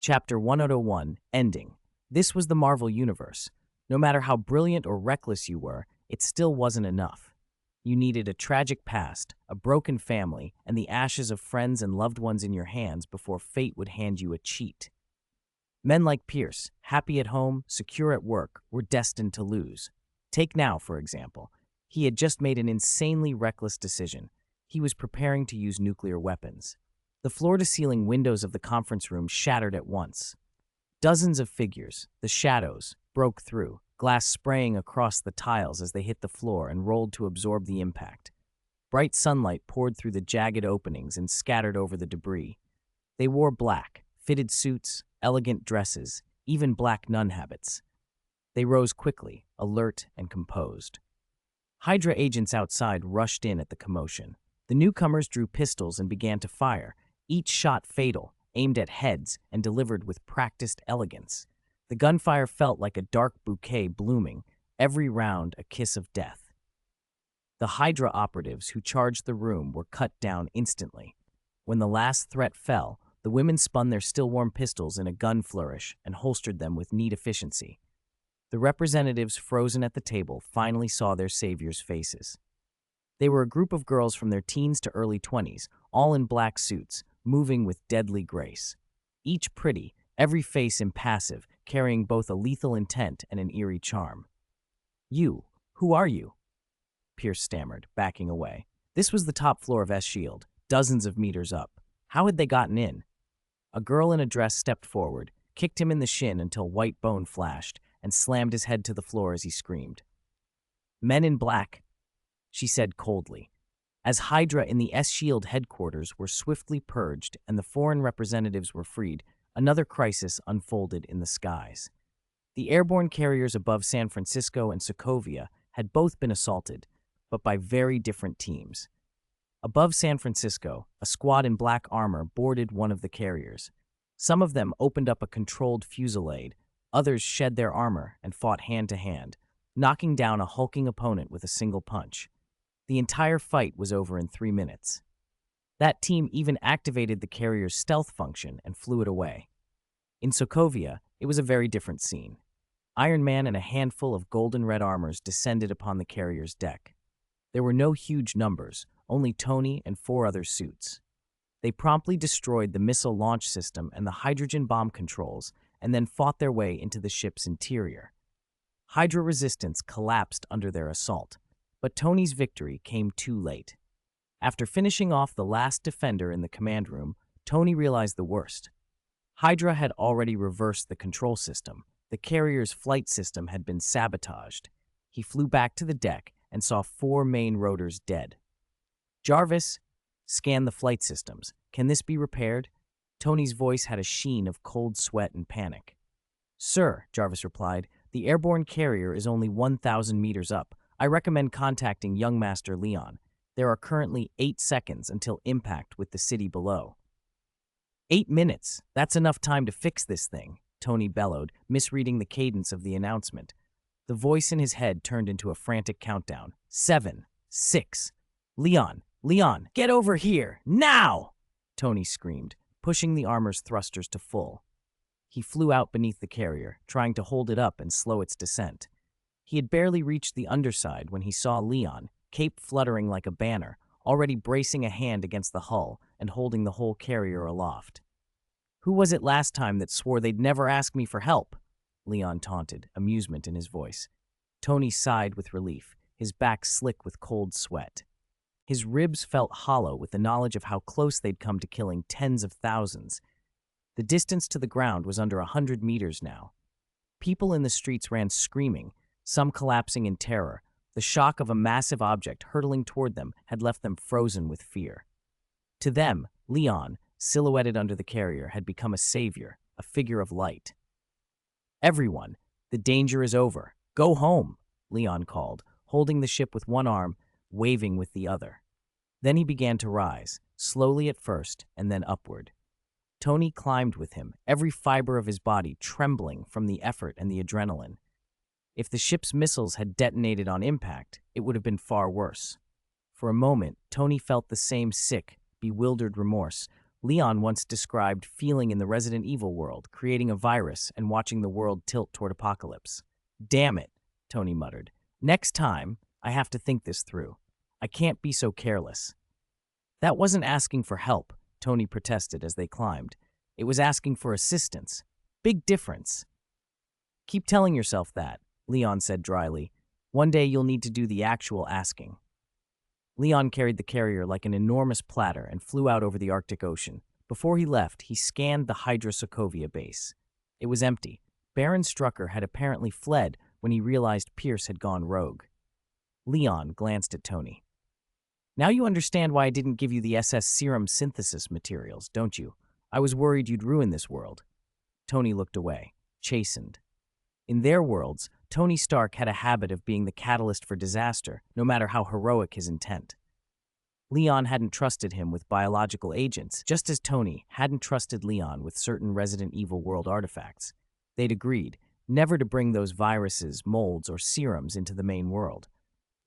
Chapter 101, Ending. This was the Marvel Universe. No matter how brilliant or reckless you were, it still wasn't enough. You needed a tragic past, a broken family, and the ashes of friends and loved ones in your hands before fate would hand you a cheat. Men like Pierce, happy at home, secure at work, were destined to lose. Take Now, for example. He had just made an insanely reckless decision. He was preparing to use nuclear weapons. The floor-to-ceiling windows of the conference room shattered at once. Dozens of figures, the shadows, broke through, glass spraying across the tiles as they hit the floor and rolled to absorb the impact. Bright sunlight poured through the jagged openings and scattered over the debris. They wore black, fitted suits, elegant dresses, even black nun habits. They rose quickly, alert and composed. Hydra agents outside rushed in at the commotion. The newcomers drew pistols and began to fire, each shot fatal, aimed at heads and delivered with practiced elegance. The gunfire felt like a dark bouquet blooming, every round a kiss of death. The Hydra operatives who charged the room were cut down instantly. When the last threat fell, the women spun their still-warm pistols in a gun flourish and holstered them with neat efficiency. The representatives frozen at the table finally saw their saviors' faces. They were a group of girls from their teens to early 20s, all in black suits, moving with deadly grace. Each pretty, every face impassive, carrying both a lethal intent and an eerie charm. "You, who are you?" Pierce stammered, backing away. This was the top floor of S.H.I.E.L.D., dozens of meters up. How had they gotten in? A girl in a dress stepped forward, kicked him in the shin until white bone flashed, and slammed his head to the floor as he screamed. "Men in black," she said coldly. As Hydra in the S.H.I.E.L.D. headquarters were swiftly purged and the foreign representatives were freed, another crisis unfolded in the skies. The airborne carriers above San Francisco and Sokovia had both been assaulted, but by very different teams. Above San Francisco, a squad in black armor boarded one of the carriers. Some of them opened up a controlled fusillade, others shed their armor and fought hand-to-hand, knocking down a hulking opponent with a single punch. The entire fight was over in 3 minutes. That team even activated the carrier's stealth function and flew it away. In Sokovia, it was a very different scene. Iron Man and a handful of golden red armors descended upon the carrier's deck. There were no huge numbers, only Tony and 4 other suits. They promptly destroyed the missile launch system and the hydrogen bomb controls, and then fought their way into the ship's interior. Hydra resistance collapsed under their assault, but Tony's victory came too late. After finishing off the last defender in the command room, Tony realized the worst. Hydra had already reversed the control system. The carrier's flight system had been sabotaged. He flew back to the deck and saw 4 main rotors dead. "Jarvis, scan the flight systems. Can this be repaired?" Tony's voice had a sheen of cold sweat and panic. "Sir," Jarvis replied, "the airborne carrier is only 1,000 meters up. I recommend contacting young Master Leon. There are currently 8 seconds until impact with the city below." 8 minutes. That's enough time to fix this thing, Tony bellowed, misreading the cadence of the announcement. The voice in his head turned into a frantic countdown. 7, 6. Leon, get over here, now! Tony screamed, pushing the armor's thrusters to full. He flew out beneath the carrier, trying to hold it up and slow its descent. He had barely reached the underside when he saw Leon, cape fluttering like a banner, already bracing a hand against the hull and holding the whole carrier aloft. "Who was it last time that swore they'd never ask me for help?" Leon taunted, amusement in his voice. Tony sighed with relief, his back slick with cold sweat. His ribs felt hollow with the knowledge of how close they'd come to killing tens of thousands. The distance to the ground was under 100 meters now. People in the streets ran screaming, some collapsing in terror. The shock of a massive object hurtling toward them had left them frozen with fear. To them, Leon, silhouetted under the carrier, had become a savior, a figure of light. "Everyone, the danger is over. Go home," Leon called, holding the ship with one arm, waving with the other. Then he began to rise, slowly at first and then upward. Tony climbed with him, every fiber of his body trembling from the effort and the adrenaline. If the ship's missiles had detonated on impact, it would have been far worse. For a moment, Tony felt the same sick, bewildered remorse, Leon once described feeling in the Resident Evil world, creating a virus and watching the world tilt toward apocalypse. Damn it, Tony muttered. Next time, I have to think this through. I can't be so careless. That wasn't asking for help, Tony protested as they climbed. It was asking for assistance. Big difference. Keep telling yourself that, Leon said dryly. One day you'll need to do the actual asking. Leon carried the carrier like an enormous platter and flew out over the Arctic Ocean. Before he left, he scanned the Hydra Sokovia base. It was empty. Baron Strucker had apparently fled when he realized Pierce had gone rogue. Leon glanced at Tony. Now you understand why I didn't give you the SS serum synthesis materials, don't you? I was worried you'd ruin this world. Tony looked away, chastened. In their worlds, Tony Stark had a habit of being the catalyst for disaster, no matter how heroic his intent. Leon hadn't trusted him with biological agents, just as Tony hadn't trusted Leon with certain Resident Evil world artifacts. They'd agreed never to bring those viruses, molds, or serums into the main world.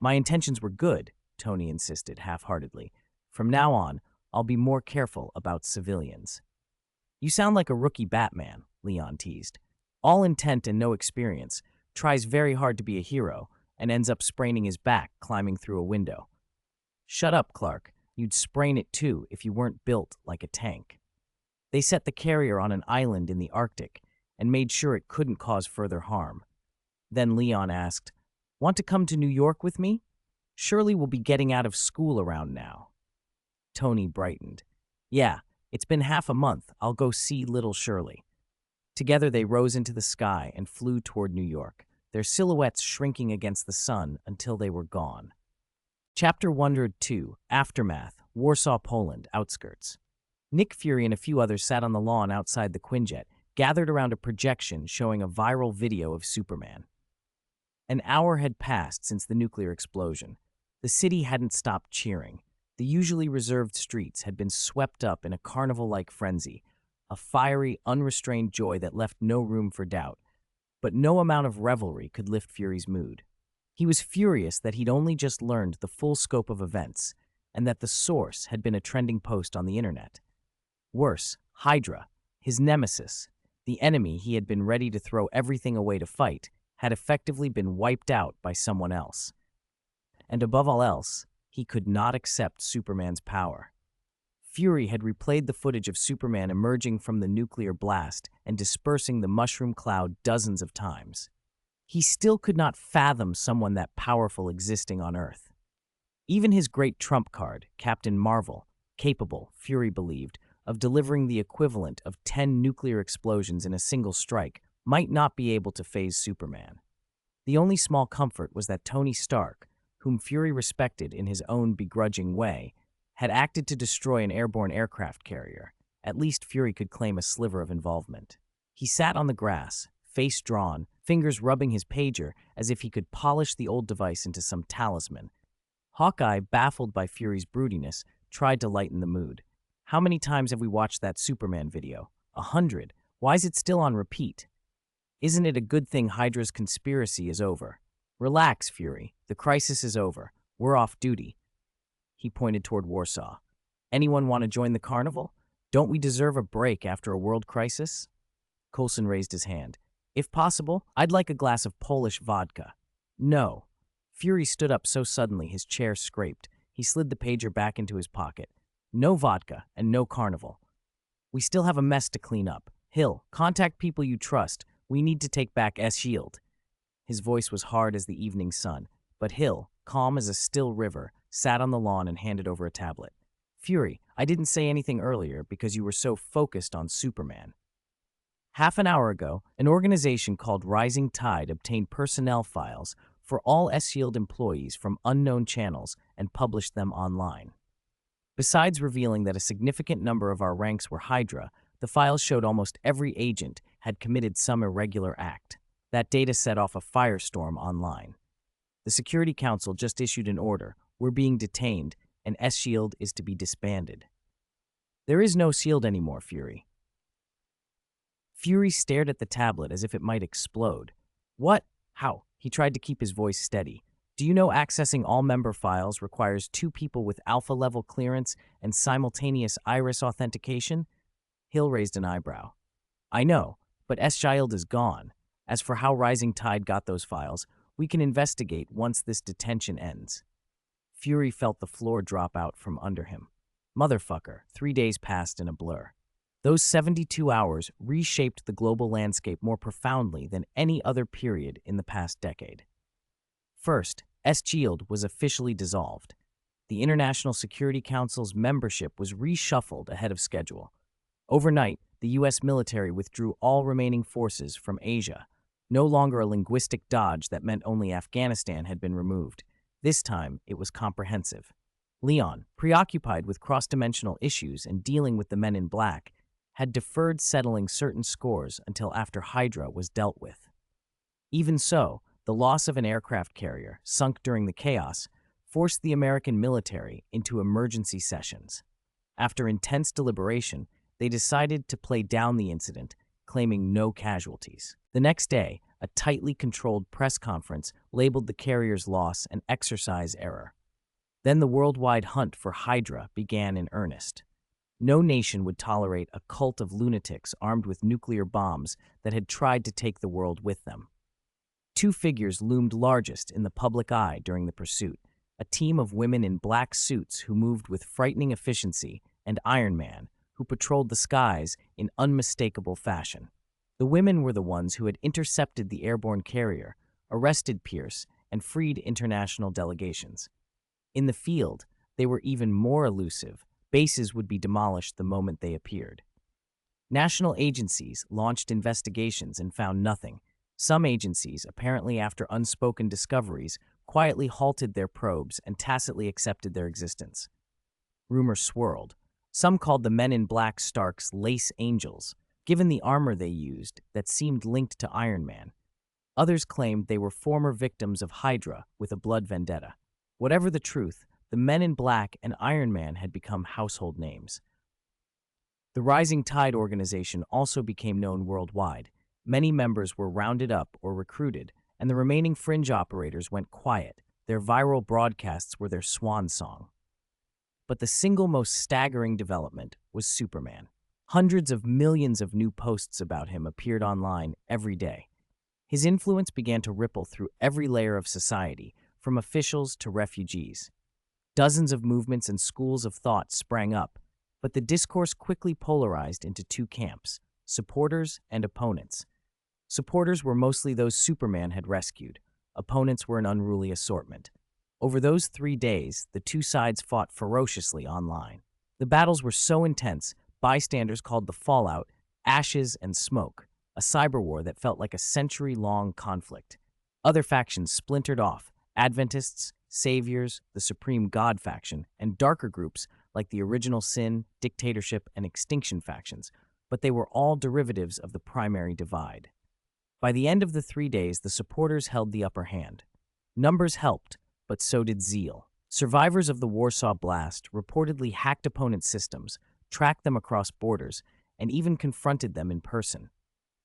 My intentions were good, Tony insisted half-heartedly. From now on, I'll be more careful about civilians. You sound like a rookie Batman, Leon teased. All intent and no experience, tries very hard to be a hero, and ends up spraining his back climbing through a window. Shut up, Clark. You'd sprain it too if you weren't built like a tank. They set the carrier on an island in the Arctic and made sure it couldn't cause further harm. Then Leon asked, "Want to come to New York with me? Surely we'll be getting out of school around now." Tony brightened. "Yeah, it's been half a month. I'll go see little Shirley." Together they rose into the sky and flew toward New York, their silhouettes shrinking against the sun until they were gone. Chapter 102, Aftermath, Warsaw, Poland, Outskirts. Nick Fury and a few others sat on the lawn outside the Quinjet, gathered around a projection showing a viral video of Superman. An hour had passed since the nuclear explosion. The city hadn't stopped cheering. The usually reserved streets had been swept up in a carnival-like frenzy, a fiery, unrestrained joy that left no room for doubt. But no amount of revelry could lift Fury's mood. He was furious that he'd only just learned the full scope of events, and that the source had been a trending post on the internet. Worse, Hydra, his nemesis, the enemy he had been ready to throw everything away to fight, had effectively been wiped out by someone else. And above all else, he could not accept Superman's power. Fury had replayed the footage of Superman emerging from the nuclear blast and dispersing the mushroom cloud dozens of times. He still could not fathom someone that powerful existing on Earth. Even his great trump card, Captain Marvel, capable, Fury believed, of delivering the equivalent of 10 nuclear explosions in a single strike, might not be able to phase Superman. The only small comfort was that Tony Stark, whom Fury respected in his own begrudging way, had acted to destroy an airborne aircraft carrier. At least Fury could claim a sliver of involvement. He sat on the grass, face drawn, fingers rubbing his pager as if he could polish the old device into some talisman. Hawkeye, baffled by Fury's broodiness, tried to lighten the mood. "How many times have we watched that Superman video? 100. Why is it still on repeat? Isn't it a good thing Hydra's conspiracy is over? Relax, Fury. The crisis is over. We're off duty." He pointed toward Warsaw. "Anyone want to join the carnival? Don't we deserve a break after a world crisis?" Coulson raised his hand. "If possible, I'd like a glass of Polish vodka." "No." Fury stood up so suddenly his chair scraped. He slid the pager back into his pocket. "No vodka and no carnival. We still have a mess to clean up. Hill, contact people you trust. We need to take back S-Shield." His voice was hard as the evening sun, but Hill, calm as a still river, sat on the lawn and handed over a tablet. "Fury, I didn't say anything earlier because you were so focused on Superman. Half an hour ago, an organization called Rising Tide obtained personnel files for all S-Shield employees from unknown channels and published them online. Besides revealing that a significant number of our ranks were Hydra, the files showed almost every agent had committed some irregular act. That data set off a firestorm online. The Security Council just issued an order. We're being detained, and S-Shield is to be disbanded. There is no shield anymore, Fury." Fury stared at the tablet as if it might explode. "What? How?" He tried to keep his voice steady. Do you know accessing all member files requires two people with alpha-level clearance and simultaneous iris authentication? Hill raised an eyebrow. I know, but S-Child is gone. As for how Rising Tide got those files, we can investigate once this detention ends. Fury felt the floor drop out from under him. Motherfucker, 3 days passed in a blur. Those 72 hours reshaped the global landscape more profoundly than any other period in the past decade. First, S-Shield was officially dissolved. The International Security Council's membership was reshuffled ahead of schedule. Overnight, the U.S. military withdrew all remaining forces from Asia, no longer a linguistic dodge that meant only Afghanistan had been removed. This time, it was comprehensive. Leon, preoccupied with cross-dimensional issues and dealing with the Men in Black, had deferred settling certain scores until after Hydra was dealt with. Even so, the loss of an aircraft carrier, sunk during the chaos, forced the American military into emergency sessions. After intense deliberation, they decided to play down the incident, claiming no casualties. The next day, a tightly controlled press conference labeled the carrier's loss an exercise error. Then the worldwide hunt for Hydra began in earnest. No nation would tolerate a cult of lunatics armed with nuclear bombs that had tried to take the world with them. Two figures loomed largest in the public eye during the pursuit, a team of women in black suits who moved with frightening efficiency, and Iron Man, who patrolled the skies in unmistakable fashion. The women were the ones who had intercepted the airborne carrier, arrested Pierce, and freed international delegations. In the field, they were even more elusive. Bases would be demolished the moment they appeared. National agencies launched investigations and found nothing. Some agencies, apparently after unspoken discoveries, quietly halted their probes and tacitly accepted their existence. Rumors swirled. Some called the Men in Black Stark's lace angels, given the armor they used that seemed linked to Iron Man. Others claimed they were former victims of Hydra with a blood vendetta. Whatever the truth, the Men in Black and Iron Man had become household names. The Rising Tide organization also became known worldwide. Many members were rounded up or recruited, and the remaining fringe operators went quiet. Their viral broadcasts were their swan song. But the single most staggering development was Superman. Hundreds of millions of new posts about him appeared online every day. His influence began to ripple through every layer of society, from officials to refugees. Dozens of movements and schools of thought sprang up, but the discourse quickly polarized into two camps: supporters and opponents. Supporters were mostly those Superman had rescued. Opponents were an unruly assortment. Over those 3 days, the two sides fought ferociously online. The battles were so intense, bystanders called the fallout ashes and smoke, a cyber war that felt like a century-long conflict. Other factions splintered off: Adventists, Saviors, the Supreme God faction, and darker groups like the Original Sin, Dictatorship, and Extinction factions, but they were all derivatives of the primary divide. By the end of the 3 days, the supporters held the upper hand. Numbers helped, but so did zeal. Survivors of the Warsaw Blast reportedly hacked opponents' systems, tracked them across borders, and even confronted them in person.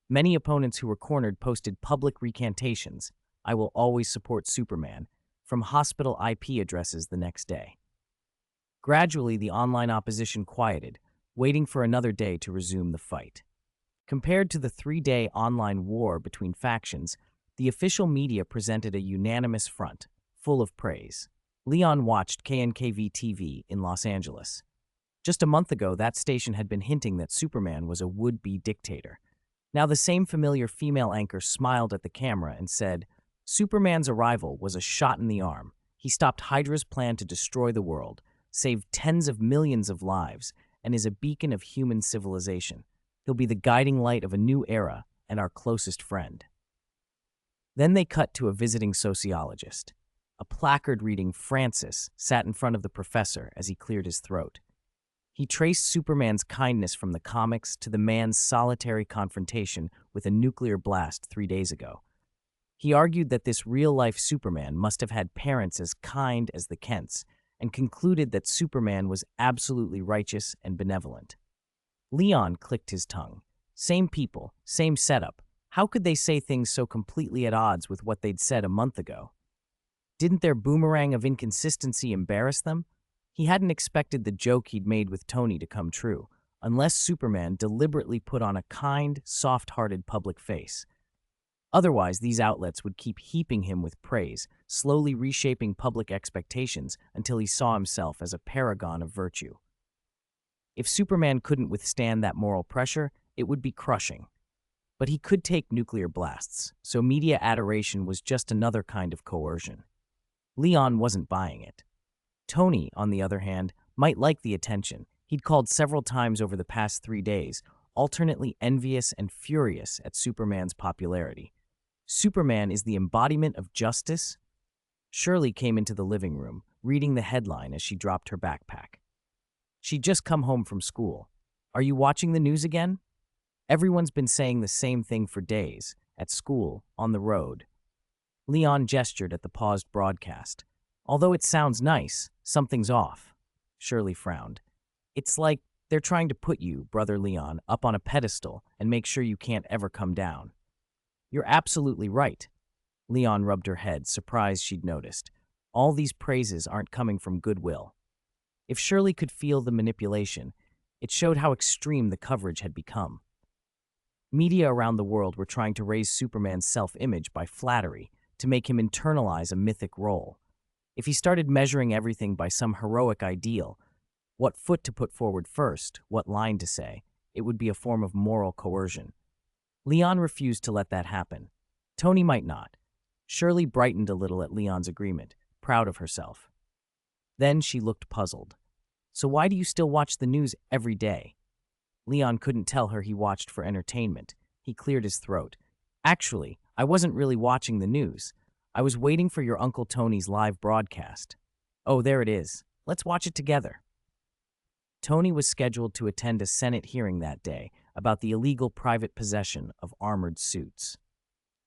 Many opponents who were cornered posted public recantations, "I will always support Superman," from hospital IP addresses the next day. Gradually, the online opposition quieted, waiting for another day to resume the fight. Compared to the 3-day online war between factions, the official media presented a unanimous front, full of praise. Leon watched KNKV-TV in Los Angeles. Just a month ago, that station had been hinting that Superman was a would-be dictator. Now the same familiar female anchor smiled at the camera and said, "Superman's arrival was a shot in the arm. He stopped Hydra's plan to destroy the world, saved tens of millions of lives, and is a beacon of human civilization. He'll be the guiding light of a new era and our closest friend." Then they cut to a visiting sociologist. A placard reading "Francis" sat in front of the professor as he cleared his throat. He traced Superman's kindness from the comics to the man's solitary confrontation with a nuclear blast 3 days ago. He argued that this real-life Superman must have had parents as kind as the Kents, and concluded that Superman was absolutely righteous and benevolent. Leon clicked his tongue. Same people, same setup. How could they say things so completely at odds with what they'd said a month ago? Didn't their boomerang of inconsistency embarrass them? He hadn't expected the joke he'd made with Tony to come true, unless Superman deliberately put on a kind, soft-hearted public face. Otherwise, these outlets would keep heaping him with praise, slowly reshaping public expectations until he saw himself as a paragon of virtue. If Superman couldn't withstand that moral pressure, it would be crushing. But he could take nuclear blasts, so media adoration was just another kind of coercion. Leon wasn't buying it. Tony, on the other hand, might like the attention. He'd called several times over the past 3 days, alternately envious and furious at Superman's popularity. Superman is the embodiment of justice? Shirley came into the living room, reading the headline as she dropped her backpack. She'd just come home from school. Are you watching the news again? Everyone's been saying the same thing for days, at school, on the road. Leon gestured at the paused broadcast. Although it sounds nice, something's off. Shirley frowned. It's like they're trying to put you, Brother Leon, up on a pedestal and make sure you can't ever come down. You're absolutely right. Leon rubbed her head, surprised she'd noticed. All these praises aren't coming from goodwill. If Shirley could feel the manipulation, it showed how extreme the coverage had become. Media around the world were trying to raise Superman's self-image by flattery, to make him internalize a mythic role. If he started measuring everything by some heroic ideal, what foot to put forward first, what line to say, it would be a form of moral coercion. Leon refused to let that happen. Tony might not. Shirley brightened a little at Leon's agreement, proud of herself. Then she looked puzzled. So why do you still watch the news every day? Leon couldn't tell her he watched for entertainment. He cleared his throat. Actually, I wasn't really watching the news. I was waiting for your Uncle Tony's live broadcast. Oh, there it is. Let's watch it together. Tony was scheduled to attend a Senate hearing that day about the illegal private possession of armored suits.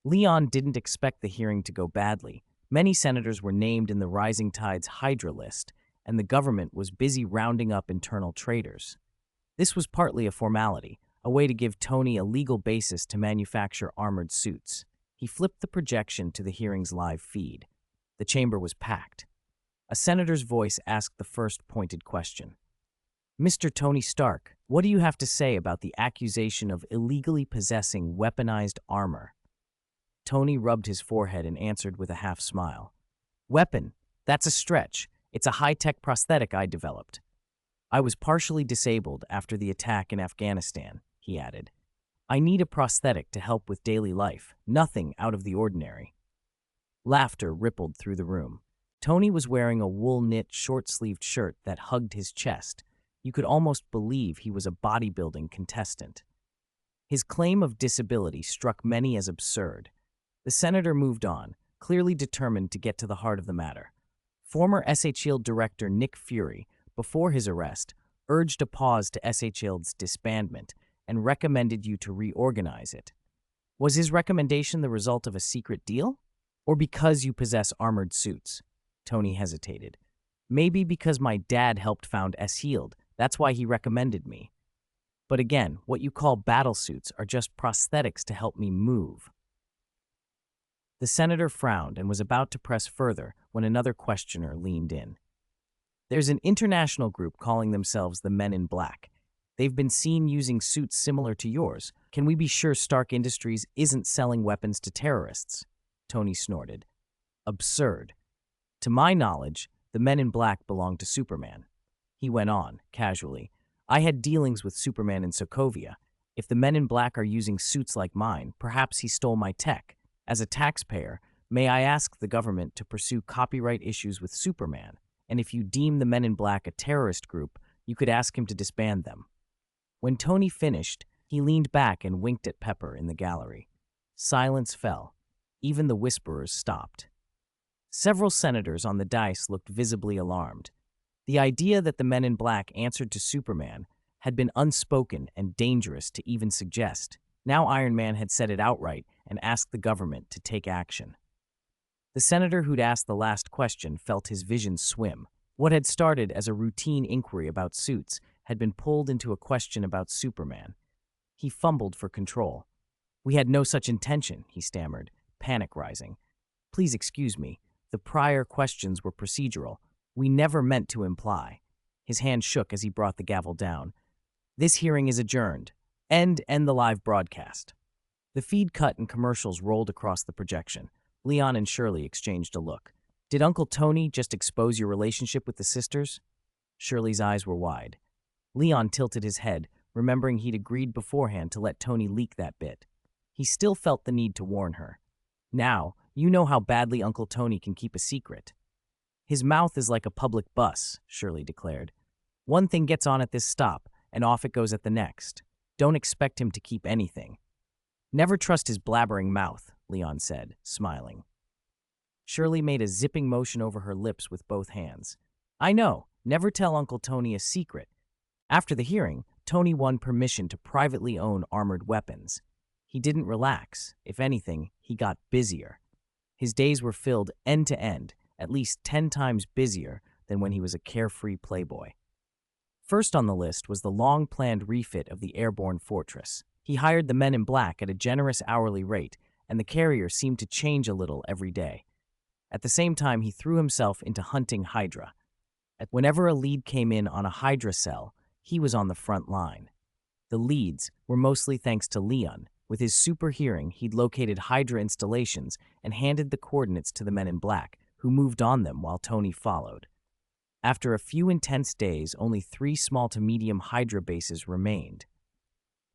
Leon didn't expect the hearing to go badly. Many senators were named in the Rising Tide's Hydra list, and the government was busy rounding up internal traitors. This was partly a formality, a way to give Tony a legal basis to manufacture armored suits. He flipped the projection to the hearing's live feed. The chamber was packed. A senator's voice asked the first pointed question. Mr. Tony Stark, what do you have to say about the accusation of illegally possessing weaponized armor? Tony rubbed his forehead and answered with a half-smile. Weapon? That's a stretch. It's a high-tech prosthetic I developed. I was partially disabled after the attack in Afghanistan, he added. I need a prosthetic to help with daily life, nothing out of the ordinary. Laughter rippled through the room. Tony was wearing a wool-knit, short-sleeved shirt that hugged his chest. You could almost believe he was a bodybuilding contestant. His claim of disability struck many as absurd. The senator moved on, clearly determined to get to the heart of the matter. Former SHIELD director Nick Fury, before his arrest, urged a pause to SHIELD's disbandment and recommended you to reorganize it. Was his recommendation the result of a secret deal? Or because you possess armored suits? Tony hesitated. Maybe because my dad helped found SHIELD. That's why he recommended me. But again, what you call battle suits are just prosthetics to help me move. The senator frowned and was about to press further when another questioner leaned in. There's an international group calling themselves the Men in Black. They've been seen using suits similar to yours. Can we be sure Stark Industries isn't selling weapons to terrorists? Tony snorted. Absurd. To my knowledge, the Men in Black belong to Superman. He went on, casually. I had dealings with Superman in Sokovia. If the Men in Black are using suits like mine, perhaps he stole my tech. As a taxpayer, may I ask the government to pursue copyright issues with Superman? And if you deem the Men in Black a terrorist group, you could ask him to disband them. When Tony finished, he leaned back and winked at Pepper in the gallery. Silence fell. Even the whisperers stopped. Several senators on the dais looked visibly alarmed. The idea that the Men in Black answered to Superman had been unspoken and dangerous to even suggest. Now Iron Man had said it outright and asked the government to take action. The senator who'd asked the last question felt his vision swim. What had started as a routine inquiry about suits had been pulled into a question about Superman. He fumbled for control. We had no such intention, he stammered, panic rising. Please excuse me. The prior questions were procedural. We never meant to imply. His hand shook as he brought the gavel down. This hearing is adjourned. End the live broadcast. The feed cut and commercials rolled across the projection. Leon and Shirley exchanged a look. Did Uncle Tony just expose your relationship with the sisters? Shirley's eyes were wide. Leon tilted his head, remembering he'd agreed beforehand to let Tony leak that bit. He still felt the need to warn her. Now, you know how badly Uncle Tony can keep a secret. His mouth is like a public bus, Shirley declared. One thing gets on at this stop, and off it goes at the next. Don't expect him to keep anything. Never trust his blabbering mouth, Leon said, smiling. Shirley made a zipping motion over her lips with both hands. I know, never tell Uncle Tony a secret. After the hearing, Tony won permission to privately own armored weapons. He didn't relax. If anything, he got busier. His days were filled end to end, at least 10 times busier than when he was a carefree playboy. First on the list was the long-planned refit of the airborne fortress. He hired the men in black at a generous hourly rate, and the carrier seemed to change a little every day. At the same time, he threw himself into hunting Hydra. Whenever a lead came in on a Hydra cell, he was on the front line. The leads were mostly thanks to Leon. With his super hearing, he'd located Hydra installations and handed the coordinates to the men in black, who moved on them while Tony followed. After a few intense days, only 3 small to medium Hydra bases remained.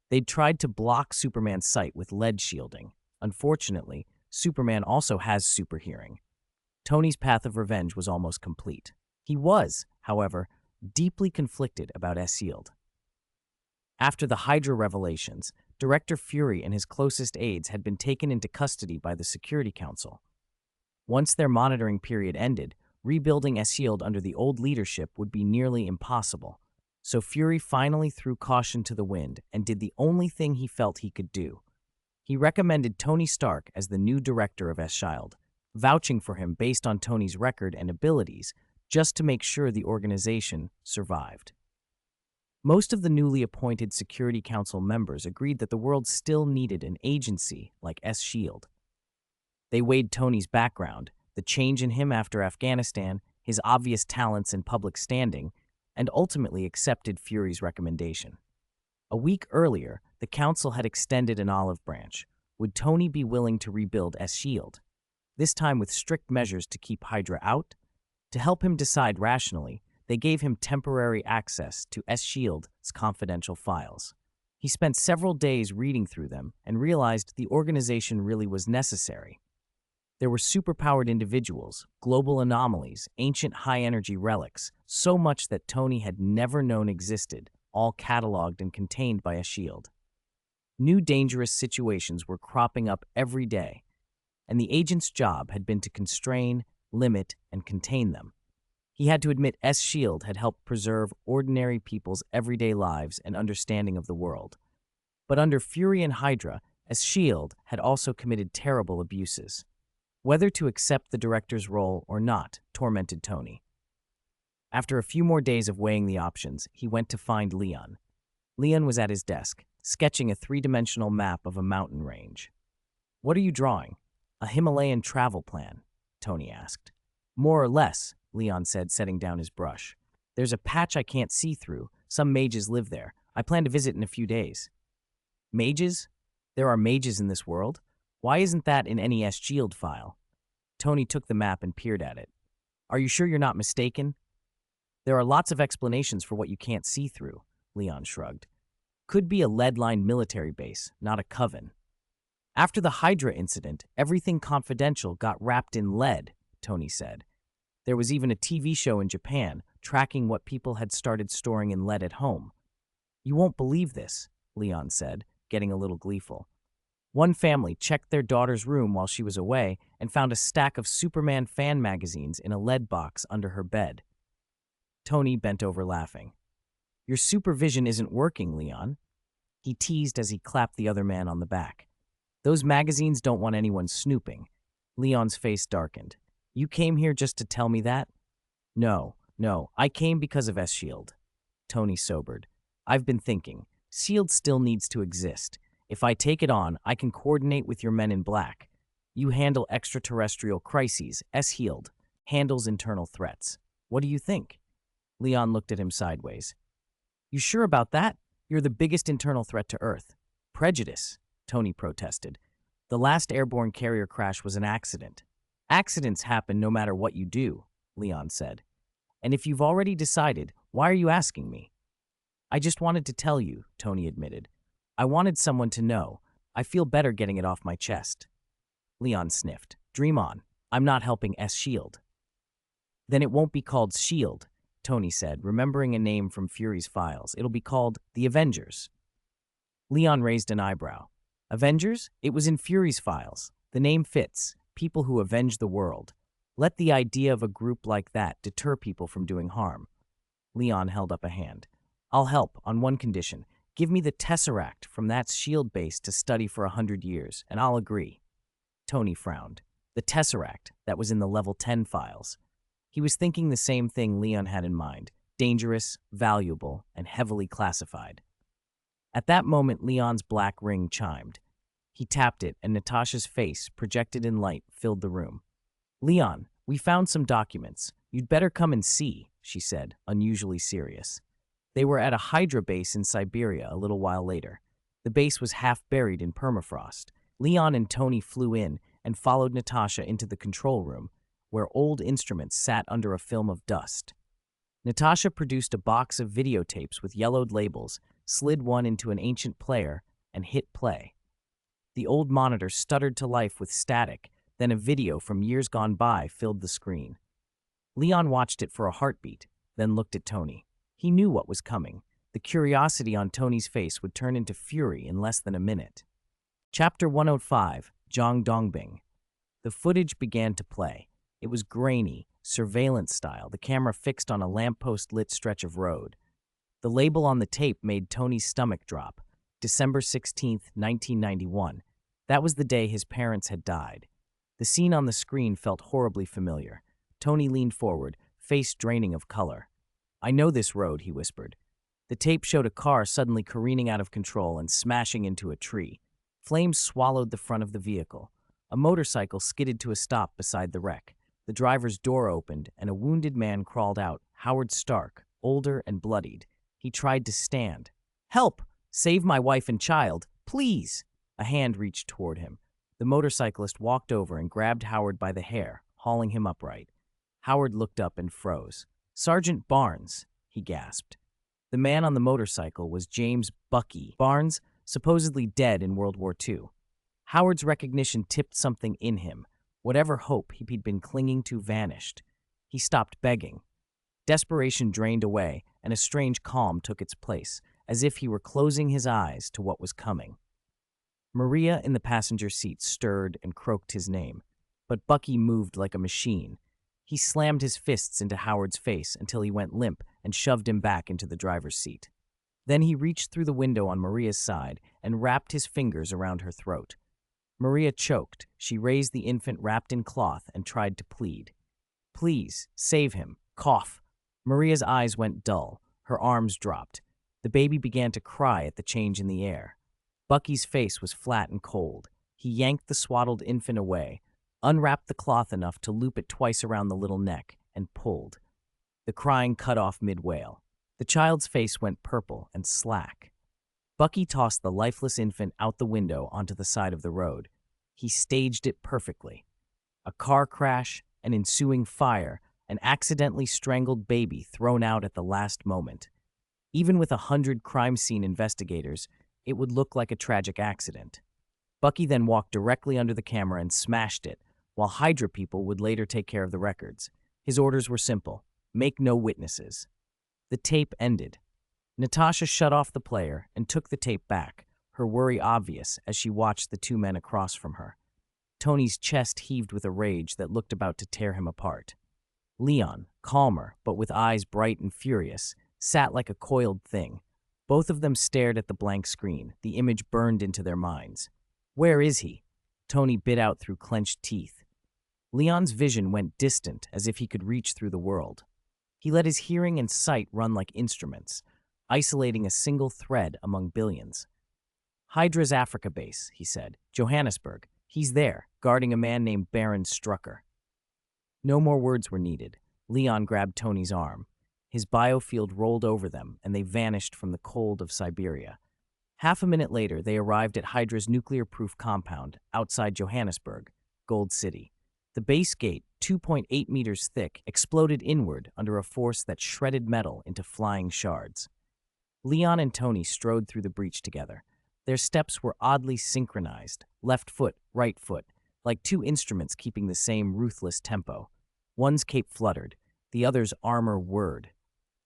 They'd tried to block Superman's sight with lead shielding. Unfortunately, Superman also has super hearing. Tony's path of revenge was almost complete. He was, however, deeply conflicted about S.H.I.E.L.D. After the Hydra revelations, Director Fury and his closest aides had been taken into custody by the Security Council. Once their monitoring period ended, rebuilding S.H.I.E.L.D. under the old leadership would be nearly impossible. So Fury finally threw caution to the wind and did the only thing he felt he could do. He recommended Tony Stark as the new director of S.H.I.E.L.D., vouching for him based on Tony's record and abilities, just to make sure the organization survived. Most of the newly appointed Security Council members agreed that the world still needed an agency like S.H.I.E.L.D. They weighed Tony's background, the change in him after Afghanistan, his obvious talents and public standing, and ultimately accepted Fury's recommendation. A week earlier, the council had extended an olive branch. Would Tony be willing to rebuild S.H.I.E.L.D.? This time with strict measures to keep Hydra out? To help him decide rationally, they gave him temporary access to S.H.I.E.L.D.'s confidential files. He spent several days reading through them and realized the organization really was necessary. There were superpowered individuals, global anomalies, ancient high-energy relics, so much that Tony had never known existed, all cataloged and contained by S.H.I.E.L.D. New dangerous situations were cropping up every day, and the agent's job had been to constrain, limit, and contain them. He had to admit S.H.I.E.L.D. had helped preserve ordinary people's everyday lives and understanding of the world. But under Fury and Hydra, S.H.I.E.L.D. had also committed terrible abuses. Whether to accept the director's role or not tormented Tony. After a few more days of weighing the options, he went to find Leon. Leon was at his desk, sketching a 3-dimensional map of a mountain range. "What are you drawing?" "A Himalayan travel plan," Tony asked. "More or less," Leon said, setting down his brush. "There's a patch I can't see through. Some mages live there. I plan to visit in a few days." "Mages? There are mages in this world? Why isn't that in any S.H.I.E.L.D. file?" Tony took the map and peered at it. "Are you sure you're not mistaken?" "There are lots of explanations for what you can't see through," Leon shrugged. "Could be a lead-lined military base, not a coven." "After the Hydra incident, everything confidential got wrapped in lead," Tony said. "There was even a TV show in Japan tracking what people had started storing in lead at home." "You won't believe this," Leon said, getting a little gleeful. "One family checked their daughter's room while she was away and found a stack of Superman fan magazines in a lead box under her bed." Tony bent over laughing. "Your supervision isn't working, Leon," he teased as he clapped the other man on the back. "Those magazines don't want anyone snooping." Leon's face darkened. "You came here just to tell me that?" No, I came because of S.H.I.E.L.D. Tony sobered. "I've been thinking. S.H.I.E.L.D. still needs to exist. If I take it on, I can coordinate with your men in black. You handle extraterrestrial crises. S-Healed handles internal threats. What do you think? Leon looked at him sideways. You sure about that? You're the biggest internal threat to Earth. Prejudice, Tony protested. The last airborne carrier crash was an accident. Accidents happen no matter what you do, Leon said. And if you've already decided, why are you asking me? I just wanted to tell you, Tony admitted. I wanted someone to know. I feel better getting it off my chest. Leon sniffed. Dream on. I'm not helping S-Shield. Then it won't be called S.H.I.E.L.D., Tony said, remembering a name from Fury's files. It'll be called the Avengers. Leon raised an eyebrow. Avengers? It was in Fury's files. The name fits. People who avenge the world. Let the idea of a group like that deter people from doing harm. Leon held up a hand. I'll help on one condition. Give me the Tesseract from that S.H.I.E.L.D. base to study for 100 years, and I'll agree. Tony frowned. The Tesseract that was in the Level 10 files. He was thinking the same thing Leon had in mind. Dangerous, valuable, and heavily classified. At that moment, Leon's black ring chimed. He tapped it, and Natasha's face, projected in light, filled the room. Leon, we found some documents. You'd better come and see, she said, unusually serious. They were at a Hydra base in Siberia a little while later. The base was half buried in permafrost. Leon and Tony flew in and followed Natasha into the control room, where old instruments sat under a film of dust. Natasha produced a box of videotapes with yellowed labels, slid one into an ancient player, and hit play. The old monitor stuttered to life with static, then a video from years gone by filled the screen. Leon watched it for a heartbeat, then looked at Tony. He knew what was coming. The curiosity on Tony's face would turn into fury in less than a minute. Chapter 105, Zhang Dongbing. The footage began to play. It was grainy, surveillance style, the camera fixed on a lamppost-lit stretch of road. The label on the tape made Tony's stomach drop. December 16, 1991. That was the day his parents had died. The scene on the screen felt horribly familiar. Tony leaned forward, face draining of color. I know this road, he whispered. The tape showed a car suddenly careening out of control and smashing into a tree. Flames swallowed the front of the vehicle. A motorcycle skidded to a stop beside the wreck. The driver's door opened, and a wounded man crawled out, Howard Stark, older and bloodied. He tried to stand. Help! Save my wife and child, please! A hand reached toward him. The motorcyclist walked over and grabbed Howard by the hair, hauling him upright. Howard looked up and froze. Sergeant Barnes, he gasped. The man on the motorcycle was James Bucky Barnes, supposedly dead in World War II. Howard's recognition tipped something in him. Whatever hope he'd been clinging to vanished. He stopped begging. Desperation drained away, and a strange calm took its place, as if he were closing his eyes to what was coming. Maria in the passenger seat stirred and croaked his name, but Bucky moved like a machine. He slammed his fists into Howard's face until he went limp and shoved him back into the driver's seat. Then he reached through the window on Maria's side and wrapped his fingers around her throat. Maria choked. She raised the infant wrapped in cloth and tried to plead. Please, save him. Cough. Maria's eyes went dull. Her arms dropped. The baby began to cry at the change in the air. Bucky's face was flat and cold. He yanked the swaddled infant away, unwrapped the cloth enough to loop it twice around the little neck, and pulled. The crying cut off mid-wail. The child's face went purple and slack. Bucky tossed the lifeless infant out the window onto the side of the road. He staged it perfectly. A car crash, an ensuing fire, an accidentally strangled baby thrown out at the last moment. Even with 100 crime scene investigators, it would look like a tragic accident. Bucky then walked directly under the camera and smashed it, while Hydra people would later take care of the records. His orders were simple: make no witnesses. The tape ended. Natasha shut off the player and took the tape back, her worry obvious as she watched the two men across from her. Tony's chest heaved with a rage that looked about to tear him apart. Leon, calmer but with eyes bright and furious, sat like a coiled thing. Both of them stared at the blank screen, the image burned into their minds. Where is he? Tony bit out through clenched teeth. Leon's vision went distant as if he could reach through the world. He let his hearing and sight run like instruments, isolating a single thread among billions. Hydra's Africa base, he said. Johannesburg. He's there, guarding a man named Baron Strucker. No more words were needed. Leon grabbed Tony's arm. His biofield rolled over them, and they vanished from the cold of Siberia. Half a minute later, they arrived at Hydra's nuclear-proof compound outside Johannesburg, Gold City. The base gate, 2.8 meters thick, exploded inward under a force that shredded metal into flying shards. Leon and Tony strode through the breach together. Their steps were oddly synchronized, left foot, right foot, like two instruments keeping the same ruthless tempo. One's cape fluttered, the other's armor whirred.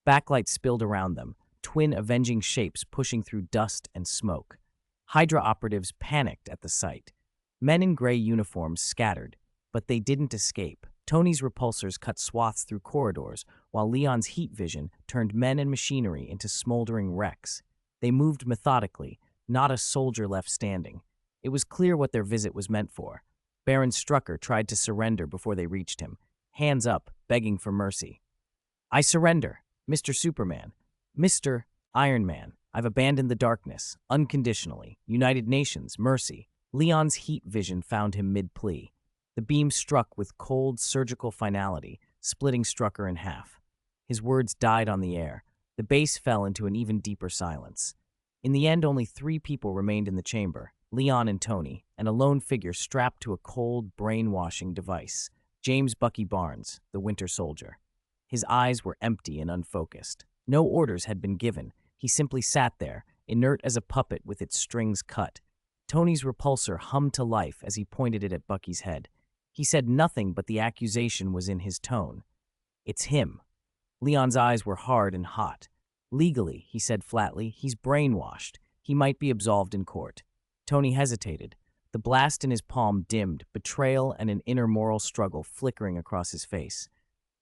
Backlight spilled around them, twin avenging shapes pushing through dust and smoke. Hydra operatives panicked at the sight. Men in gray uniforms scattered, but they didn't escape. Tony's repulsors cut swaths through corridors, while Leon's heat vision turned men and machinery into smoldering wrecks. They moved methodically, not a soldier left standing. It was clear what their visit was meant for. Baron Strucker tried to surrender before they reached him, hands up, begging for mercy. "I surrender, Mr. Superman. Mr. Iron Man, I've abandoned the darkness, unconditionally. United Nations, mercy." Leon's heat vision found him mid-plea. The beam struck with cold, surgical finality, splitting Strucker in half. His words died on the air. The base fell into an even deeper silence. In the end, only 3 people remained in the chamber, Leon and Tony, and a lone figure strapped to a cold, brainwashing device, James Bucky Barnes, the Winter Soldier. His eyes were empty and unfocused. No orders had been given. He simply sat there, inert as a puppet with its strings cut. Tony's repulsor hummed to life as he pointed it at Bucky's head. He said nothing, but the accusation was in his tone. "It's him." Leon's eyes were hard and hot. "Legally," he said flatly, "he's brainwashed. He might be absolved in court." Tony hesitated. The blast in his palm dimmed, betrayal and an inner moral struggle flickering across his face.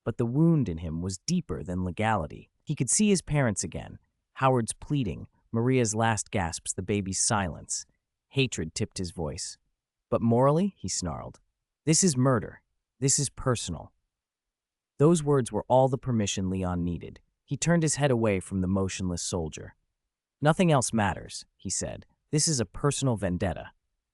But the wound in him was deeper than legality. He could see his parents again, Howard's pleading, Maria's last gasps, the baby's silence. Hatred tipped his voice. "But morally," he snarled, "this is murder. This is personal." Those words were all the permission Leon needed. He turned his head away from the motionless soldier. "Nothing else matters," he said. "This is a personal vendetta."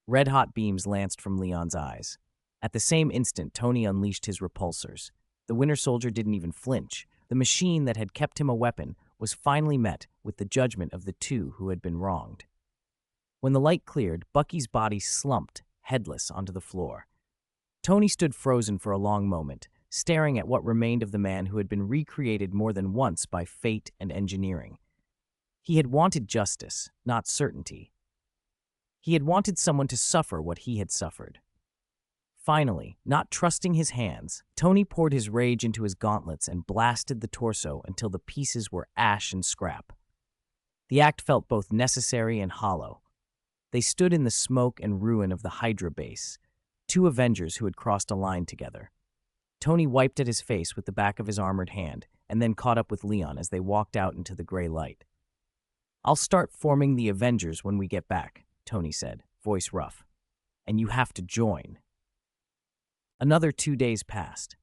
Red-hot beams lanced from Leon's eyes. At the same instant, Tony unleashed his repulsors. The Winter Soldier didn't even flinch. The machine that had kept him a weapon was finally met with the judgment of the 2 who had been wronged. When the light cleared, Bucky's body slumped, headless, onto the floor. Tony stood frozen for a long moment, staring at what remained of the man who had been recreated more than once by fate and engineering. He had wanted justice, not certainty. He had wanted someone to suffer what he had suffered. Finally, not trusting his hands, Tony poured his rage into his gauntlets and blasted the torso until the pieces were ash and scrap. The act felt both necessary and hollow. They stood in the smoke and ruin of the Hydra base, 2 Avengers who had crossed a line together. Tony wiped at his face with the back of his armored hand and then caught up with Leon as they walked out into the gray light. "I'll start forming the Avengers when we get back," Tony said, voice rough. "And you have to join." Another 2 days passed.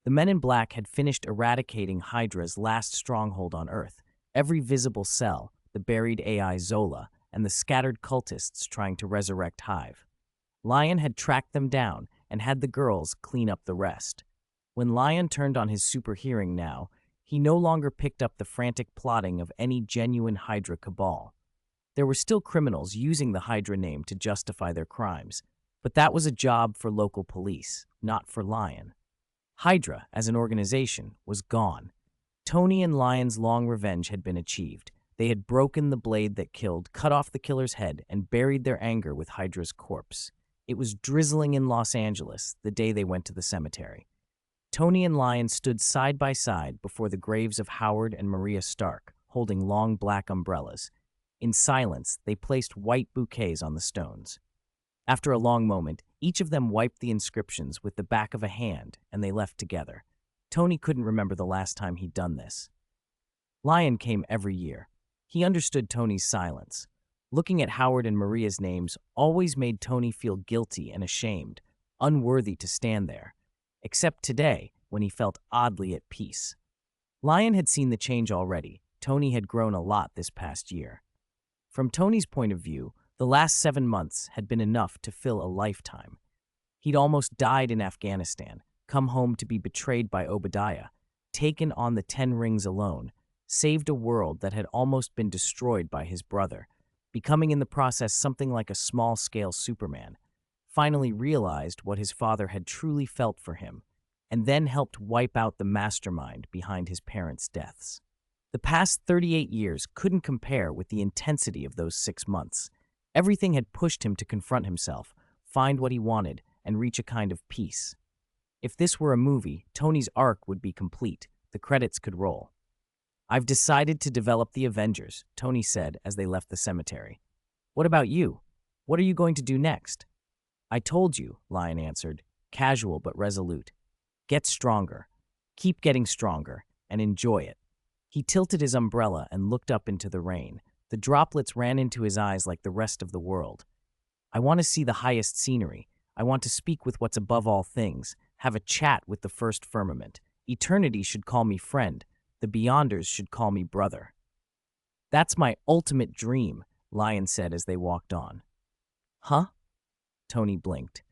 The Men in Black had finished eradicating Hydra's last stronghold on Earth, every visible cell, the buried AI Zola, and the scattered cultists trying to resurrect Hive. Lion had tracked them down and had the girls clean up the rest. When Lion turned on his super hearing now, he no longer picked up the frantic plotting of any genuine Hydra cabal. There were still criminals using the Hydra name to justify their crimes, but that was a job for local police, not for Lion. Hydra, as an organization, was gone. Tony and Lion's long revenge had been achieved. They had broken the blade that killed, cut off the killer's head, and buried their anger with Hydra's corpse. It was drizzling in Los Angeles the day they went to the cemetery. Tony and Lion stood side by side before the graves of Howard and Maria Stark, holding long black umbrellas. In silence, they placed white bouquets on the stones. After a long moment, each of them wiped the inscriptions with the back of a hand, and they left together. Tony couldn't remember the last time he'd done this. Lion came every year. He understood Tony's silence. Looking at Howard and Maria's names always made Tony feel guilty and ashamed, unworthy to stand there. Except today, when he felt oddly at peace. Lion had seen the change already. Tony had grown a lot this past year. From Tony's point of view, The last 7 months had been enough to fill a lifetime. He'd almost died in Afghanistan, come home to be betrayed by Obadiah, taken on the 10 rings alone, saved a world that had almost been destroyed by his brother, becoming in the process something like a small-scale Superman, finally realized what his father had truly felt for him, and then helped wipe out the mastermind behind his parents' deaths. The past 38 years couldn't compare with the intensity of those 6 months. Everything had pushed him to confront himself, find what he wanted, and reach a kind of peace. If this were a movie, Tony's arc would be complete. The credits could roll. "I've decided to develop the Avengers," Tony said as they left the cemetery. "What about you? What are you going to do next?" "I told you," Lion answered, casual but resolute. "Get stronger. Keep getting stronger, and enjoy it." He tilted his umbrella and looked up into the rain. The droplets ran into his eyes like the rest of the world. "I want to see the highest scenery. I want to speak with what's above all things, have a chat with the first firmament. Eternity should call me friend. The Beyonders should call me brother." "That's my ultimate dream," Lion said as they walked on. "Huh?" Tony blinked.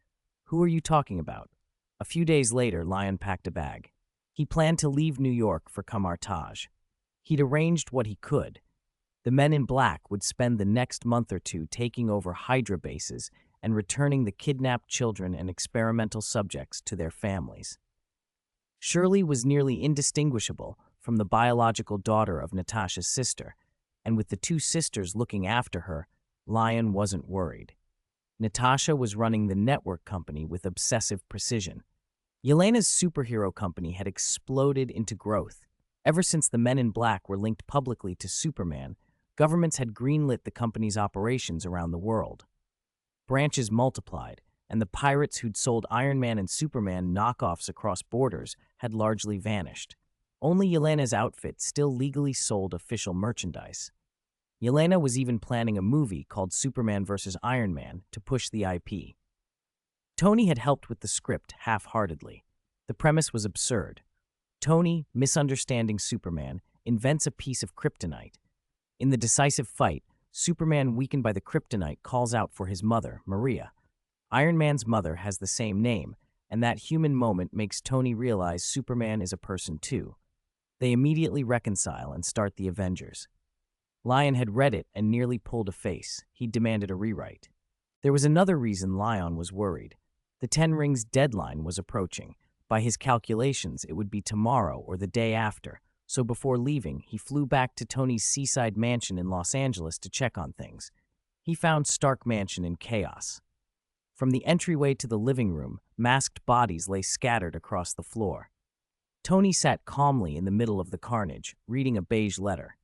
"Who are you talking about?" A few days later, Lion packed a bag. He planned to leave New York for Kamartaj. He'd arranged what he could. The Men in Black would spend the next month or two taking over Hydra bases and returning the kidnapped children and experimental subjects to their families. Shirley was nearly indistinguishable from the biological daughter of Natasha's sister, and with the two sisters looking after her, Lion wasn't worried. Natasha was running the network company with obsessive precision. Yelena's superhero company had exploded into growth. Ever since the Men in Black were linked publicly to Superman, governments had greenlit the company's operations around the world. Branches multiplied, and the pirates who'd sold Iron Man and Superman knockoffs across borders had largely vanished. Only Yelena's outfit still legally sold official merchandise. Yelena was even planning a movie called Superman vs. Iron Man to push the IP. Tony had helped with the script half-heartedly. The premise was absurd. Tony, misunderstanding Superman, invents a piece of Kryptonite. In the decisive fight, Superman, weakened by the Kryptonite, calls out for his mother, Maria. Iron Man's mother has the same name, and that human moment makes Tony realize Superman is a person too. They immediately reconcile and start the Avengers. Lion had read it and nearly pulled a face. He demanded a rewrite. There was another reason Lion was worried. The 10 Rings deadline was approaching. By his calculations, it would be tomorrow or the day after, so before leaving, he flew back to Tony's seaside mansion in Los Angeles to check on things. He found Stark Mansion in chaos. From the entryway to the living room, masked bodies lay scattered across the floor. Tony sat calmly in the middle of the carnage, reading a beige letter.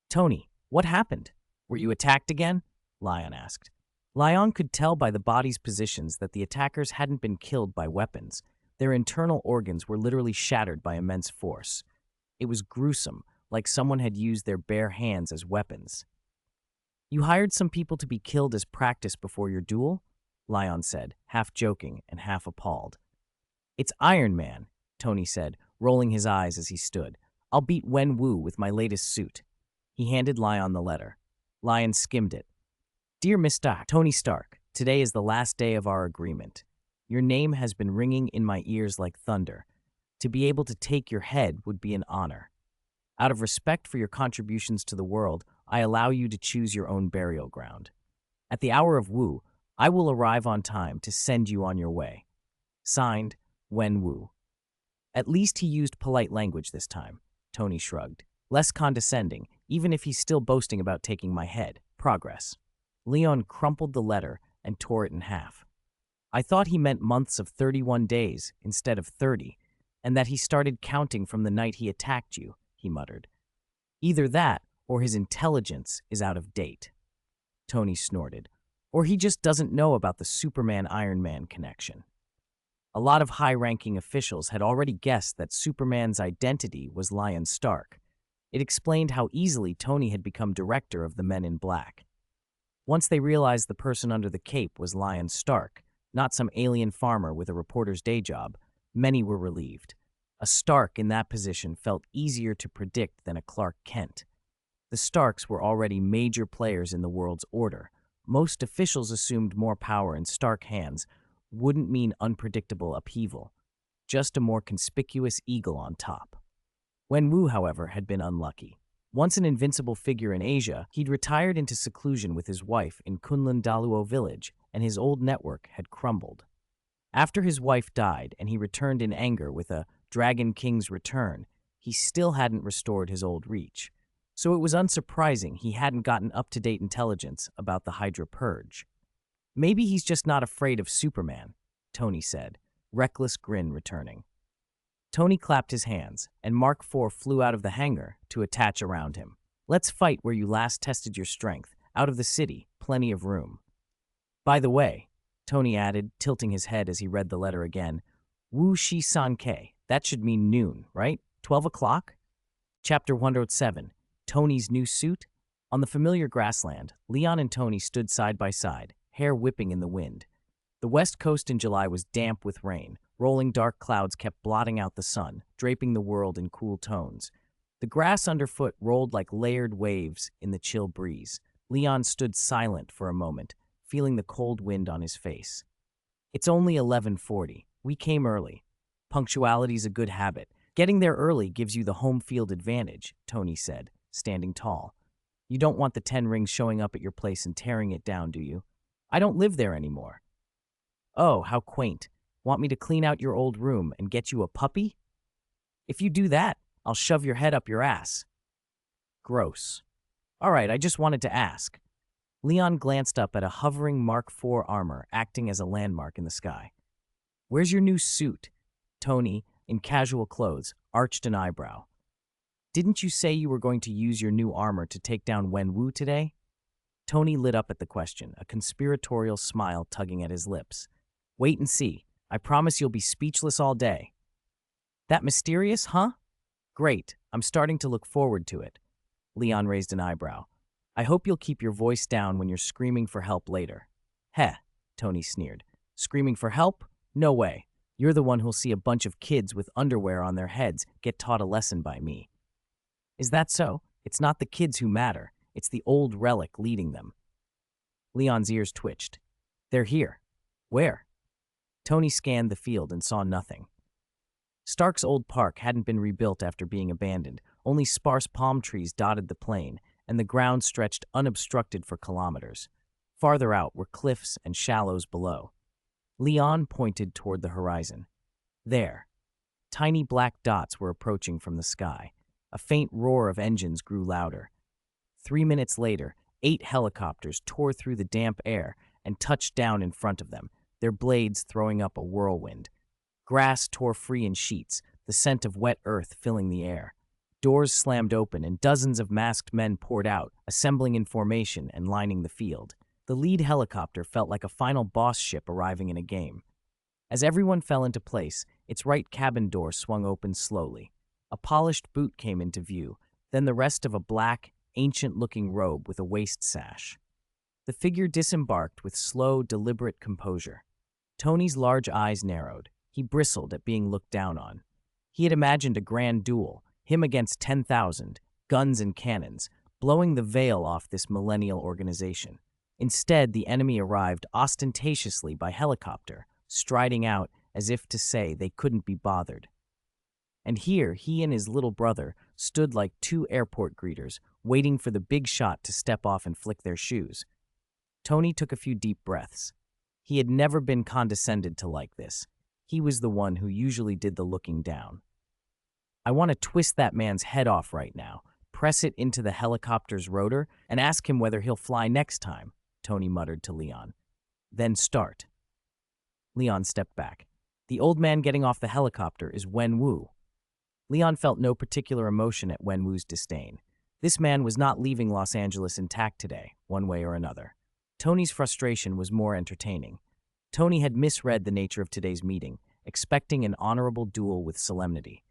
"Tony, what happened? Were you attacked again?" Lion asked. Lion could tell by the bodies' positions that the attackers hadn't been killed by weapons. Their internal organs were literally shattered by immense force. It was gruesome, like someone had used their bare hands as weapons. "You hired some people to be killed as practice before your duel?" Lion said, half joking and half appalled. "It's Iron Man," Tony said, rolling his eyes as he stood. "I'll beat Wen Wu with my latest suit." He handed Lion the letter. Lion skimmed it. "Dear Mr. Tony Stark, today is the last day of our agreement. Your name has been ringing in my ears like thunder. To be able to take your head would be an honor. Out of respect for your contributions to the world, I allow you to choose your own burial ground. At the hour of Wu, I will arrive on time to send you on your way. Signed, Wen Wu." At least he used polite language this time, Tony shrugged. Less condescending, even if he's still boasting about taking my head. Progress. Leon crumpled the letter and tore it in half. "I thought he meant months of 31 days instead of 30, and that he started counting from the night he attacked you," he muttered. "Either that, or his intelligence is out of date." Tony snorted. "Or he just doesn't know about the Superman-Iron Man connection." A lot of high-ranking officials had already guessed that Superman's identity was Lion Stark. It explained how easily Tony had become director of the Men in Black. Once they realized the person under the cape was Lion Stark, not some alien farmer with a reporter's day job, many were relieved. A Stark in that position felt easier to predict than a Clark Kent. The Starks were already major players in the world's order, Most officials assumed more power in Stark hands wouldn't mean unpredictable upheaval, just a more conspicuous eagle on top. Wenwu, however, had been unlucky. Once an invincible figure in Asia, he'd retired into seclusion with his wife in Kunlun Daluo village, and his old network had crumbled. After his wife died and he returned in anger with a Dragon King's return, he still hadn't restored his old reach. So it was unsurprising he hadn't gotten up-to-date intelligence about the Hydra Purge. Maybe he's just not afraid of Superman, Tony said, reckless grin returning. Tony clapped his hands, and Mark IV flew out of the hangar to attach around him. Let's fight where you last tested your strength. Out of the city, plenty of room. By the way, Tony added, tilting his head as he read the letter again, Wu Shi San Ke. That should mean noon, right? 12 o'clock? Chapter 107, Tony's new suit? On the familiar grassland, Leon and Tony stood side by side, hair whipping in the wind. The west coast in July was damp with rain. Rolling dark clouds kept blotting out the sun, draping the world in cool tones. The grass underfoot rolled like layered waves in the chill breeze. Leon stood silent for a moment, feeling the cold wind on his face. It's only 11:40. We came early. Punctuality's a good habit. Getting there early gives you the home field advantage, Tony said, standing tall. You don't want the 10 rings showing up at your place and tearing it down, do you? I don't live there anymore. Oh, how quaint. Want me to clean out your old room and get you a puppy? If you do that, I'll shove your head up your ass. Gross. All right, I just wanted to ask. Leon glanced up at a hovering Mark IV armor acting as a landmark in the sky. Where's your new suit? Tony, in casual clothes, arched an eyebrow. Didn't you say you were going to use your new armor to take down Wenwu today? Tony lit up at the question, a conspiratorial smile tugging at his lips. Wait and see. I promise you'll be speechless all day. That mysterious, huh? Great. I'm starting to look forward to it. Leon raised an eyebrow. I hope you'll keep your voice down when you're screaming for help later. Heh, Tony sneered. Screaming for help? No way. You're the one who'll see a bunch of kids with underwear on their heads get taught a lesson by me. Is that so? It's not the kids who matter. It's the old relic leading them. Leon's ears twitched. They're here. Where? Tony scanned the field and saw nothing. Stark's old park hadn't been rebuilt after being abandoned. Only sparse palm trees dotted the plain, and the ground stretched unobstructed for kilometers. Farther out were cliffs and shallows below. Leon pointed toward the horizon. There. Tiny black dots were approaching from the sky. A faint roar of engines grew louder. 3 minutes later, 8 helicopters tore through the damp air and touched down in front of them, their blades throwing up a whirlwind. Grass tore free in sheets, the scent of wet earth filling the air. Doors slammed open and dozens of masked men poured out, assembling in formation and lining the field. The lead helicopter felt like a final boss ship arriving in a game. As everyone fell into place, its right cabin door swung open slowly. A polished boot came into view, then the rest of a black, ancient-looking robe with a waist sash. The figure disembarked with slow, deliberate composure. Tony's large eyes narrowed. He bristled at being looked down on. He had imagined a grand duel, him against 10,000, guns and cannons, blowing the veil off this millennial organization. Instead, the enemy arrived ostentatiously by helicopter, striding out as if to say they couldn't be bothered. And here, he and his little brother stood like 2 airport greeters, waiting for the big shot to step off and flick their shoes. Tony took a few deep breaths. He had never been condescended to like this. He was the one who usually did the looking down. I want to twist that man's head off right now, press it into the helicopter's rotor, and ask him whether he'll fly next time, Tony muttered to Leon. Then start. Leon stepped back. The old man getting off the helicopter is Wenwu. Leon felt no particular emotion at Wenwu's disdain. This man was not leaving Los Angeles intact today, one way or another. Tony's frustration was more entertaining. Tony had misread the nature of today's meeting, expecting an honorable duel with solemnity.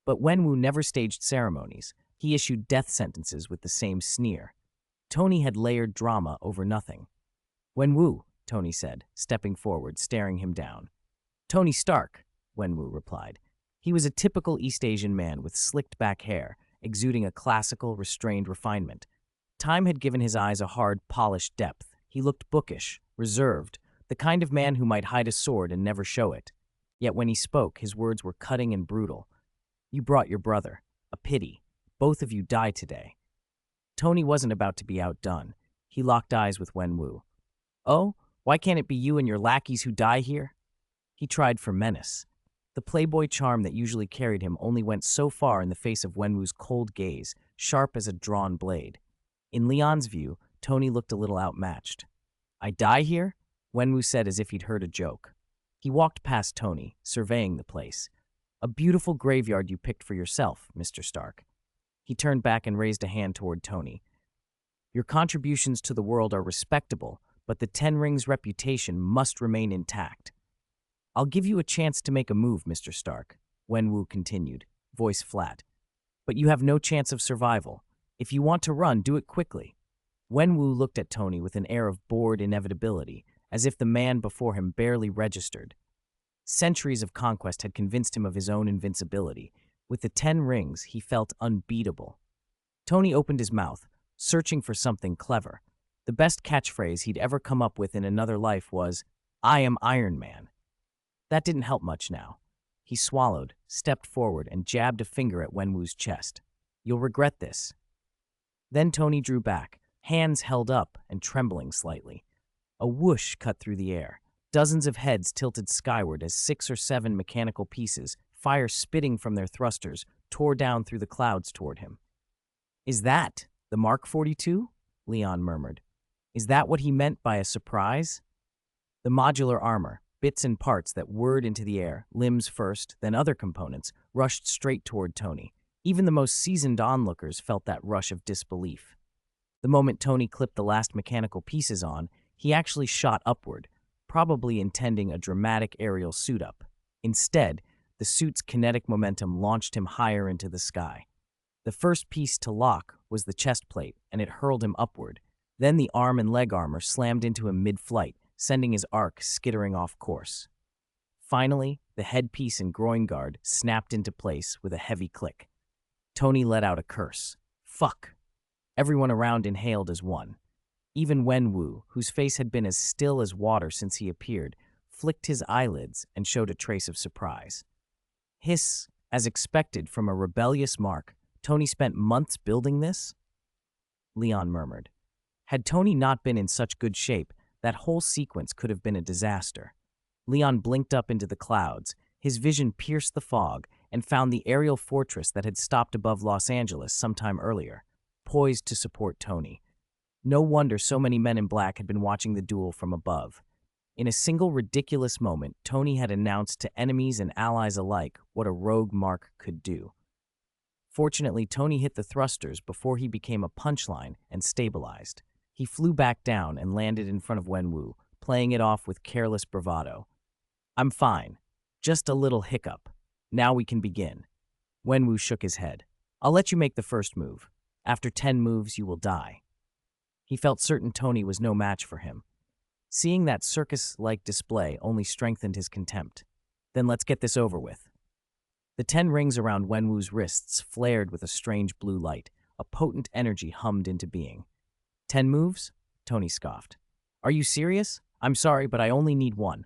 But Wenwu never staged ceremonies. He issued death sentences with the same sneer. Tony had layered drama over nothing. Wenwu, Tony said, stepping forward, staring him down. Tony Stark, Wenwu replied. He was a typical East Asian man with slicked back hair, exuding a classical, restrained refinement. Time had given his eyes a hard, polished depth. He looked bookish, reserved, the kind of man who might hide a sword and never show it. Yet when he spoke, his words were cutting and brutal. "You brought your brother. A pity. Both of you die today." Tony wasn't about to be outdone. He locked eyes with Wenwu. "Oh, why can't it be you and your lackeys who die here?" He tried for menace. The playboy charm that usually carried him only went so far in the face of Wenwu's cold gaze, sharp as a drawn blade. In Leon's view, Tony looked a little outmatched. "I die here?" Wenwu said as if he'd heard a joke. He walked past Tony, surveying the place. "A beautiful graveyard you picked for yourself, Mr. Stark." He turned back and raised a hand toward Tony. "Your contributions to the world are respectable, but the Ten Rings' reputation must remain intact." "I'll give you a chance to make a move, Mr. Stark," Wenwu continued, voice flat. "But you have no chance of survival. If you want to run, do it quickly." Wenwu looked at Tony with an air of bored inevitability, as if the man before him barely registered. Centuries of conquest had convinced him of his own invincibility. With the 10 rings, he felt unbeatable. Tony opened his mouth, searching for something clever. The best catchphrase he'd ever come up with in another life was, "I am Iron Man." That didn't help much now. He swallowed, stepped forward, and jabbed a finger at Wenwu's chest. "You'll regret this." Then Tony drew back, hands held up and trembling slightly. A whoosh cut through the air. Dozens of heads tilted skyward as 6 or 7 mechanical pieces, fire spitting from their thrusters, tore down through the clouds toward him. "Is that the Mark 42? Leon murmured. "Is that what he meant by a surprise?" The modular armor, bits and parts that whirred into the air, limbs first, then other components, rushed straight toward Tony. Even the most seasoned onlookers felt that rush of disbelief. The moment Tony clipped the last mechanical pieces on, he actually shot upward, probably intending a dramatic aerial suit-up. Instead, the suit's kinetic momentum launched him higher into the sky. The first piece to lock was the chest plate, and it hurled him upward. Then the arm and leg armor slammed into him mid-flight, sending his arc skittering off course. Finally, the headpiece and groin guard snapped into place with a heavy click. Tony let out a curse. "Fuck." Everyone around inhaled as one. Even Wenwu, whose face had been as still as water since he appeared, flicked his eyelids and showed a trace of surprise. "Hiss, as expected from a rebellious Mark. Tony spent months building this?" Leon murmured. Had Tony not been in such good shape, that whole sequence could have been a disaster. Leon blinked up into the clouds. His vision pierced the fog and found the aerial fortress that had stopped above Los Angeles sometime earlier, poised to support Tony. No wonder so many men in black had been watching the duel from above. In a single ridiculous moment, Tony had announced to enemies and allies alike what a rogue Mark could do. Fortunately, Tony hit the thrusters before he became a punchline and stabilized. He flew back down and landed in front of Wenwu, playing it off with careless bravado. "I'm fine. Just a little hiccup. Now we can begin." Wenwu shook his head. "I'll let you make the first move. After 10 moves, you will die." He felt certain Tony was no match for him. Seeing that circus-like display only strengthened his contempt. "Then let's get this over with." The 10 rings around Wenwu's wrists flared with a strange blue light. A potent energy hummed into being. 10 moves? Tony scoffed. "Are you serious? I'm sorry, but I only need one."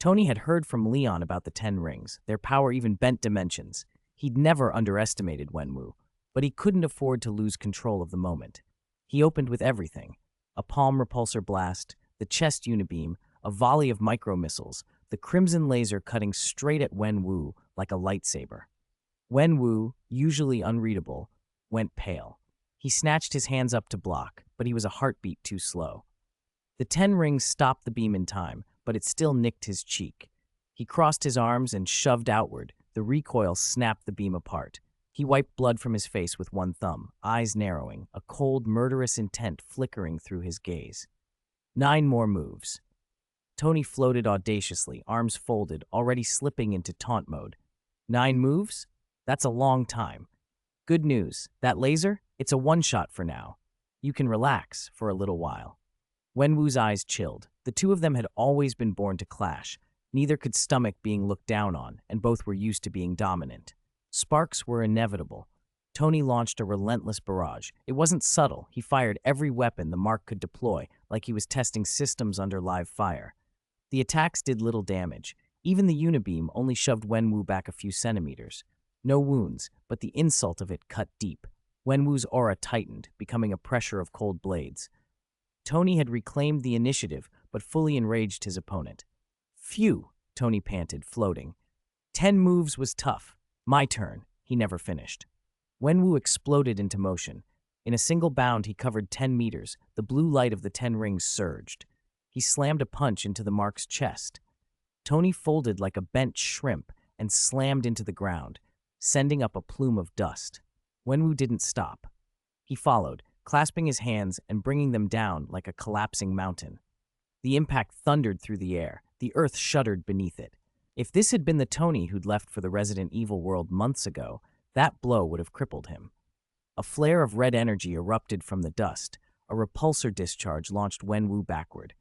Tony had heard from Leon about the 10 rings. Their power even bent dimensions. He'd never underestimated Wenwu, but he couldn't afford to lose control of the moment. He opened with everything. A palm repulsor blast, the chest unibeam, a volley of micro-missiles, the crimson laser cutting straight at Wenwu like a lightsaber. Wenwu, usually unreadable, went pale. He snatched his hands up to block, but he was a heartbeat too slow. The 10 rings stopped the beam in time, but it still nicked his cheek. He crossed his arms and shoved outward. The recoil snapped the beam apart. He wiped blood from his face with one thumb, eyes narrowing, a cold, murderous intent flickering through his gaze. 9 more moves. Tony floated audaciously, arms folded, already slipping into taunt mode. 9 moves? That's a long time. Good news. That laser? It's a one-shot for now. You can relax for a little while. Wenwu's eyes chilled. The two of them had always been born to clash. Neither could stomach being looked down on, and both were used to being dominant. Sparks were inevitable. Tony launched a relentless barrage. It wasn't subtle. He fired every weapon the Mark could deploy, like he was testing systems under live fire. The attacks did little damage. Even the unibeam only shoved Wenwu back a few centimeters. No wounds, but the insult of it cut deep. Wenwu's aura tightened, becoming a pressure of cold blades. Tony had reclaimed the initiative, but fully enraged his opponent. Phew, Tony panted, floating. 10 moves was tough. My turn. He never finished. Wenwu exploded into motion. In a single bound, he covered 10 meters. The blue light of the 10 rings surged. He slammed a punch into the Mark's chest. Tony folded like a bent shrimp and slammed into the ground, sending up a plume of dust. Wenwu didn't stop. He followed, clasping his hands and bringing them down like a collapsing mountain. The impact thundered through the air. The earth shuddered beneath it. If this had been the Tony who'd left for the Resident Evil world months ago, that blow would have crippled him. A flare of red energy erupted from the dust. A repulsor discharge launched Wenwu backward.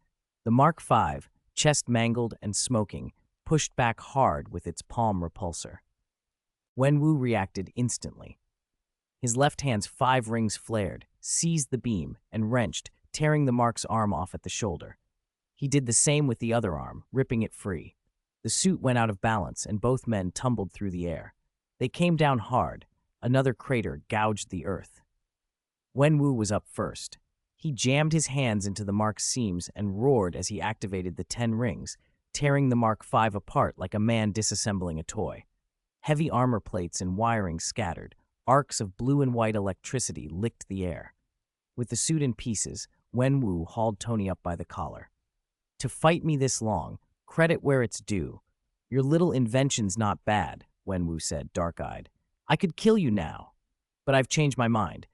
The Mark V, chest mangled and smoking, pushed back hard with its palm repulsor. Wenwu reacted instantly. His left hand's 5 rings flared, seized the beam, and wrenched, tearing the Mark's arm off at the shoulder. He did the same with the other arm, ripping it free. The suit went out of balance, and both men tumbled through the air. They came down hard. Another crater gouged the earth. Wenwu was up first. He jammed his hands into the Mark's seams and roared as he activated the 10 rings, tearing the Mark V apart like a man disassembling a toy. Heavy armor plates and wiring scattered. Arcs of blue and white electricity licked the air. With the suit in pieces, Wenwu hauled Tony up by the collar. To fight me this long, credit where it's due. Your little invention's not bad, Wenwu said, dark-eyed. I could kill you now, but I've changed my mind.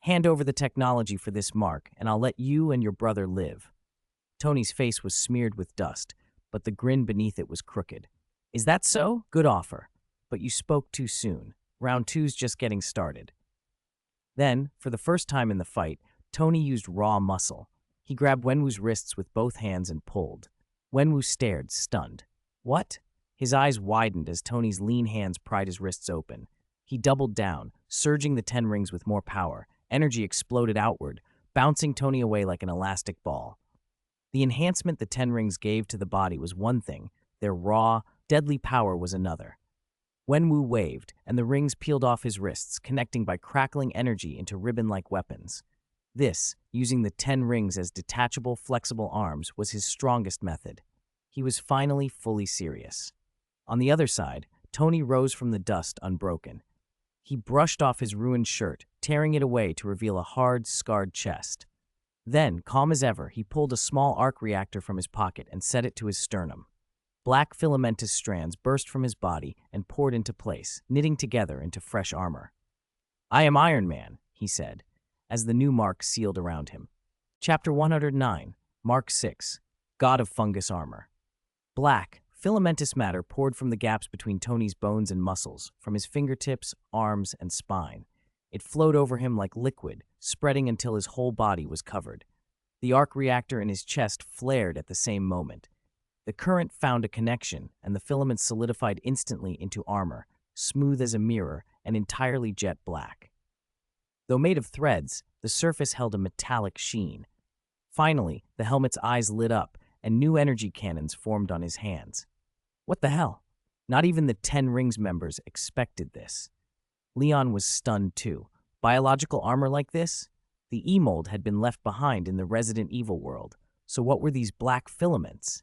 Hand over the technology for this Mark, and I'll let you and your brother live. Tony's face was smeared with dust, but the grin beneath it was crooked. Is that so? Good offer. But you spoke too soon. Round 2's just getting started. Then, for the first time in the fight, Tony used raw muscle. He grabbed Wenwu's wrists with both hands and pulled. Wenwu stared, stunned. What? His eyes widened as Tony's lean hands pried his wrists open. He doubled down, surging the 10 rings with more power. Energy exploded outward, bouncing Tony away like an elastic ball. The enhancement the 10 rings gave to the body was one thing. Their raw, deadly power was another. Wenwu waved, and the rings peeled off his wrists, connecting by crackling energy into ribbon-like weapons. This, using the 10 rings as detachable, flexible arms, was his strongest method. He was finally fully serious. On the other side, Tony rose from the dust unbroken. He brushed off his ruined shirt, tearing it away to reveal a hard, scarred chest. Then, calm as ever, he pulled a small arc reactor from his pocket and set it to his sternum. Black filamentous strands burst from his body and poured into place, knitting together into fresh armor. I am Iron Man, he said, as the new Mark sealed around him. Chapter 109, Mark VI, God of Fungus Armor. Black, filamentous matter poured from the gaps between Tony's bones and muscles, from his fingertips, arms, and spine. It flowed over him like liquid, spreading until his whole body was covered. The arc reactor in his chest flared at the same moment. The current found a connection, and the filaments solidified instantly into armor, smooth as a mirror and entirely jet black. Though made of threads, the surface held a metallic sheen. Finally, the helmet's eyes lit up, and new energy cannons formed on his hands. What the hell? Not even the 10 Rings members expected this. Leon was stunned too. Biological armor like this? The E-mold had been left behind in the Resident Evil world, so what were these black filaments?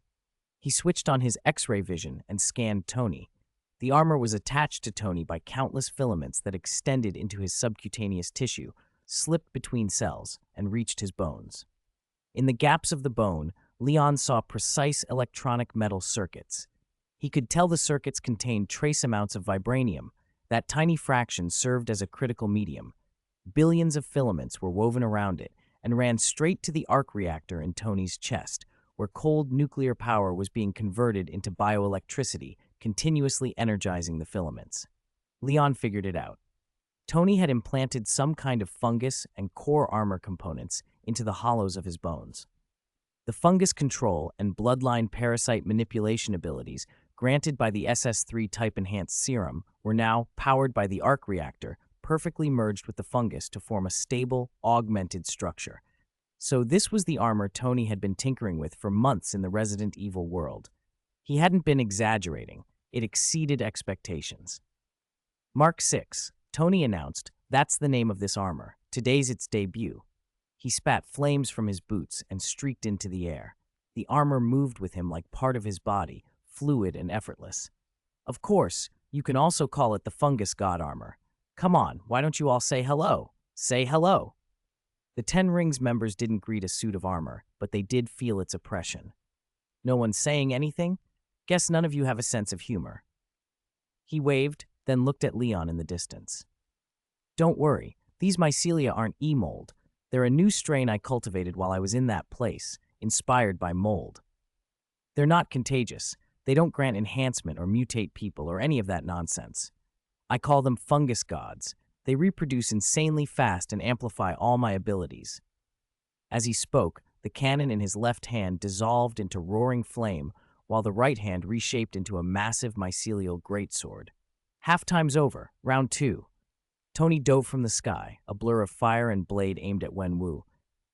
He switched on his X-ray vision and scanned Tony. The armor was attached to Tony by countless filaments that extended into his subcutaneous tissue, slipped between cells, and reached his bones. In the gaps of the bone, Leon saw precise electronic metal circuits. He could tell the circuits contained trace amounts of vibranium. That tiny fraction served as a critical medium. Billions of filaments were woven around it and ran straight to the arc reactor in Tony's chest, where cold nuclear power was being converted into bioelectricity, continuously energizing the filaments. Leon figured it out. Tony had implanted some kind of fungus and core armor components into the hollows of his bones. The fungus control and bloodline parasite manipulation abilities granted by the SS3 type enhanced serum were now, powered by the arc reactor, perfectly merged with the fungus to form a stable, augmented structure. So this was the armor Tony had been tinkering with for months in the Resident Evil world. He hadn't been exaggerating. It exceeded expectations. Mark 6, Tony announced, "That's the name of this armor. Today's its debut." He spat flames from his boots and streaked into the air. The armor moved with him like part of his body, fluid and effortless. Of course, you can also call it the fungus god armor. Come on, why don't you all say hello? Say hello. The Ten Rings members didn't greet a suit of armor, but they did feel its oppression. No one saying anything? Guess none of you have a sense of humor. He waved, then looked at Leon in the distance. Don't worry, these mycelia aren't E-mold. They're a new strain I cultivated while I was in that place, inspired by mold. They're not contagious. They don't grant enhancement or mutate people or any of that nonsense. I call them fungus gods. They reproduce insanely fast and amplify all my abilities. As he spoke, the cannon in his left hand dissolved into roaring flame, while the right hand reshaped into a massive mycelial greatsword. Halftime's over, round 2. Tony dove from the sky, a blur of fire and blade aimed at Wenwu.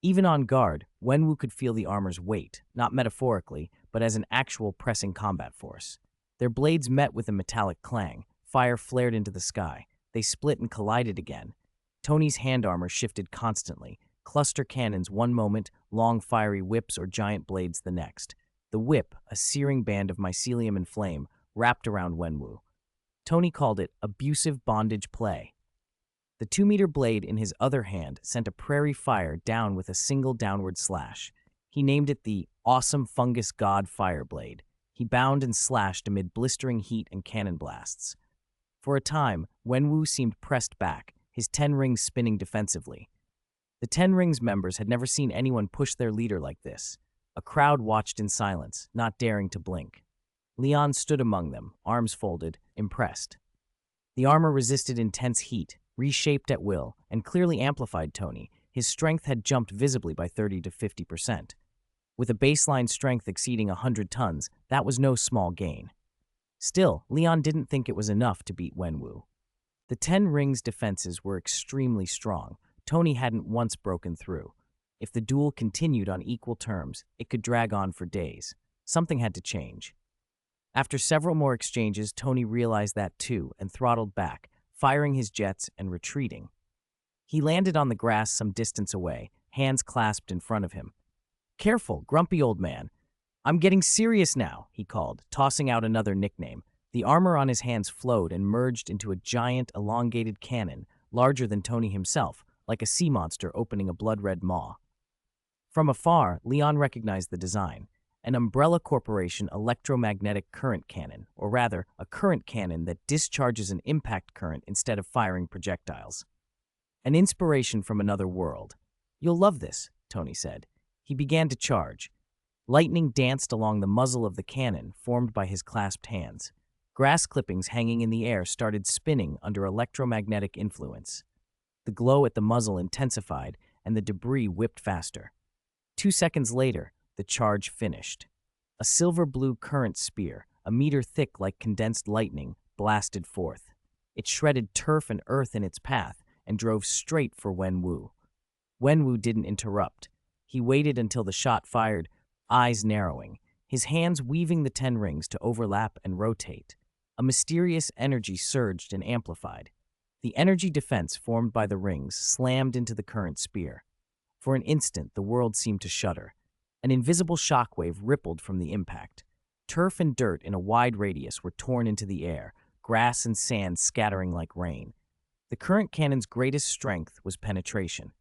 Even on guard, Wenwu could feel the armor's weight, not metaphorically, but as an actual pressing combat force. Their blades met with a metallic clang. Fire flared into the sky. They split and collided again. Tony's hand armor shifted constantly. Cluster cannons one moment, long fiery whips or giant blades the next. The whip, a searing band of mycelium and flame, wrapped around Wenwu. Tony called it abusive bondage play. The 2-meter blade in his other hand sent a prairie fire down with a single downward slash. He named it the awesome fungus god fire blade. He bound and slashed amid blistering heat and cannon blasts. For a time, Wenwu seemed pressed back, his 10 rings spinning defensively. The 10 Rings members had never seen anyone push their leader like this. A crowd watched in silence, not daring to blink. Leon stood among them, arms folded, impressed. The armor resisted intense heat, reshaped at will, and clearly amplified Tony. His strength had jumped visibly by 30 to 50%. With a baseline strength exceeding 100 tons, that was no small gain. Still, Leon didn't think it was enough to beat Wenwu. The 10 Rings' defenses were extremely strong. Tony hadn't once broken through. If the duel continued on equal terms, it could drag on for days. Something had to change. After several more exchanges, Tony realized that too and throttled back, firing his jets and retreating. He landed on the grass some distance away, hands clasped in front of him. "Careful, grumpy old man. I'm getting serious now," he called, tossing out another nickname. The armor on his hands flowed and merged into a giant, elongated cannon, larger than Tony himself, like a sea monster opening a blood-red maw. From afar, Leon recognized the design. An Umbrella Corporation electromagnetic current cannon, or rather, a current cannon that discharges an impact current instead of firing projectiles. An inspiration from another world. "You'll love this," Tony said. He began to charge. Lightning danced along the muzzle of the cannon, formed by his clasped hands. Grass clippings hanging in the air started spinning under electromagnetic influence. The glow at the muzzle intensified, and the debris whipped faster. 2 seconds later, the charge finished. A silver-blue current spear, a meter thick like condensed lightning, blasted forth. It shredded turf and earth in its path and drove straight for Wenwu. Wenwu didn't interrupt. He waited until the shot fired, eyes narrowing, his hands weaving the 10 Rings to overlap and rotate. A mysterious energy surged and amplified. The energy defense formed by the rings slammed into the current spear. For an instant, the world seemed to shudder. An invisible shockwave rippled from the impact. Turf and dirt in a wide radius were torn into the air, grass and sand scattering like rain. The current cannon's greatest strength was penetration.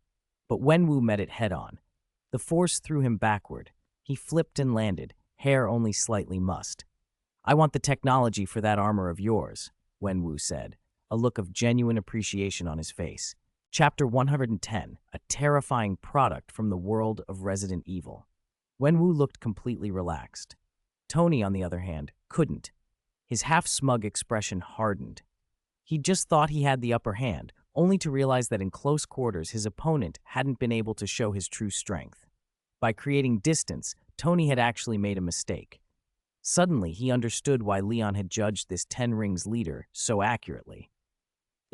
But Wenwu met it head-on. The force threw him backward. He flipped and landed, hair only slightly mussed. "I want the technology for that armor of yours," Wenwu said, a look of genuine appreciation on his face. Chapter 110, a terrifying product from the world of Resident Evil. Wenwu looked completely relaxed. Tony, on the other hand, couldn't. His half-smug expression hardened. He just thought he had the upper hand, only to realize that in close quarters his opponent hadn't been able to show his true strength. By creating distance, Tony had actually made a mistake. Suddenly, he understood why Leon had judged this 10 Rings leader so accurately.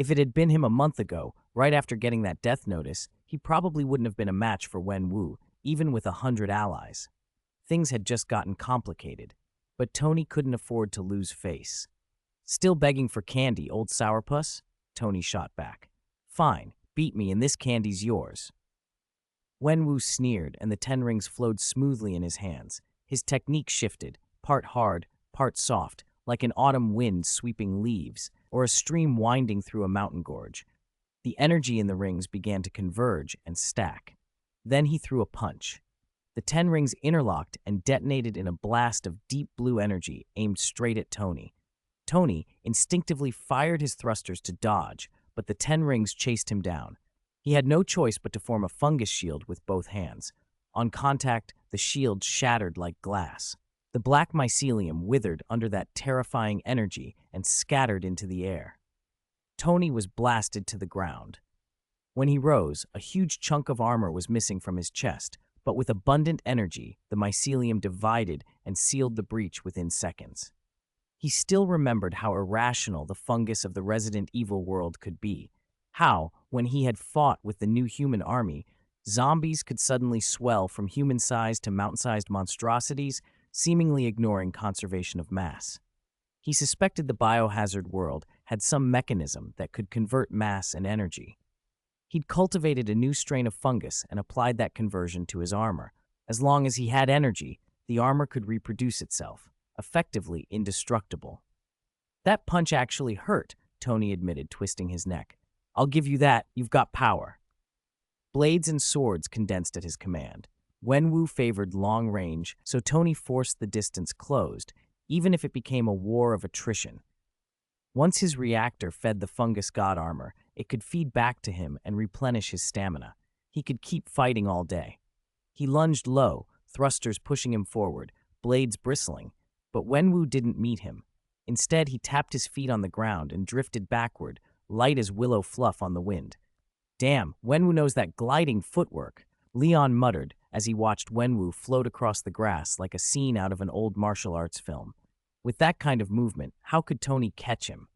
If it had been him a month ago, right after getting that death notice, he probably wouldn't have been a match for Wenwu, even with 100 allies. Things had just gotten complicated, but Tony couldn't afford to lose face. Still begging for candy, old sourpuss? Tony shot back. Fine, beat me and this candy's yours. Wenwu sneered and the 10 rings flowed smoothly in his hands. His technique shifted, part hard, part soft, like an autumn wind sweeping leaves or a stream winding through a mountain gorge. The energy in the rings began to converge and stack. Then he threw a punch. The 10 rings interlocked and detonated in a blast of deep blue energy aimed straight at Tony. Tony instinctively fired his thrusters to dodge, but the 10 rings chased him down. He had no choice but to form a fungus shield with both hands. On contact, the shield shattered like glass. The black mycelium withered under that terrifying energy and scattered into the air. Tony was blasted to the ground. When he rose, a huge chunk of armor was missing from his chest, but with abundant energy, the mycelium divided and sealed the breach within seconds. He still remembered how irrational the fungus of the Resident Evil world could be. How, when he had fought with the new human army, zombies could suddenly swell from human-sized to mountain-sized monstrosities, seemingly ignoring conservation of mass. He suspected the biohazard world had some mechanism that could convert mass and energy. He'd cultivated a new strain of fungus and applied that conversion to his armor. As long as he had energy, the armor could reproduce itself, effectively indestructible. That punch actually hurt, Tony admitted, twisting his neck. I'll give you that, you've got power. Blades and swords condensed at his command. Wenwu favored long range, so Tony forced the distance closed, even if it became a war of attrition. Once his reactor fed the fungus god armor, it could feed back to him and replenish his stamina. He could keep fighting all day. He lunged low, thrusters pushing him forward, blades bristling, but Wenwu didn't meet him. Instead, he tapped his feet on the ground and drifted backward, light as willow fluff on the wind. Damn, Wenwu knows that gliding footwork, Leon muttered as he watched Wenwu float across the grass like a scene out of an old martial arts film. With that kind of movement, how could Tony catch him?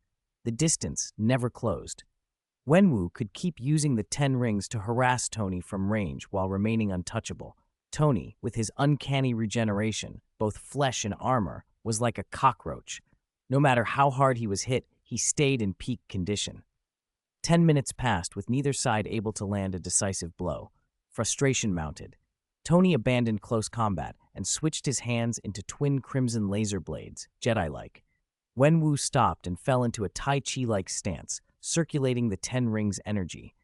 The distance never closed. Wenwu could keep using the 10 rings to harass Tony from range while remaining untouchable. Tony, with his uncanny regeneration, both flesh and armor, was like a cockroach. No matter how hard he was hit, he stayed in peak condition. 10 minutes passed with neither side able to land a decisive blow. Frustration mounted. Tony abandoned close combat and switched his hands into twin crimson laser blades, Jedi-like. Wenwu stopped and fell into a Tai Chi-like stance, circulating the 10 rings' energy.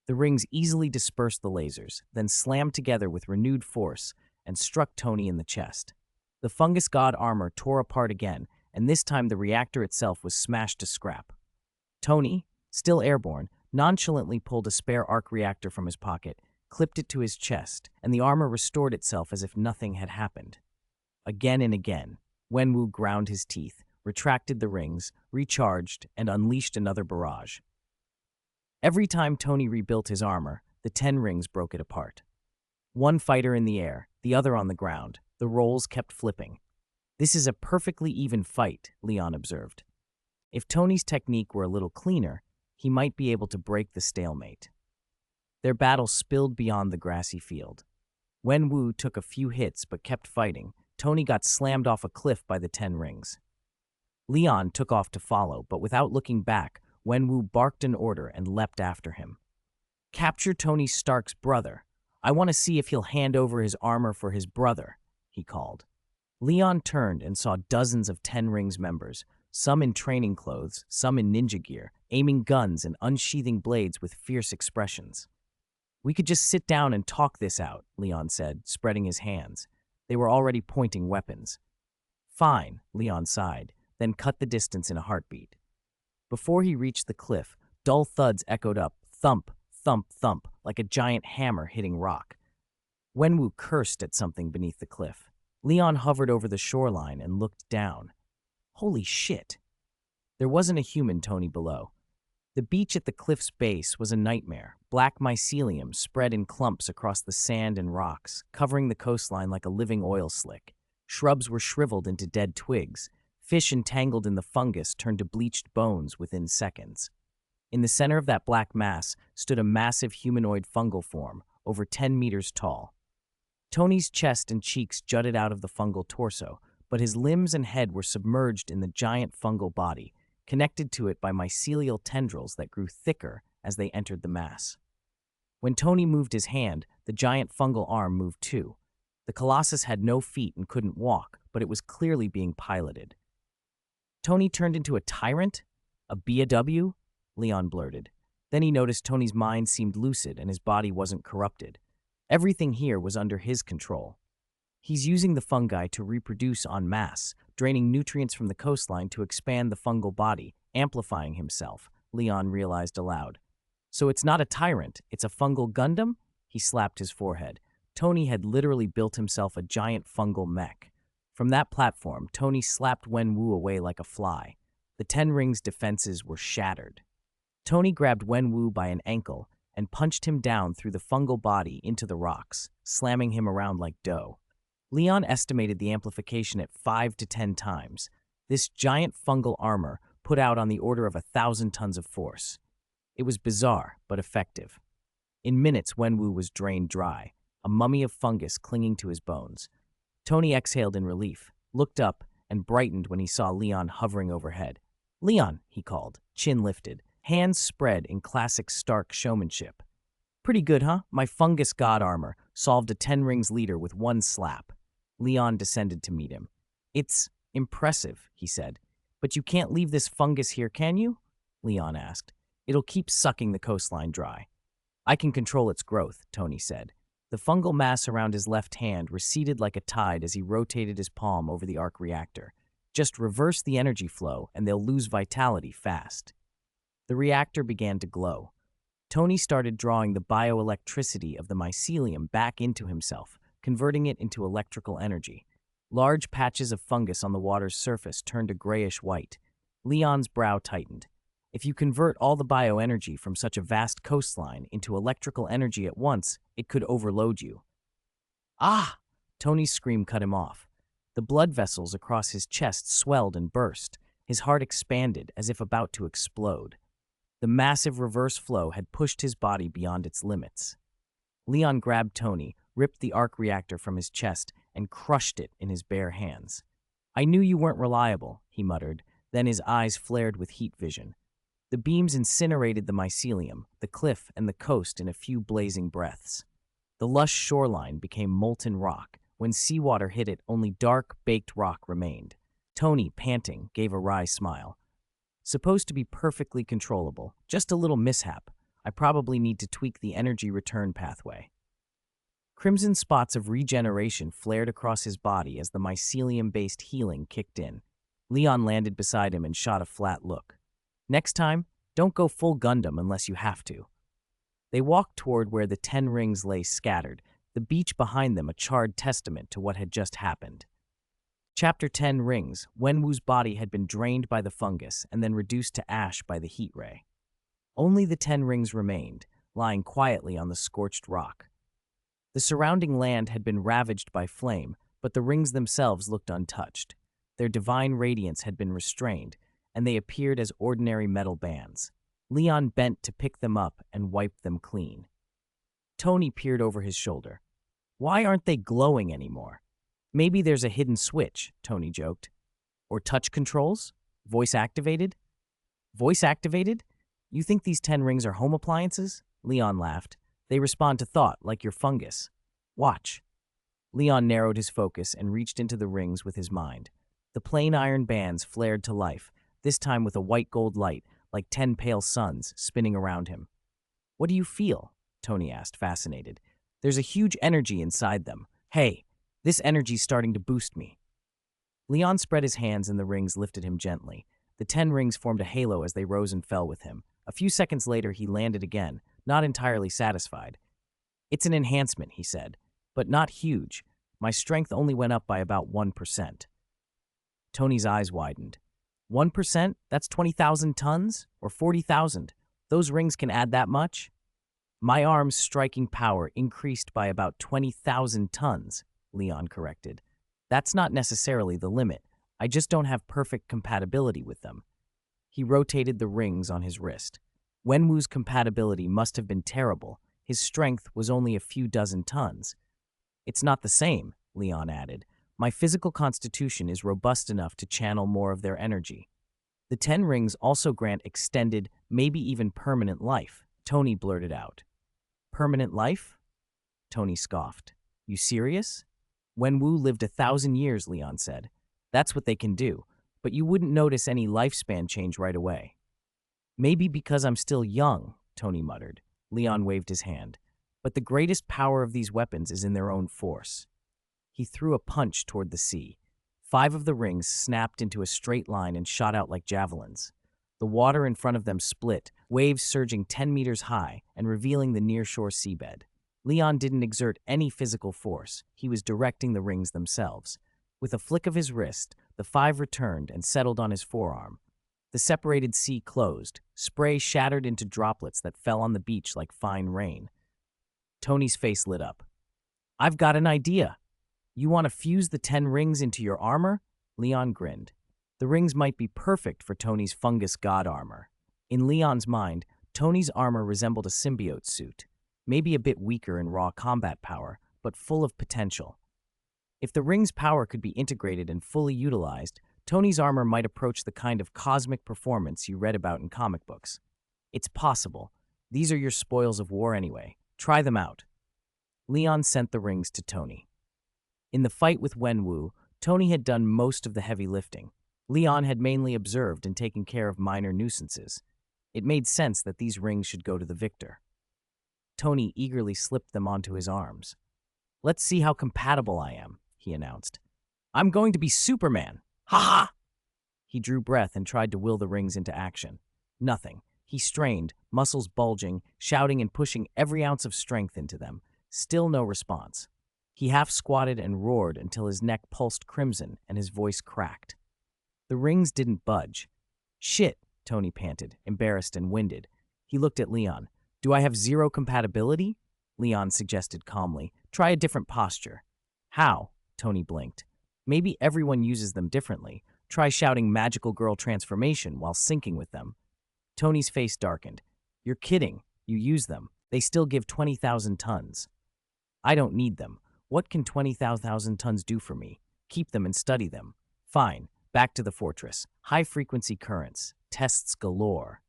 The rings easily dispersed the lasers, then slammed together with renewed force and struck Tony in the chest. The fungus god armor tore apart again, and this time the reactor itself was smashed to scrap. Tony, still airborne, nonchalantly pulled a spare arc reactor from his pocket, clipped it to his chest, and the armor restored itself as if nothing had happened. Again and again, Wenwu ground his teeth, retracted the rings, recharged, and unleashed another barrage. Every time Tony rebuilt his armor, the 10 rings broke it apart. One fighter in the air, the other on the ground. The roles kept flipping. This is a perfectly even fight, Leon observed. If Tony's technique were a little cleaner, he might be able to break the stalemate. Their battle spilled beyond the grassy field. Wenwu took a few hits but kept fighting. Tony got slammed off a cliff by the 10 rings. Leon took off to follow, but without looking back, Wenwu barked an order and leapt after him. Capture Tony Stark's brother. I want to see if he'll hand over his armor for his brother, he called. Leon turned and saw dozens of 10 Rings members, some in training clothes, some in ninja gear, aiming guns and unsheathing blades with fierce expressions. We could just sit down and talk this out, Leon said, spreading his hands. They were already pointing weapons. Fine, Leon sighed, then cut the distance in a heartbeat. Before he reached the cliff, dull thuds echoed up, thump, thump, thump, like a giant hammer hitting rock. Wenwu cursed at something beneath the cliff. Leon hovered over the shoreline and looked down. Holy shit! There wasn't a human Tony below. The beach at the cliff's base was a nightmare. Black mycelium spread in clumps across the sand and rocks, covering the coastline like a living oil slick. Shrubs were shriveled into dead twigs. Fish entangled in the fungus turned to bleached bones within seconds. In the center of that black mass stood a massive humanoid fungal form, over 10 meters tall. Tony's chest and cheeks jutted out of the fungal torso, but his limbs and head were submerged in the giant fungal body, connected to it by mycelial tendrils that grew thicker as they entered the mass. When Tony moved his hand, the giant fungal arm moved too. The colossus had no feet and couldn't walk, but it was clearly being piloted. Tony turned into a tyrant? A BAW? Leon blurted. Then he noticed Tony's mind seemed lucid and his body wasn't corrupted. Everything here was under his control. He's using the fungi to reproduce en masse, draining nutrients from the coastline to expand the fungal body, amplifying himself, Leon realized aloud. So it's not a tyrant, it's a fungal Gundam? He slapped his forehead. Tony had literally built himself a giant fungal mech. From that platform, Tony slapped Wenwu away like a fly. The Ten Rings' defenses were shattered. Tony grabbed Wenwu by an ankle and punched him down through the fungal body into the rocks, slamming him around like dough. Leon estimated the amplification at 5 to 10 times. This giant fungal armor put out on the order of 1,000 tons of force. It was bizarre, but effective. In minutes, Wenwu was drained dry, a mummy of fungus clinging to his bones. Tony exhaled in relief, looked up, and brightened when he saw Leon hovering overhead. "Leon," he called, chin lifted, hands spread in classic Stark showmanship. "Pretty good, huh? My fungus god armor solved a Ten Rings leader with one slap." Leon descended to meet him. "It's impressive," he said. "But you can't leave this fungus here, can you?" Leon asked. "It'll keep sucking the coastline dry." "I can control its growth," Tony said. The fungal mass around his left hand receded like a tide as he rotated his palm over the arc reactor. Just reverse the energy flow and they'll lose vitality fast. The reactor began to glow. Tony started drawing the bioelectricity of the mycelium back into himself, converting it into electrical energy. Large patches of fungus on the water's surface turned a grayish white. Leon's brow tightened. If you convert all the bioenergy from such a vast coastline into electrical energy at once, it could overload you. "Ah!" Tony's scream cut him off. The blood vessels across his chest swelled and burst. His heart expanded as if about to explode. The massive reverse flow had pushed his body beyond its limits. Leon grabbed Tony, ripped the arc reactor from his chest, and crushed it in his bare hands. "I knew you weren't reliable," he muttered. Then his eyes flared with heat vision. The beams incinerated the mycelium, the cliff, and the coast in a few blazing breaths. The lush shoreline became molten rock. When seawater hit it, only dark, baked rock remained. Tony, panting, gave a wry smile. "Supposed to be perfectly controllable. Just a little mishap. I probably need to tweak the energy return pathway." Crimson spots of regeneration flared across his body as the mycelium-based healing kicked in. Leon landed beside him and shot a flat look. "Next time, don't go full Gundam unless you have to." They walked toward where the 10 rings lay scattered, the beach behind them a charred testament to what had just happened. Chapter 10 Rings. Wenwu's body had been drained by the fungus and then reduced to ash by the heat ray. Only the 10 rings remained, lying quietly on the scorched rock. The surrounding land had been ravaged by flame, but the rings themselves looked untouched. Their divine radiance had been restrained, and they appeared as ordinary metal bands. Leon bent to pick them up and wipe them clean. Tony peered over his shoulder. "Why aren't they glowing anymore?" "Maybe there's a hidden switch," Tony joked. "Or touch controls? Voice activated?" "Voice activated? You think these 10 rings are home appliances?" Leon laughed. "They respond to thought, like your fungus. Watch." Leon narrowed his focus and reached into the rings with his mind. The plain iron bands flared to life, this time with a white gold light, like 10 pale suns, spinning around him. "What do you feel?" Tony asked, fascinated. "There's a huge energy inside them. Hey, this energy's starting to boost me." Leon spread his hands and the rings lifted him gently. The 10 rings formed a halo as they rose and fell with him. A few seconds later, he landed again, not entirely satisfied. "It's an enhancement," he said, "but not huge. My strength only went up by about 1%. Tony's eyes widened. 1%? That's 20,000 tons? Or 40,000? Those rings can add that much? "My arm's striking power increased by about 20,000 tons, Leon corrected. "That's not necessarily the limit. I just don't have perfect compatibility with them." He rotated the rings on his wrist. Wenwu's compatibility must have been terrible. His strength was only a few dozen tons. It's not the same, Leon added. My physical constitution is robust enough to channel more of their energy. The 10 rings also grant extended, maybe even permanent life, Tony blurted out. Permanent life? Tony scoffed. You serious? Wenwu lived 1,000 years, Leon said. That's what they can do, but you wouldn't notice any lifespan change right away. Maybe because I'm still young, Tony muttered. Leon waved his hand. But the greatest power of these weapons is in their own force. He threw a punch toward the sea. 5 of the rings snapped into a straight line and shot out like javelins. The water in front of them split, waves surging 10 meters high and revealing the nearshore seabed. Leon didn't exert any physical force. He was directing the rings themselves. With a flick of his wrist, the 5 returned and settled on his forearm. The separated sea closed. Spray shattered into droplets that fell on the beach like fine rain. Tony's face lit up. I've got an idea. You want to fuse the 10 rings into your armor? Leon grinned. The rings might be perfect for Tony's fungus god armor. In Leon's mind, Tony's armor resembled a symbiote suit, maybe a bit weaker in raw combat power, but full of potential. If the ring's power could be integrated and fully utilized, Tony's armor might approach the kind of cosmic performance you read about in comic books. It's possible. These are your spoils of war anyway. Try them out. Leon sent the rings to Tony. In the fight with Wenwu, Tony had done most of the heavy lifting. Leon had mainly observed and taken care of minor nuisances. It made sense that these rings should go to the victor. Tony eagerly slipped them onto his arms. Let's see how compatible I am, he announced. I'm going to be Superman! Ha ha! He drew breath and tried to will the rings into action. Nothing. He strained, muscles bulging, shouting and pushing every ounce of strength into them. Still no response. He half squatted and roared until his neck pulsed crimson and his voice cracked. The rings didn't budge. Shit, Tony panted, embarrassed and winded. He looked at Leon. Do I have 0 compatibility? Leon suggested calmly. Try a different posture. How? Tony blinked. Maybe everyone uses them differently. Try shouting magical girl transformation while syncing with them. Tony's face darkened. You're kidding. You use them. They still give 20,000 tons. I don't need them. What can 20,000 tons do for me? Keep them and study them. Fine. Back to the fortress. High-frequency currents. Tests galore.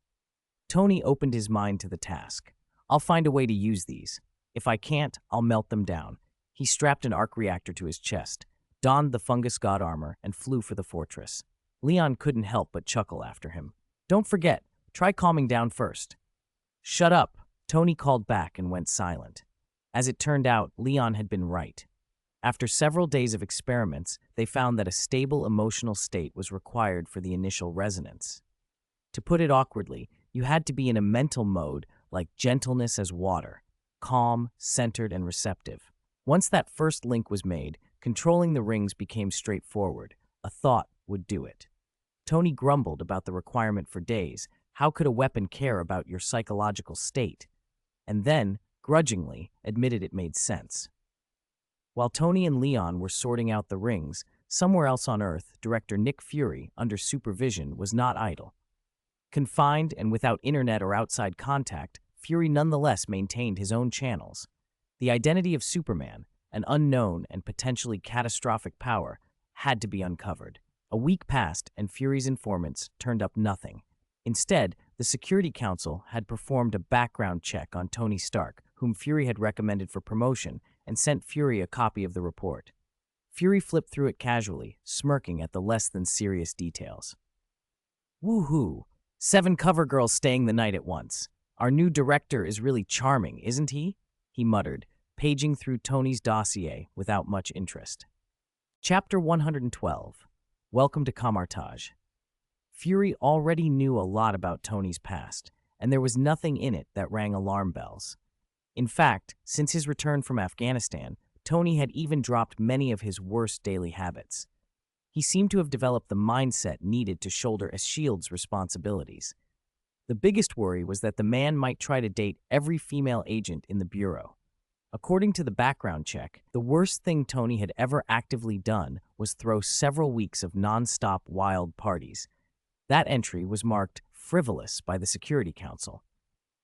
Tony opened his mind to the task. I'll find a way to use these. If I can't, I'll melt them down. He strapped an arc reactor to his chest, donned the fungus god armor, and flew for the fortress. Leon couldn't help but chuckle after him. Don't forget, try calming down first. Shut up, Tony called back and went silent. As it turned out, Leon had been right. After several days of experiments, they found that a stable emotional state was required for the initial resonance. To put it awkwardly, you had to be in a mental mode like gentleness as water, calm, centered, and receptive. Once that first link was made, controlling the rings became straightforward. A thought would do it. Tony grumbled about the requirement for days. How could a weapon care about your psychological state? And then, grudgingly, admitted it made sense. While Tony and Leon were sorting out the rings, somewhere else on Earth, director Nick Fury, under supervision, was not idle. Confined and without internet or outside contact, Fury nonetheless maintained his own channels. The identity of Superman, an unknown and potentially catastrophic power, had to be uncovered. A week passed and Fury's informants turned up nothing. Instead, the Security Council had performed a background check on Tony Stark, whom Fury had recommended for promotion, and sent Fury a copy of the report. Fury flipped through it casually, smirking at the less-than-serious details. Woohoo! 7 cover girls staying the night at once. Our new director is really charming, isn't he? He muttered, paging through Tony's dossier without much interest. Chapter 112. Welcome to Kamartaj. Fury already knew a lot about Tony's past, and there was nothing in it that rang alarm bells. In fact, since his return from Afghanistan, Tony had even dropped many of his worst daily habits. He seemed to have developed the mindset needed to shoulder S.H.I.E.L.D.'s responsibilities. The biggest worry was that the man might try to date every female agent in the Bureau. According to the background check, the worst thing Tony had ever actively done was throw several weeks of non-stop wild parties. That entry was marked frivolous by the Security Council.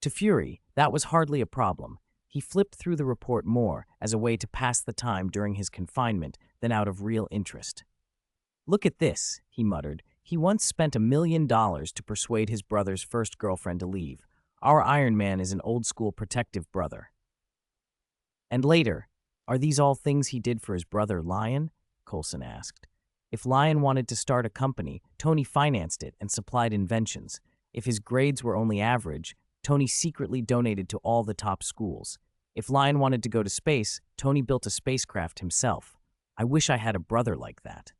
To Fury, that was hardly a problem. He flipped through the report more as a way to pass the time during his confinement than out of real interest. "Look at this," he muttered. He once spent $1 million to persuade his brother's first girlfriend to leave. Our Iron Man is an old-school protective brother. And later, are these all things he did for his brother Lion? Coulson asked. If Lion wanted to start a company, Tony financed it and supplied inventions. If his grades were only average, Tony secretly donated to all the top schools. If Lion wanted to go to space, Tony built a spacecraft himself. I wish I had a brother like that.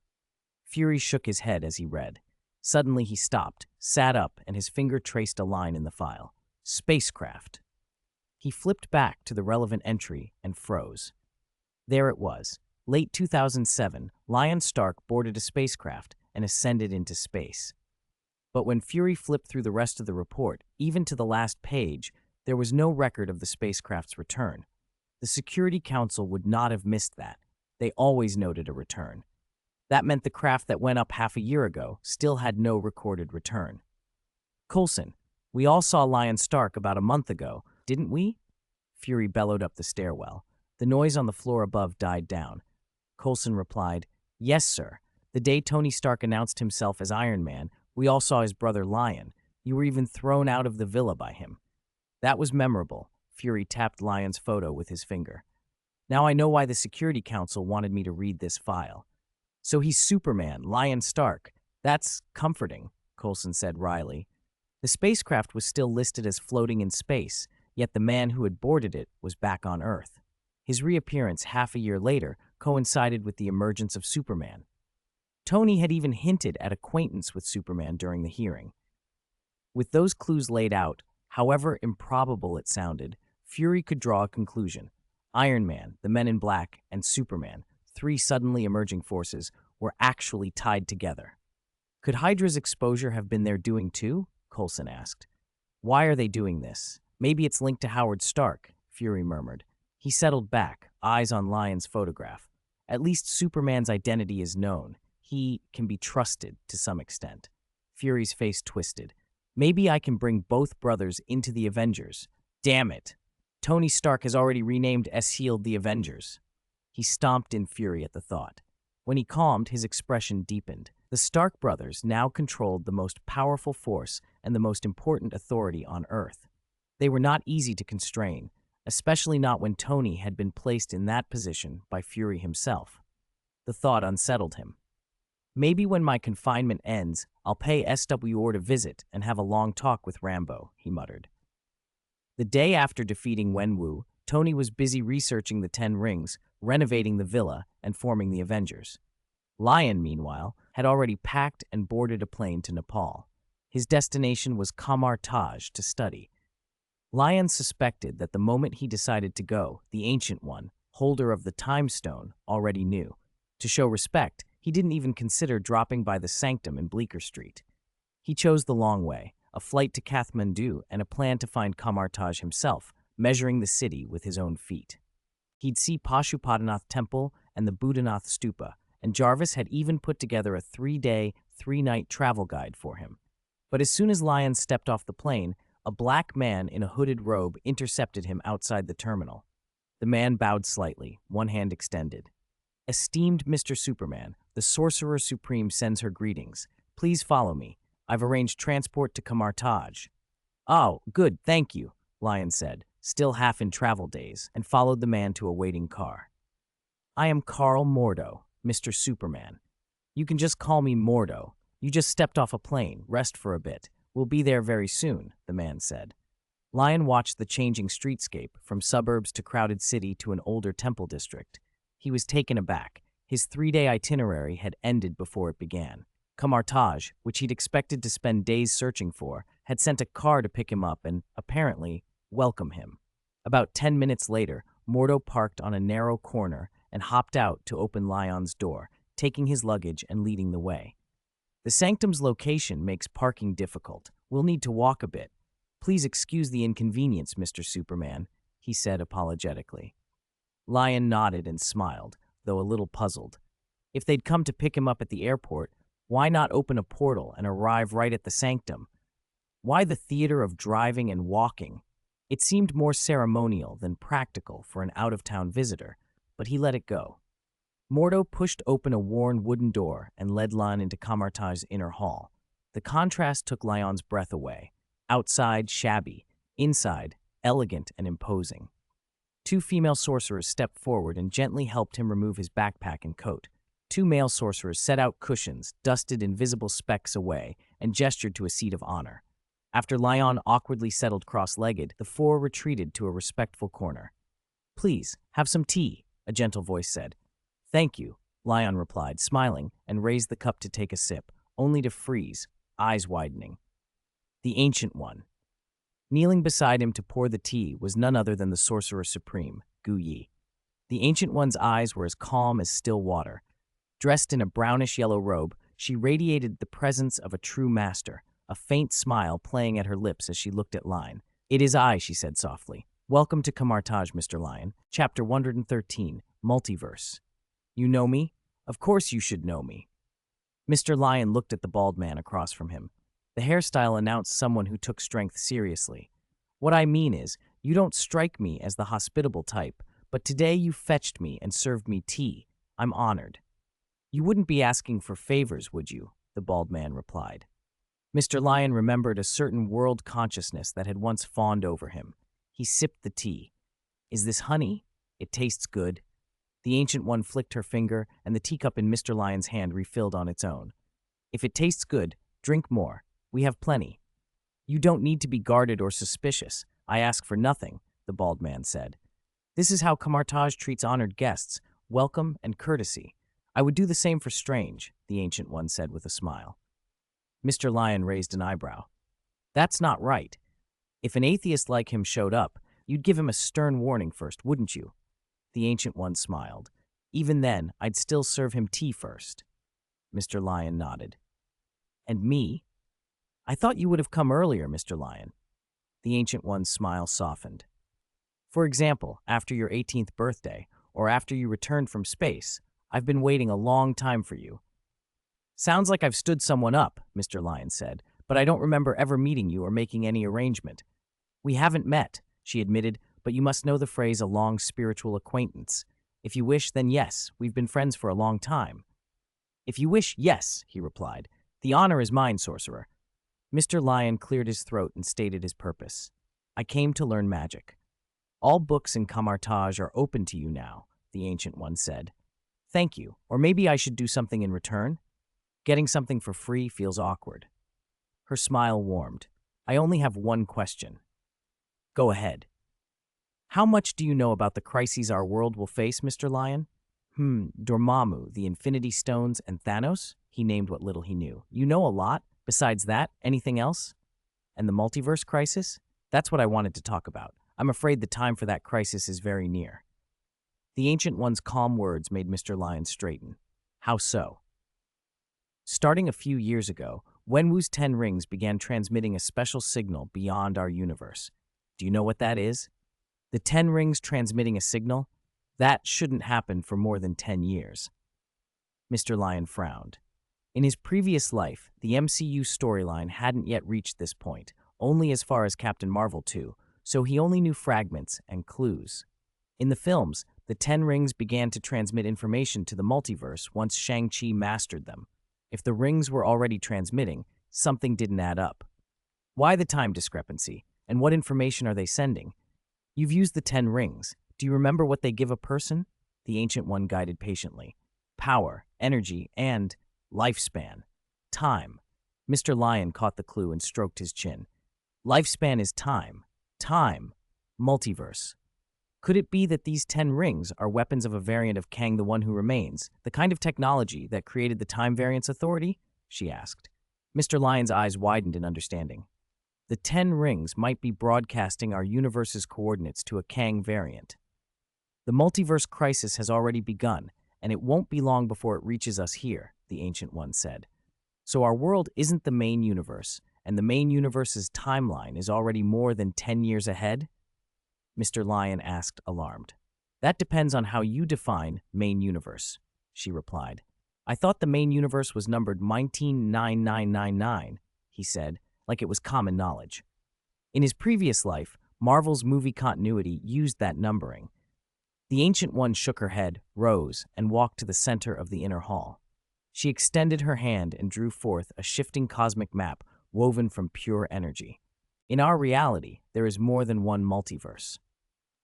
Fury shook his head as he read. Suddenly he stopped, sat up, and his finger traced a line in the file. Spacecraft. He flipped back to the relevant entry and froze. There it was. Late 2007, Lion Stark boarded a spacecraft and ascended into space. But when Fury flipped through the rest of the report, even to the last page, there was no record of the spacecraft's return. The Security Council would not have missed that. They always noted a return. That meant the craft that went up half a year ago still had no recorded return. Coulson, we all saw Lion Stark about a month ago, didn't we? Fury bellowed up the stairwell. The noise on the floor above died down. Coulson replied, Yes, sir. The day Tony Stark announced himself as Iron Man, we all saw his brother Lion. You were even thrown out of the villa by him. That was memorable. Fury tapped Lion's photo with his finger. Now I know why the Security Council wanted me to read this file. So he's Superman, Lion Stark. That's comforting, Coulson said wryly. The spacecraft was still listed as floating in space, yet the man who had boarded it was back on Earth. His reappearance half a year later coincided with the emergence of Superman. Tony had even hinted at acquaintance with Superman during the hearing. With those clues laid out, however improbable it sounded, Fury could draw a conclusion. Iron Man, the Men in Black, and Superman, three suddenly emerging forces, were actually tied together. Could Hydra's exposure have been their doing too? Coulson asked. Why are they doing this? Maybe it's linked to Howard Stark, Fury murmured. He settled back, eyes on Lion's photograph. At least Superman's identity is known. He can be trusted to some extent. Fury's face twisted. Maybe I can bring both brothers into the Avengers. Damn it. Tony Stark has already renamed S.H.I.E.L.D. the Avengers. He stomped in fury at the thought. When he calmed, his expression deepened. The Stark brothers now controlled the most powerful force and the most important authority on Earth. They were not easy to constrain, especially not when Tony had been placed in that position by Fury himself. The thought unsettled him. Maybe when my confinement ends, I'll pay SWR to visit and have a long talk with Rambo, he muttered. The day after defeating Wenwu, Tony was busy researching the 10 Rings, renovating the villa, and forming the Avengers. Lion, meanwhile, had already packed and boarded a plane to Nepal. His destination was Kamar Taj to study. Lion suspected that the moment he decided to go, the Ancient One, holder of the Time Stone, already knew. To show respect, he didn't even consider dropping by the Sanctum in Bleecker Street. He chose the long way, a flight to Kathmandu and a plan to find Kamar Taj himself, measuring the city with his own feet. He'd see Pashupatinath Temple and the Buddhanath Stupa, and Jarvis had even put together a 3-day, 3-night travel guide for him. But as soon as Lion stepped off the plane, a black man in a hooded robe intercepted him outside the terminal. The man bowed slightly, one hand extended. Esteemed Mr. Superman, the Sorcerer Supreme sends her greetings. Please follow me. I've arranged transport to Kamar Taj. Oh, good, thank you, Lion said, still half in travel daze, and followed the man to a waiting car. I am Carl Mordo, Mr. Superman. You can just call me Mordo. You just stepped off a plane. Rest for a bit. We'll be there very soon, the man said. Lion watched the changing streetscape, from suburbs to crowded city to an older temple district. He was taken aback. His 3-day itinerary had ended before it began. Kamar Taj, which he'd expected to spend days searching for, had sent a car to pick him up and, apparently, welcome him. About 10 minutes later, Mordo parked on a narrow corner and hopped out to open Lion's door, taking his luggage and leading the way. The Sanctum's location makes parking difficult. We'll need to walk a bit. Please excuse the inconvenience, Mr. Superman, he said apologetically. Lion nodded and smiled, though a little puzzled. If they'd come to pick him up at the airport, why not open a portal and arrive right at the Sanctum? Why the theater of driving and walking? It seemed more ceremonial than practical for an out-of-town visitor, but he let it go. Mordo pushed open a worn wooden door and led Lion into Kamartaj's inner hall. The contrast took Lion's breath away. Outside, shabby. Inside, elegant and imposing. Two female sorcerers stepped forward and gently helped him remove his backpack and coat. Two male sorcerers set out cushions, dusted invisible specks away, and gestured to a seat of honor. After Lion awkwardly settled cross-legged, the four retreated to a respectful corner. "Please, have some tea," a gentle voice said. "Thank you," Lion replied, smiling, and raised the cup to take a sip, only to freeze, eyes widening. The Ancient One. Kneeling beside him to pour the tea was none other than the Sorcerer Supreme, Gu Yi. The Ancient One's eyes were as calm as still water. Dressed in a brownish-yellow robe, she radiated the presence of a true master, a faint smile playing at her lips as she looked at Lion. "It is I," she said softly. "Welcome to Kamartaj, Mr. Lion." Chapter 113, Multiverse. "You know me? Of course you should know me." Mr. Lion looked at the bald man across from him. The hairstyle announced someone who took strength seriously. "What I mean is, you don't strike me as the hospitable type, but today you fetched me and served me tea. I'm honored." "You wouldn't be asking for favors, would you?" the bald man replied. Mr. Lion remembered a certain world consciousness that had once fawned over him. He sipped the tea. "Is this honey? It tastes good." The Ancient One flicked her finger, and the teacup in Mr. Lion's hand refilled on its own. "If it tastes good, drink more. We have plenty." "You don't need to be guarded or suspicious. I ask for nothing," the bald man said. "This is how Kamartaj treats honored guests, welcome and courtesy. I would do the same for strange," the Ancient One said with a smile. Mr. Lion raised an eyebrow. "That's not right. If an atheist like him showed up, you'd give him a stern warning first, wouldn't you?" The Ancient One smiled. "Even then, I'd still serve him tea first." Mr. Lion nodded. "And me? I thought you would have come earlier, Mr. Lion." The Ancient One's smile softened. "For example, after your 18th birthday, or after you returned from space, I've been waiting a long time for you." "Sounds like I've stood someone up," Mr. Lion said, "but I don't remember ever meeting you or making any arrangement." "We haven't met," she admitted, "but you must know the phrase a long spiritual acquaintance. If you wish, then yes, we've been friends for a long time." "If you wish, yes," he replied. "The honor is mine, sorcerer." Mr. Lion cleared his throat and stated his purpose. "I came to learn magic." "All books in Kamartaj are open to you now," the Ancient One said. "Thank you, or maybe I should do something in return? Getting something for free feels awkward." Her smile warmed. "I only have one question." "Go ahead." "How much do you know about the crises our world will face, Mr. Lion?" Dormammu, the Infinity Stones, and Thanos?" He named what little he knew. "You know a lot. Besides that, anything else? And the multiverse crisis? That's what I wanted to talk about. I'm afraid the time for that crisis is very near." The Ancient One's calm words made Mr. Lion straighten. "How so?" "Starting a few years ago, Wenwu's 10 rings began transmitting a special signal beyond our universe. Do you know what that is? The 10 rings transmitting a signal? That shouldn't happen for more than 10 years." Mr. Lion frowned. In his previous life, the MCU storyline hadn't yet reached this point, only as far as Captain Marvel 2, so he only knew fragments and clues. In the films, the 10 rings began to transmit information to the multiverse once Shang-Chi mastered them. If the rings were already transmitting, something didn't add up. Why the time discrepancy, and what information are they sending? "You've used the 10 rings. Do you remember what they give a person?" The Ancient One guided patiently. "Power, energy, and lifespan. Time." Mr. Lion caught the clue and stroked his chin. "Lifespan is time. Time. Multiverse. Could it be that these 10 rings are weapons of a variant of Kang the One Who Remains, the kind of technology that created the Time Variance Authority?" she asked. Mr. Lion's eyes widened in understanding. "The 10 rings might be broadcasting our universe's coordinates to a Kang variant. The multiverse crisis has already begun, and it won't be long before it reaches us here," the Ancient One said. "So our world isn't the main universe, and the main universe's timeline is already more than 10 years ahead?" Mr. Lion asked, alarmed. "That depends on how you define main universe," she replied. "I thought the main universe was numbered 199999, he said, like it was common knowledge. In his previous life, Marvel's movie continuity used that numbering. The Ancient One shook her head, rose, and walked to the center of the inner hall. She extended her hand and drew forth a shifting cosmic map woven from pure energy. In our reality, there is more than one multiverse.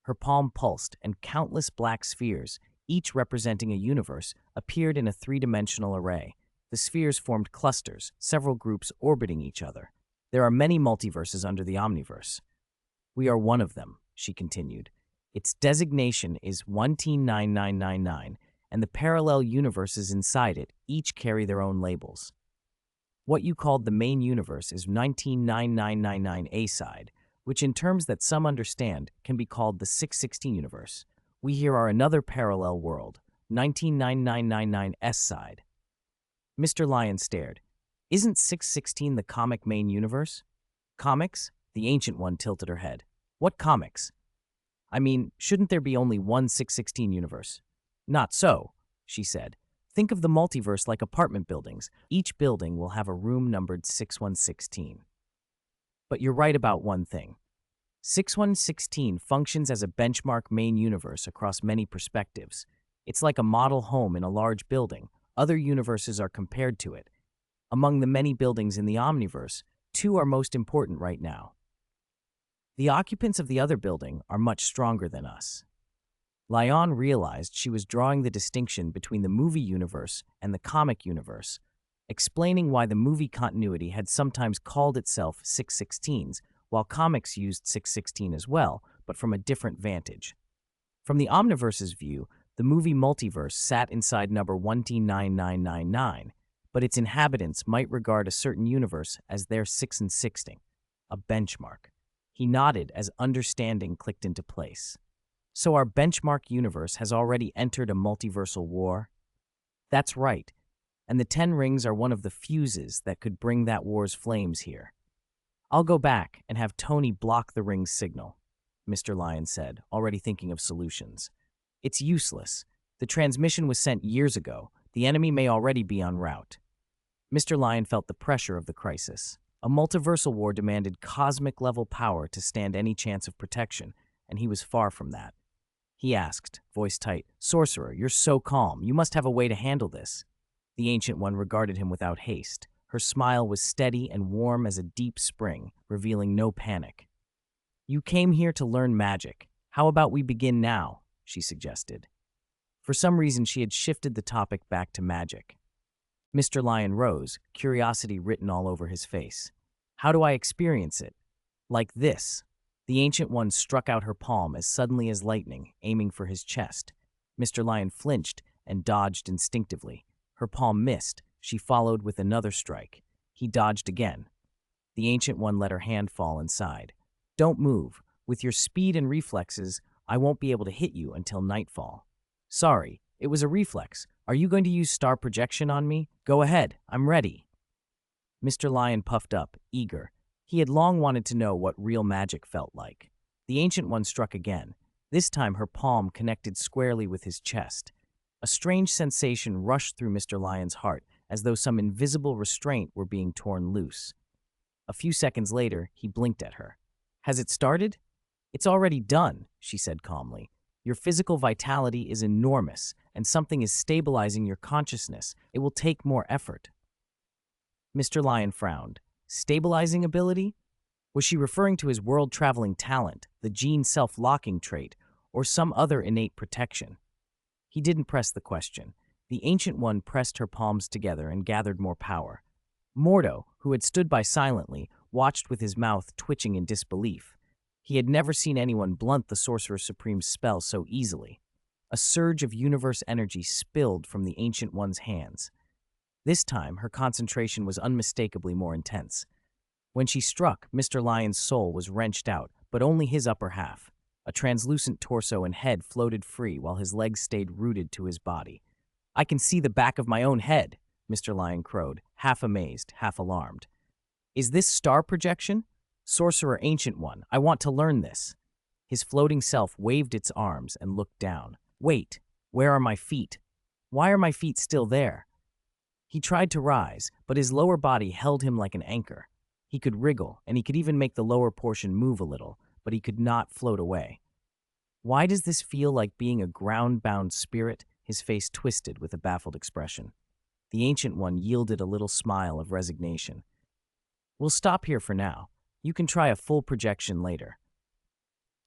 Her palm pulsed, and countless black spheres, each representing a universe, appeared in a three-dimensional array. The spheres formed clusters, several groups orbiting each other. There are many multiverses under the Omniverse. We are one of them, she continued. Its designation is 1T9999, and the parallel universes inside it each carry their own labels. What you called the main universe is 199999A side, which in terms that some understand can be called the 616 universe. We here are another parallel world, 199999S side. Mr. Lion stared. Isn't 616 the comic main universe? Comics? The Ancient One tilted her head. What comics? I mean, shouldn't there be only one 616 universe? Not so, she said. Think of the multiverse like apartment buildings. Each building will have a room numbered 6116. But you're right about one thing. 6116 functions as a benchmark main universe across many perspectives. It's like a model home in a large building. Other universes are compared to it. Among the many buildings in the Omniverse, two are most important right now. The occupants of the other building are much stronger than us. Lion realized she was drawing the distinction between the movie universe and the comic universe, explaining why the movie continuity had sometimes called itself 616s, while comics used 616 as well, but from a different vantage. From the Omniverse's view, the movie Multiverse sat inside number 1T9999, but its inhabitants might regard a certain universe as their 616, a benchmark. He nodded as understanding clicked into place. So our benchmark universe has already entered a multiversal war? That's right, and the 10 rings are one of the fuses that could bring that war's flames here. I'll go back and have Tony block the ring's signal, Mr. Lion said, already thinking of solutions. It's useless. The transmission was sent years ago. The enemy may already be en route. Mr. Lion felt the pressure of the crisis. A multiversal war demanded cosmic-level power to stand any chance of protection, and he was far from that. He asked, voice tight, Sorcerer, you're so calm. You must have a way to handle this. The Ancient One regarded him without haste. Her smile was steady and warm as a deep spring, revealing no panic. You came here to learn magic. How about we begin now? She suggested. For some reason, she had shifted the topic back to magic. Mr. Lion rose, curiosity written all over his face. How do I experience it? Like this. The Ancient One struck out her palm as suddenly as lightning, aiming for his chest. Mr. Lion flinched and dodged instinctively. Her palm missed. She followed with another strike. He dodged again. The Ancient One let her hand fall inside. Don't move. With your speed and reflexes, I won't be able to hit you until nightfall. Sorry, it was a reflex. Are you going to use star projection on me? Go ahead, I'm ready. Mr. Lion puffed up, eager. He had long wanted to know what real magic felt like. The Ancient One struck again. This time her palm connected squarely with his chest. A strange sensation rushed through Mr. Lion's heart, as though some invisible restraint were being torn loose. A few seconds later, he blinked at her. Has it started? It's already done, she said calmly. Your physical vitality is enormous, and something is stabilizing your consciousness. It will take more effort. Mr. Lion frowned. Stabilizing ability? Was she referring to his world-traveling talent, the gene self-locking trait, or some other innate protection? He didn't press the question. The Ancient One pressed her palms together and gathered more power. Mordo, who had stood by silently, watched with his mouth twitching in disbelief. He had never seen anyone blunt the Sorcerer Supreme's spell so easily. A surge of universe energy spilled from the Ancient One's hands. This time, her concentration was unmistakably more intense. When she struck, Mr. Lion's soul was wrenched out, but only his upper half. A translucent torso and head floated free while his legs stayed rooted to his body. I can see the back of my own head, Mr. Lion crowed, half amazed, half alarmed. Is this star projection? Sorcerer Ancient One, I want to learn this. His floating self waved its arms and looked down. Wait, where are my feet? Why are my feet still there? He tried to rise, but his lower body held him like an anchor. He could wriggle, and he could even make the lower portion move a little, but he could not float away. Why does this feel like being a ground-bound spirit? His face twisted with a baffled expression. The Ancient One yielded a little smile of resignation. We'll stop here for now. You can try a full projection later.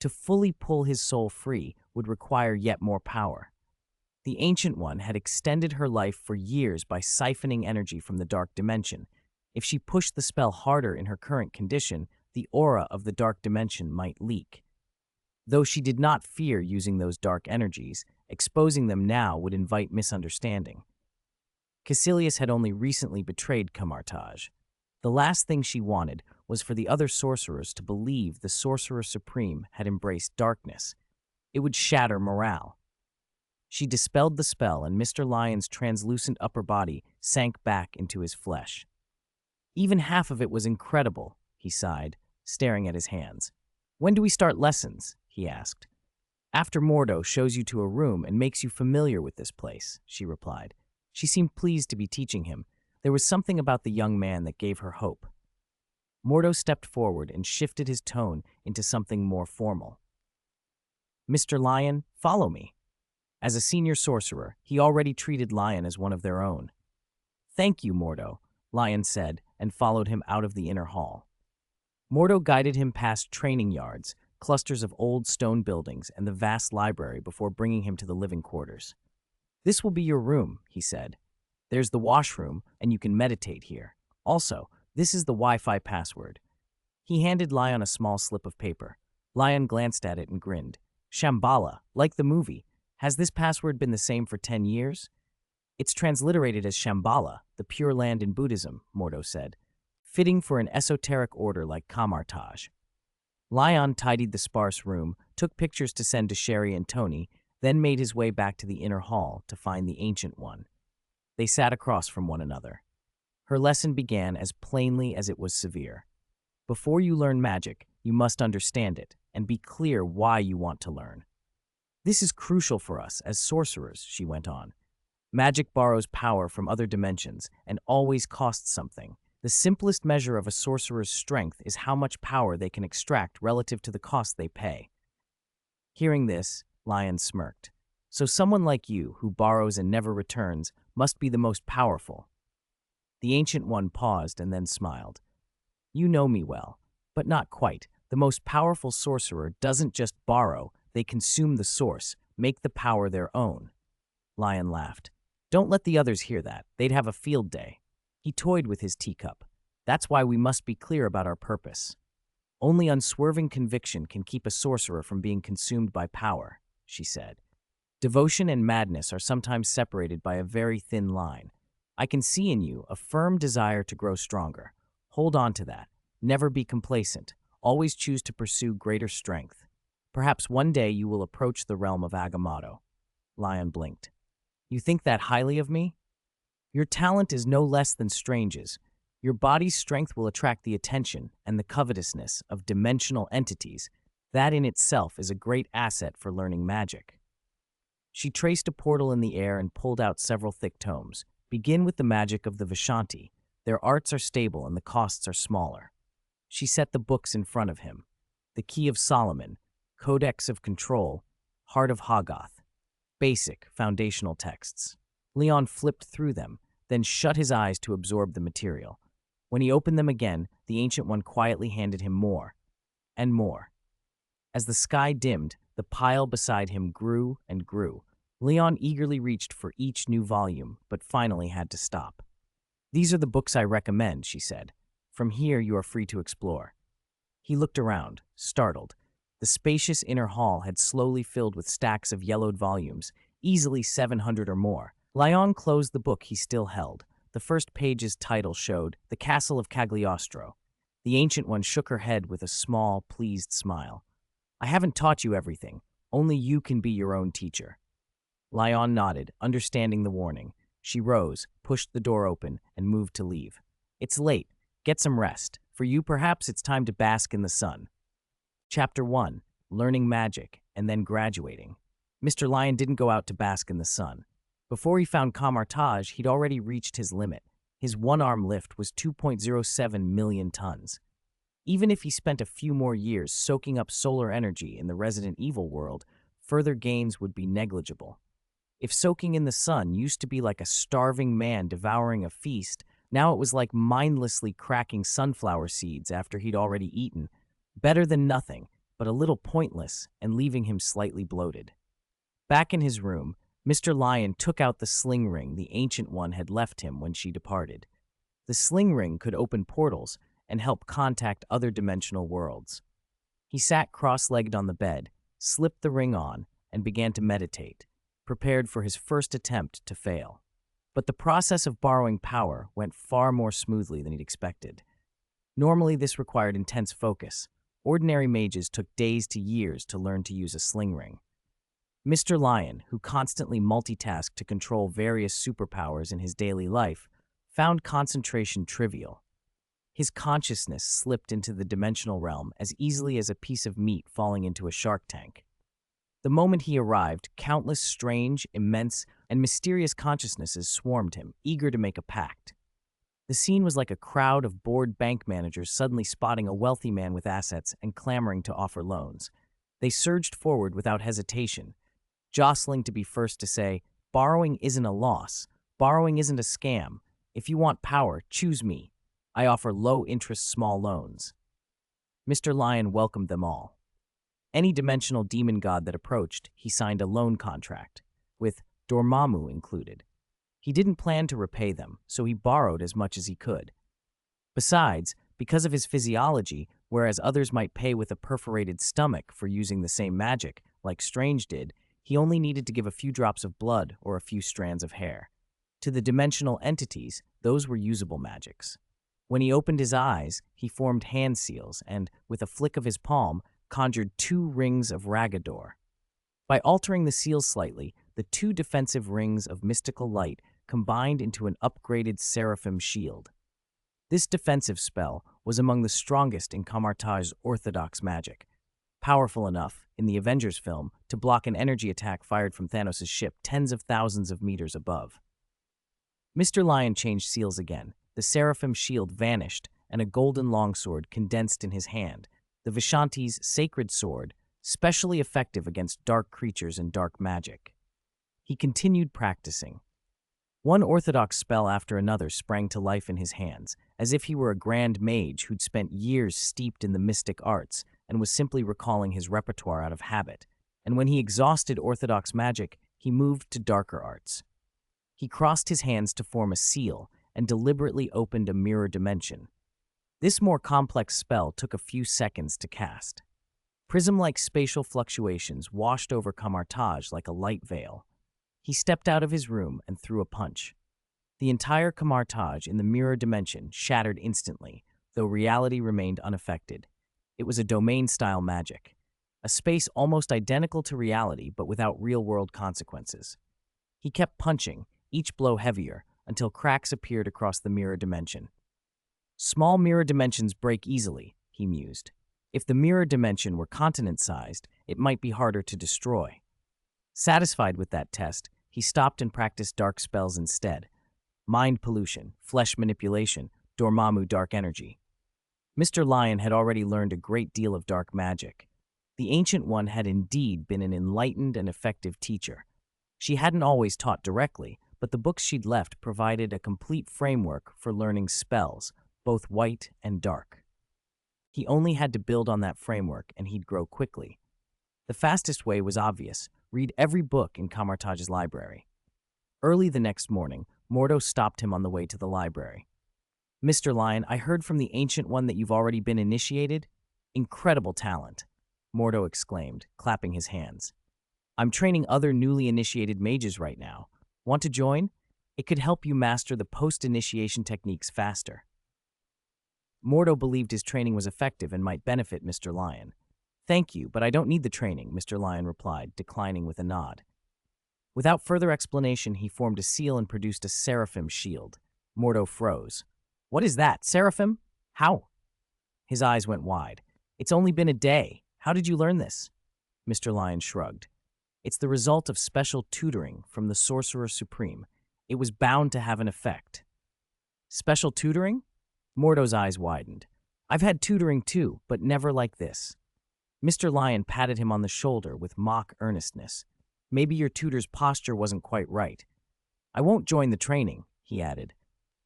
To fully pull his soul free would require yet more power. The Ancient One had extended her life for years by siphoning energy from the dark dimension. If she pushed the spell harder in her current condition, the aura of the dark dimension might leak. Though she did not fear using those dark energies, exposing them now would invite misunderstanding. Caecilius had only recently betrayed Camartage. The last thing she wanted was for the other sorcerers to believe the Sorcerer Supreme had embraced darkness. It would shatter morale. She dispelled the spell, and Mr. Lion's translucent upper body sank back into his flesh. Even half of it was incredible, he sighed, staring at his hands. When do we start lessons? He asked. After Mordo shows you to a room and makes you familiar with this place, she replied. She seemed pleased to be teaching him. There was something about the young man that gave her hope. Mordo stepped forward and shifted his tone into something more formal. Mr. Lion, follow me. As a senior sorcerer, he already treated Lion as one of their own. Thank you, Mordo, Lion said, and followed him out of the inner hall. Mordo guided him past training yards, clusters of old stone buildings, and the vast library before bringing him to the living quarters. This will be your room, he said. There's the washroom, and you can meditate here. Also, this is the Wi-Fi password. He handed Lion a small slip of paper. Lion glanced at it and grinned. Shambhala, like the movie. Has this password been the same for 10 years? It's transliterated as Shambhala, the Pure Land in Buddhism, Mordo said, fitting for an esoteric order like Camartage. Lion tidied the sparse room, took pictures to send to Sherry and Tony, then made his way back to the inner hall to find the Ancient One. They sat across from one another. Her lesson began as plainly as it was severe. Before you learn magic, you must understand it and be clear why you want to learn. This is crucial for us as sorcerers, she went on. Magic borrows power from other dimensions and always costs something. The simplest measure of a sorcerer's strength is how much power they can extract relative to the cost they pay. Hearing this, Lion smirked. So someone like you, who borrows and never returns, must be the most powerful. The Ancient One paused and then smiled. You know me well, but not quite. The most powerful sorcerer doesn't just borrow, they consume the source, make the power their own. Lion laughed. Don't let the others hear that. They'd have a field day. He toyed with his teacup. That's why we must be clear about our purpose. Only unswerving conviction can keep a sorcerer from being consumed by power, she said. Devotion and madness are sometimes separated by a very thin line. I can see in you a firm desire to grow stronger. Hold on to that. Never be complacent. Always choose to pursue greater strength. Perhaps one day you will approach the realm of Agamotto. Lion blinked. You think that highly of me? Your talent is no less than Strange's. Your body's strength will attract the attention and the covetousness of dimensional entities. That in itself is a great asset for learning magic. She traced a portal in the air and pulled out several thick tomes. Begin with the magic of the Vishanti. Their arts are stable and the costs are smaller. She set the books in front of him. The Key of Solomon, Codex of Control, Heart of Hoggoth. Basic, foundational texts. Leon flipped through them, then shut his eyes to absorb the material. When he opened them again, the Ancient One quietly handed him more, and more. As the sky dimmed, the pile beside him grew and grew. Leon eagerly reached for each new volume, but finally had to stop. These are the books I recommend, she said. From here you are free to explore. He looked around, startled. The spacious inner hall had slowly filled with stacks of yellowed volumes, easily 700 or more. Leon closed the book he still held. The first page's title showed, The Castle of Cagliostro. The Ancient One shook her head with a small, pleased smile. I haven't taught you everything. Only you can be your own teacher. Leon nodded, understanding the warning. She rose, pushed the door open, and moved to leave. It's late. Get some rest. For you, perhaps it's time to bask in the sun. Chapter 1. Learning Magic, and then Graduating. Mr. Lion didn't go out to bask in the sun. Before he found Camartage, he'd already reached his limit. His one-arm lift was 2.07 million tons. Even if he spent a few more years soaking up solar energy in the Resident Evil world, further gains would be negligible. If soaking in the sun used to be like a starving man devouring a feast, now it was like mindlessly cracking sunflower seeds after he'd already eaten. Better than nothing, but a little pointless and leaving him slightly bloated. Back in his room, Mr. Lion took out the sling ring the Ancient One had left him when she departed. The sling ring could open portals and help contact other dimensional worlds. He sat cross-legged on the bed, slipped the ring on, and began to meditate, prepared for his first attempt to fail. But the process of borrowing power went far more smoothly than he'd expected. Normally, this required intense focus. Ordinary mages took days to years to learn to use a sling ring. Mr. Lion, who constantly multitasked to control various superpowers in his daily life, found concentration trivial. His consciousness slipped into the dimensional realm as easily as a piece of meat falling into a shark tank. The moment he arrived, countless strange, immense, and mysterious consciousnesses swarmed him, eager to make a pact. The scene was like a crowd of bored bank managers suddenly spotting a wealthy man with assets and clamoring to offer loans. They surged forward without hesitation, jostling to be first to say, "Borrowing isn't a loss. Borrowing isn't a scam. If you want power, choose me. I offer low-interest small loans." Mr. Lion welcomed them all. Any dimensional demon god that approached, he signed a loan contract, with Dormammu included. He didn't plan to repay them, so he borrowed as much as he could. Besides, because of his physiology, whereas others might pay with a perforated stomach for using the same magic, like Strange did, he only needed to give a few drops of blood or a few strands of hair. To the dimensional entities, those were usable magics. When he opened his eyes, he formed hand seals and, with a flick of his palm, conjured 2 rings of Ragador. By altering the seals slightly, the 2 defensive rings of mystical light combined into an upgraded seraphim shield. This defensive spell was among the strongest in Kamartaj's orthodox magic, powerful enough, in the Avengers film, to block an energy attack fired from Thanos' ship tens of thousands of meters above. Mr. Lion changed seals again. The seraphim shield vanished, and a golden longsword condensed in his hand, the Vishanti's sacred sword, specially effective against dark creatures and dark magic. He continued practicing. One orthodox spell after another sprang to life in his hands, as if he were a grand mage who'd spent years steeped in the mystic arts and was simply recalling his repertoire out of habit. And when he exhausted orthodox magic, he moved to darker arts. He crossed his hands to form a seal and deliberately opened a mirror dimension. This more complex spell took a few seconds to cast. Prism-like spatial fluctuations washed over Kamartaj like a light veil. He stepped out of his room and threw a punch. The entire Kamartaj in the mirror dimension shattered instantly, though reality remained unaffected. It was a domain-style magic, a space almost identical to reality but without real-world consequences. He kept punching, each blow heavier, until cracks appeared across the mirror dimension. Small mirror dimensions break easily, he mused. If the mirror dimension were continent-sized, it might be harder to destroy. Satisfied with that test, he stopped and practiced dark spells instead. Mind pollution, flesh manipulation, Dormammu dark energy. Mr. Lion had already learned a great deal of dark magic. The Ancient One had indeed been an enlightened and effective teacher. She hadn't always taught directly, but the books she'd left provided a complete framework for learning spells, both white and dark. He only had to build on that framework and he'd grow quickly. The fastest way was obvious: read every book in Kamartaj's library. Early the next morning, Mordo stopped him on the way to the library. "Mr. Lion, I heard from the Ancient One that you've already been initiated." "Incredible talent," Mordo exclaimed, clapping his hands. "I'm training other newly initiated mages right now. Want to join? It could help you master the post-initiation techniques faster." Mordo believed his training was effective and might benefit Mr. Lion. "Thank you, but I don't need the training," Mr. Lion replied, declining with a nod. Without further explanation, he formed a seal and produced a seraphim shield. Mordo froze. "What is that, seraphim? How?" His eyes went wide. "It's only been a day. How did you learn this?" Mr. Lion shrugged. "It's the result of special tutoring from the Sorcerer Supreme. It was bound to have an effect." "Special tutoring?" Mordo's eyes widened. I've had tutoring too, but never like this. Mr. Lion patted him on the shoulder with mock earnestness. Maybe your tutor's posture wasn't quite right. I won't join the training, he added.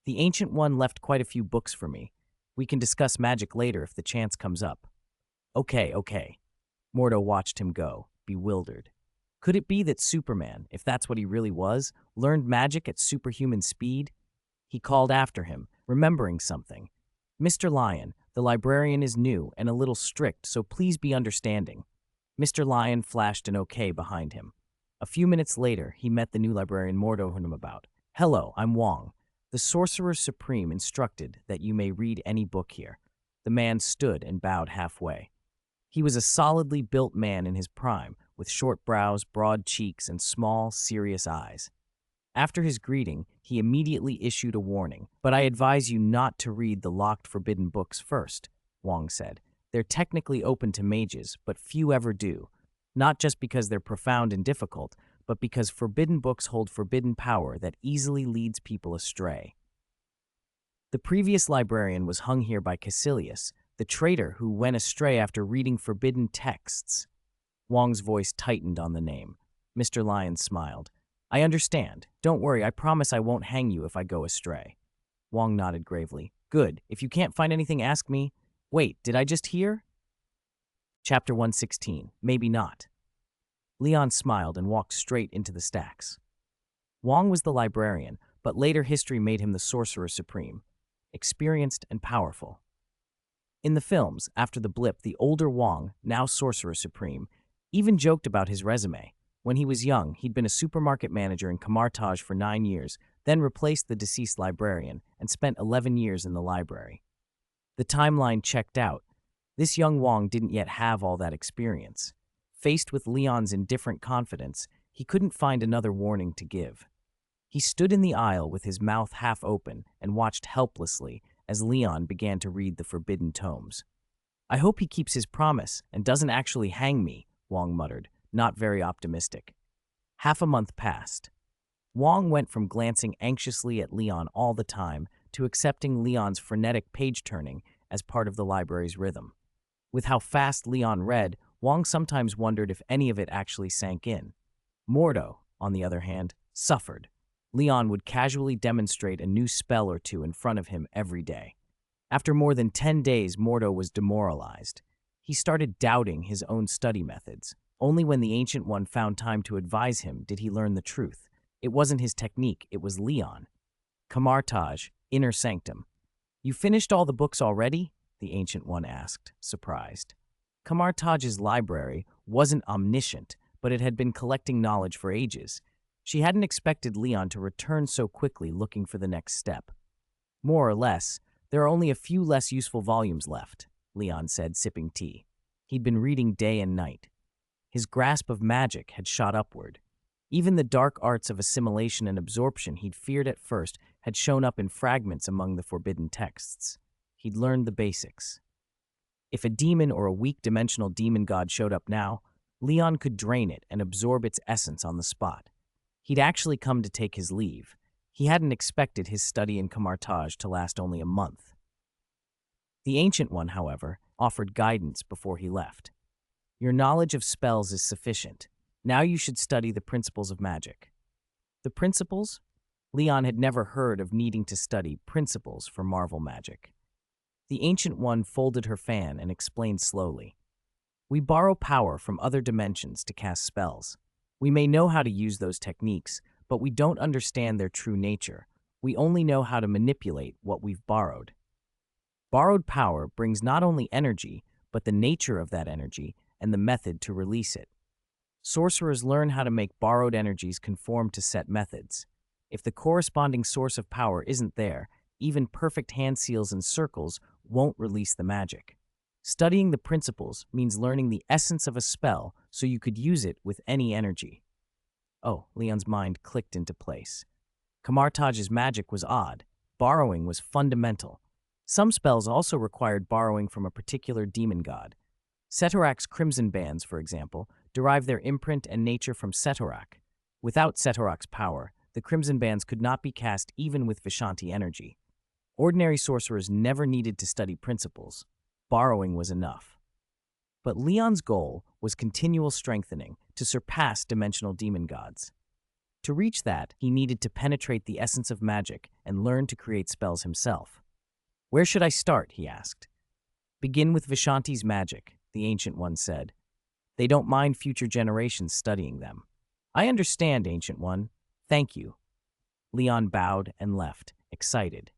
The Ancient One left quite a few books for me. We can discuss magic later if the chance comes up. Okay. Mordo watched him go, bewildered. Could it be that Superman, if that's what he really was, learned magic at superhuman speed? He called after him, remembering something. Mr. Lion, the librarian is new and a little strict, so please be understanding. Mr. Lion flashed an okay behind him. A few minutes later, he met the new librarian Mordo told him about. Hello, I'm Wong. The Sorcerer Supreme instructed that you may read any book here. The man stood and bowed halfway. He was a solidly built man in his prime, with short brows, broad cheeks, and small, serious eyes. After his greeting, he immediately issued a warning. But I advise you not to read the locked forbidden books first, Wong said. They're technically open to mages, but few ever do. Not just because they're profound and difficult, but because forbidden books hold forbidden power that easily leads people astray. The previous librarian was hung here by Caecilius, the traitor who went astray after reading forbidden texts. Wong's voice tightened on the name. Mr. Lion smiled. I understand. Don't worry, I promise I won't hang you if I go astray. Wong nodded gravely. Good. If you can't find anything, ask me. Wait, did I just hear? Chapter 116. Maybe not. Leon smiled and walked straight into the stacks. Wong was the librarian, but later history made him the Sorcerer Supreme. Experienced and powerful. In the films, after the blip, the older Wong, now Sorcerer Supreme, even joked about his resume. When he was young, he'd been a supermarket manager in Kamartaj for 9 years, then replaced the deceased librarian and spent 11 years in the library. The timeline checked out. This young Wong didn't yet have all that experience. Faced with Leon's indifferent confidence, he couldn't find another warning to give. He stood in the aisle with his mouth half open and watched helplessly as Leon began to read the forbidden tomes. I hope he keeps his promise and doesn't actually hang me, Wong muttered, not very optimistic. Half a month passed. Wong went from glancing anxiously at Leon all the time to accepting Leon's frenetic page-turning as part of the library's rhythm. With how fast Leon read, Wong sometimes wondered if any of it actually sank in. Mordo, on the other hand, suffered. Leon would casually demonstrate a new spell or two in front of him every day. After more than 10 days, Mordo was demoralized. He started doubting his own study methods. Only when the Ancient One found time to advise him did he learn the truth. It wasn't his technique, it was Leon. Kamartaj, Inner Sanctum. You finished all the books already? The Ancient One asked, surprised. Kamartaj's library wasn't omniscient, but it had been collecting knowledge for ages. She hadn't expected Leon to return so quickly looking for the next step. More or less, there are only a few less useful volumes left, Leon said, sipping tea. He'd been reading day and night. His grasp of magic had shot upward. Even the dark arts of assimilation and absorption he'd feared at first had shown up in fragments among the forbidden texts. He'd learned the basics. If a demon or a weak dimensional demon god showed up now, Leon could drain it and absorb its essence on the spot. He'd actually come to take his leave. He hadn't expected his study in Kamartaj to last only a month. The Ancient One, however, offered guidance before he left. Your knowledge of spells is sufficient. Now you should study the principles of magic. The principles? Leon had never heard of needing to study principles for Marvel magic. The Ancient One folded her fan and explained slowly. We borrow power from other dimensions to cast spells. We may know how to use those techniques, but we don't understand their true nature. We only know how to manipulate what we've borrowed. Borrowed power brings not only energy, but the nature of that energy and the method to release it. Sorcerers learn how to make borrowed energies conform to set methods. If the corresponding source of power isn't there, even perfect hand seals and circles won't release the magic. Studying the principles means learning the essence of a spell so you could use it with any energy. Oh, Leon's mind clicked into place. Kamartaj's magic was odd. Borrowing was fundamental. Some spells also required borrowing from a particular demon god. Setorak's crimson bands, for example, derive their imprint and nature from Setorak. Without Setorak's power, the crimson bands could not be cast even with Vishanti energy. Ordinary sorcerers never needed to study principles. borrowing was enough. But Leon's goal was continual strengthening to surpass dimensional demon gods. To reach that, he needed to penetrate the essence of magic and learn to create spells himself. "Where should I start?" he asked. "Begin with Vishanti's magic," the Ancient One said. "They don't mind future generations studying them." "I understand, Ancient One. Thank you." Leon bowed and left, excited.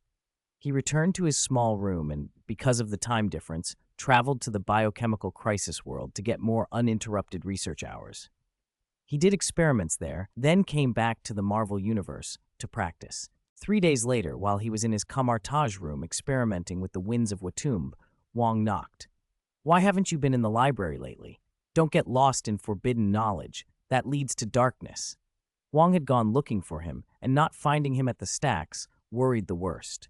He returned to his small room and, because of the time difference, traveled to the biochemical crisis world to get more uninterrupted research hours. He did experiments there, then came back to the Marvel Universe to practice. 3 days later, while he was in his Kamartaj room experimenting with the winds of Watumb, Wong knocked. "Why haven't you been in the library lately? Don't get lost in forbidden knowledge. That leads to darkness." Wong had gone looking for him, and not finding him at the stacks worried the worst.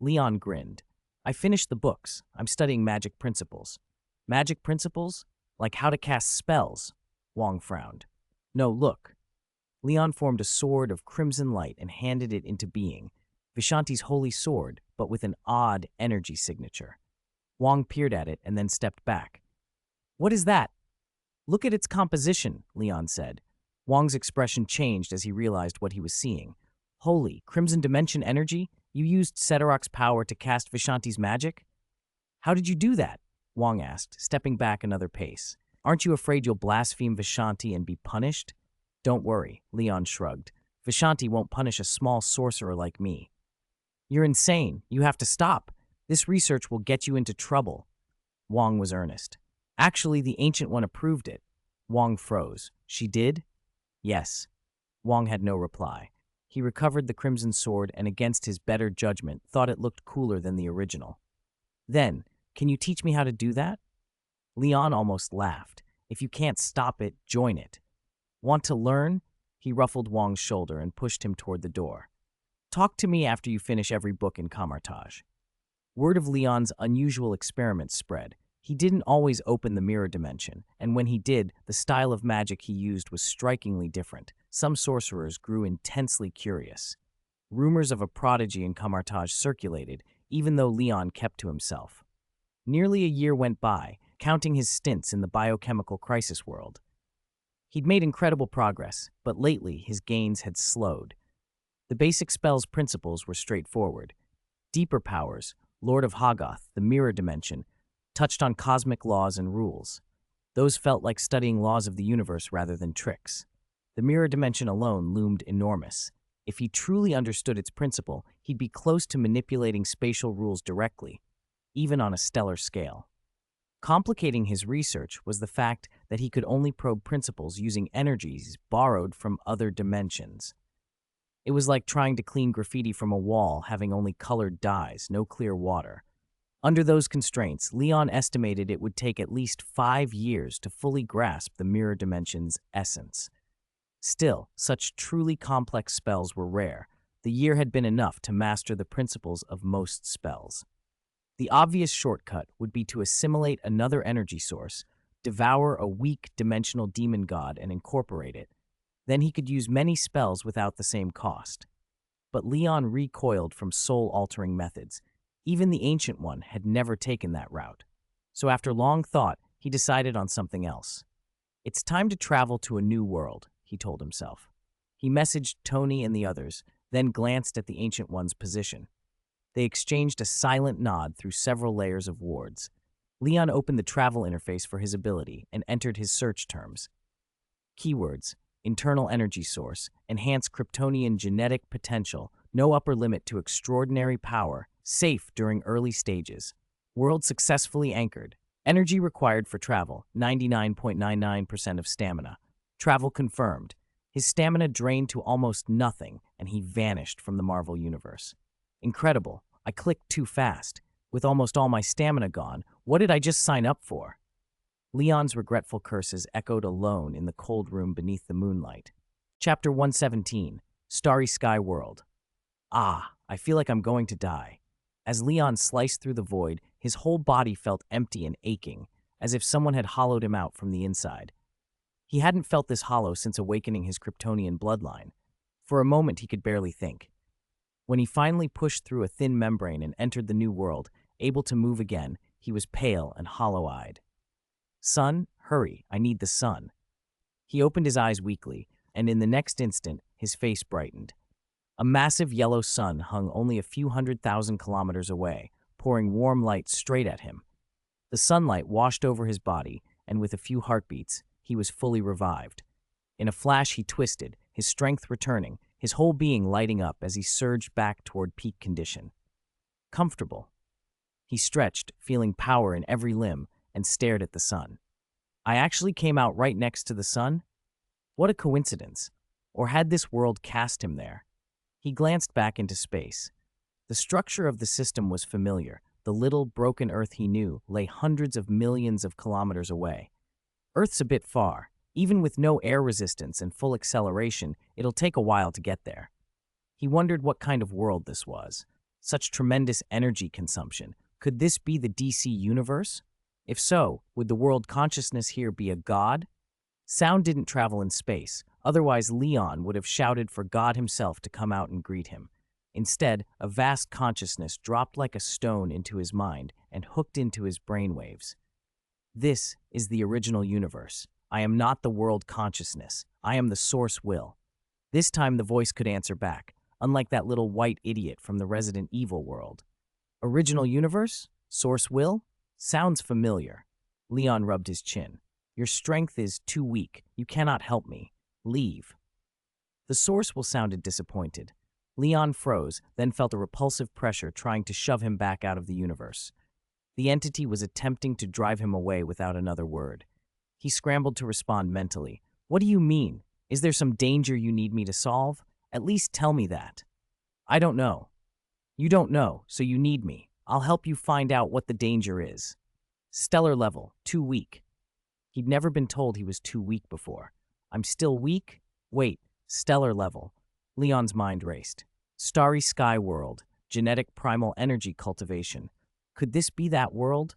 Leon grinned. "I finished the books. I'm studying magic principles." "Magic principles? Like how to cast spells?" Wong frowned. "No, look." Leon formed a sword of crimson light and handed it into being, Vishanti's holy sword, but with an odd energy signature. Wong peered at it and then stepped back. "What is that?" "Look at its composition," Leon said. Wong's expression changed as he realized what he was seeing. "Holy, Crimson Dimension energy? You used Setarok's power to cast Vishanti's magic?" "How did you do that?" Wong asked, stepping back another pace. "Aren't you afraid you'll blaspheme Vishanti and be punished?" "Don't worry," Leon shrugged. "Vishanti won't punish a small sorcerer like me." "You're insane. You have to stop. This research will get you into trouble." Wong was earnest. "Actually, the Ancient One approved it." Wong froze. "She did?" "Yes." Wong had no reply. He recovered the crimson sword and, against his better judgment, thought it looked cooler than the original. "Then, can you teach me how to do that?" Leon almost laughed. "If you can't stop it, join it." "Want to learn?" He ruffled Wong's shoulder and pushed him toward the door. "Talk to me after you finish every book in Kamartaj." Word of Leon's unusual experiments spread. He didn't always open the mirror dimension, and when he did, the style of magic he used was strikingly different. Some sorcerers grew intensely curious. Rumors of a prodigy in Kamartaj circulated, even though Leon kept to himself. Nearly a year went by, counting his stints in the biochemical crisis world. He'd made incredible progress, but lately his gains had slowed. The basic spell's principles were straightforward. Deeper powers, Lord of Hoggoth, the mirror dimension, touched on cosmic laws and rules. Those felt like studying laws of the universe rather than tricks. The mirror dimension alone loomed enormous. If he truly understood its principle, he'd be close to manipulating spatial rules directly, even on a stellar scale. Complicating his research was the fact that he could only probe principles using energies borrowed from other dimensions. It was like trying to clean graffiti from a wall having only colored dyes, no clear water. Under those constraints, Leon estimated it would take at least 5 years to fully grasp the mirror dimension's essence. Still, such truly complex spells were rare. The year had been enough to master the principles of most spells. The obvious shortcut would be to assimilate another energy source, devour a weak dimensional demon god, and incorporate it. Then he could use many spells without the same cost. But Leon recoiled from soul-altering methods. Even the Ancient One had never taken that route. So after long thought, he decided on something else. "It's time to travel to a new world," he told himself. He messaged Tony and the others, then glanced at the Ancient One's position. They exchanged a silent nod through several layers of wards. Leon opened the travel interface for his ability and entered his search terms. Keywords: internal energy source, enhanced Kryptonian genetic potential, no upper limit to extraordinary power, safe during early stages, world successfully anchored, energy required for travel, 99.99% of stamina. Travel confirmed. His stamina drained to almost nothing, and he vanished from the Marvel Universe. Incredible. I clicked too fast. With almost all my stamina gone, what did I just sign up for? Leon's regretful curses echoed alone in the cold room beneath the moonlight. Chapter 117, Starry Sky World. Ah, I feel like I'm going to die. As Leon sliced through the void, his whole body felt empty and aching, as if someone had hollowed him out from the inside. He hadn't felt this hollow since awakening his Kryptonian bloodline. For a moment, he could barely think. When he finally pushed through a thin membrane and entered the new world, able to move again, He was pale and hollow-eyed. "Sun, hurry, I need the sun." He opened his eyes weakly, and in the next instant, his face brightened. A massive yellow sun hung only a few 100,000 kilometers away, pouring warm light straight at him. The sunlight washed over his body, and with a few heartbeats, he was fully revived. In a flash, he twisted, his strength returning, his whole being lighting up as he surged back toward peak condition. Comfortable. He stretched, feeling power in every limb, and stared at the sun. I actually came out right next to the sun? What a coincidence. Or had this world cast him there? He glanced back into space. The structure of the system was familiar. The little, broken Earth he knew lay hundreds of millions of kilometers away. Earth's a bit far. Even with no air resistance and full acceleration, it'll take a while to get there. He wondered what kind of world this was. Such tremendous energy consumption. Could this be the DC universe? If so, would the world consciousness here be a god? Sound didn't travel in space, otherwise Leon would have shouted for God himself to come out and greet him. Instead, a vast consciousness dropped like a stone into his mind and hooked into his brainwaves. This is the original universe. I am not the world consciousness. I am the source will. This time the voice could answer back, unlike that little white idiot from the Resident Evil world. Original universe? Source will? Sounds familiar. Leon rubbed his chin. Your strength is too weak. You cannot help me. Leave. The source will sounded disappointed. Leon froze, then felt a repulsive pressure trying to shove him back out of the universe. The entity was attempting to drive him away without another word. He scrambled to respond mentally. What do you mean? Is there some danger you need me to solve? At least tell me that. I don't know. You don't know, so you need me. I'll help you find out what the danger is. Stellar level, too weak. He'd never been told he was too weak before. I'm still weak? Wait, stellar level. Leon's mind raced. Starry sky world, genetic primal energy cultivation. Could this be that world?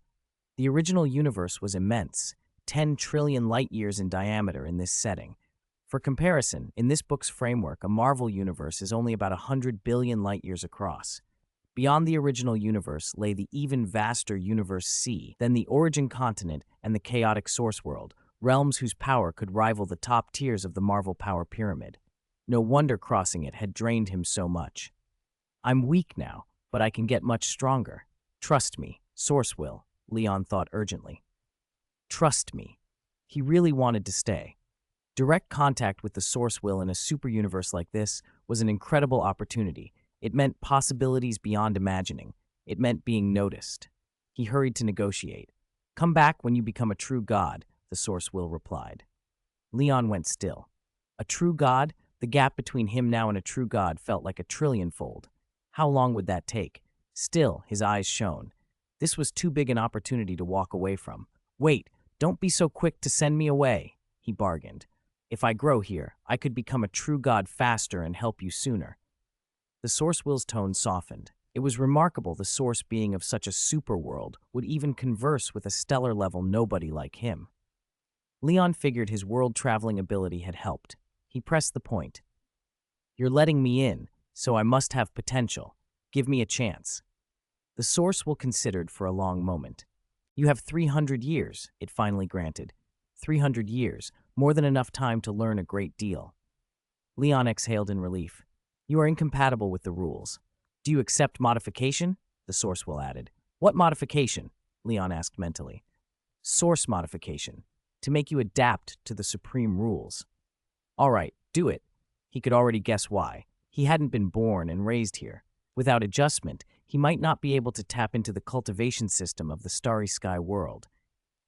The original universe was immense, 10 trillion light-years in diameter in this setting. For comparison, in this book's framework, a Marvel universe is only about 100 billion light-years across. Beyond the original universe lay the even vaster Universe C, then the origin continent and the chaotic source world, realms whose power could rival the top tiers of the Marvel power pyramid. No wonder crossing it had drained him so much. I'm weak now, but I can get much stronger. Trust me, Source will, Leon thought urgently. Trust me. He really wanted to stay. Direct contact with the Source will in a super universe like this was an incredible opportunity. It meant possibilities beyond imagining. It meant being noticed. He hurried to negotiate. Come back when you become a true god, the Source will replied. Leon went still. A true god? The gap between him now and a true god felt like a trillion-fold. How long would that take? Still, his eyes shone. This was too big an opportunity to walk away from. Wait, don't be so quick to send me away, he bargained. If I grow here, I could become a true god faster and help you sooner. The Source will's tone softened. It was remarkable the Source being of such a super world would even converse with a stellar-level nobody like him. Leon figured his world-traveling ability had helped. He pressed the point. You're letting me in, so I must have potential. Give me a chance. The Source will considered for a long moment. You have 300 years, it finally granted. 300 years, more than enough time to learn a great deal. Leon exhaled in relief. You are incompatible with the rules. Do you accept modification? The Source will added. What modification? Leon asked mentally. Source modification, to make you adapt to the supreme rules. All right, do it. He could already guess why. He hadn't been born and raised here. Without adjustment, he might not be able to tap into the cultivation system of the starry sky world.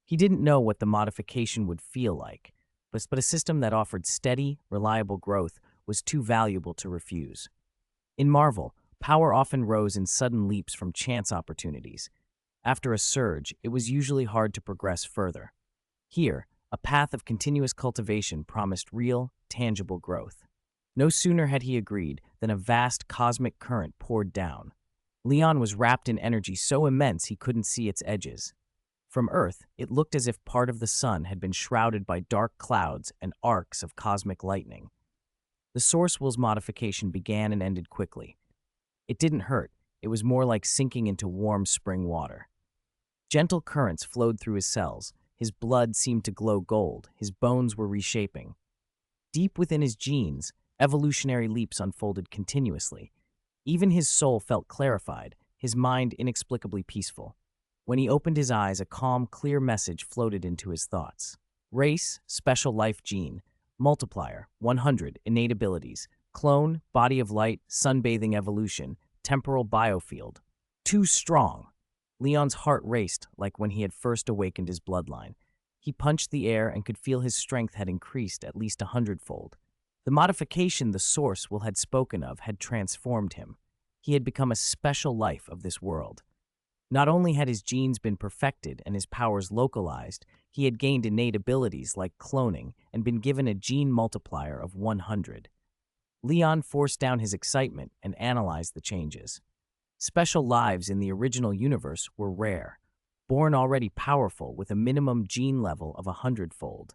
He didn't know what the modification would feel like, but a system that offered steady, reliable growth was too valuable to refuse. In Marvel, power often rose in sudden leaps from chance opportunities. After a surge, it was usually hard to progress further. Here, a path of continuous cultivation promised real, tangible growth. No sooner had he agreed than a vast cosmic current poured down. Leon was wrapped in energy so immense he couldn't see its edges. From Earth, it looked as if part of the sun had been shrouded by dark clouds and arcs of cosmic lightning. The Source will's modification began and ended quickly. It didn't hurt. It was more like sinking into warm spring water. Gentle currents flowed through his cells. His blood seemed to glow gold. His bones were reshaping. Deep within his genes, evolutionary leaps unfolded continuously. Even his soul felt clarified, his mind inexplicably peaceful. When he opened his eyes, a calm, clear message floated into his thoughts. Race, special life gene. Multiplier, 100, innate abilities. Clone, body of light, sunbathing evolution. Temporal biofield. Too strong. Leon's heart raced like when he had first awakened his bloodline. He punched the air and could feel his strength had increased at least 100-fold. The modification the Source Will had spoken of had transformed him. He had become a special life of this world. Not only had his genes been perfected and his powers localized, he had gained innate abilities like cloning and been given a gene multiplier of 100. Leon forced down his excitement and analyzed the changes. Special lives in the original universe were rare, born already powerful with a minimum gene level of 100-fold.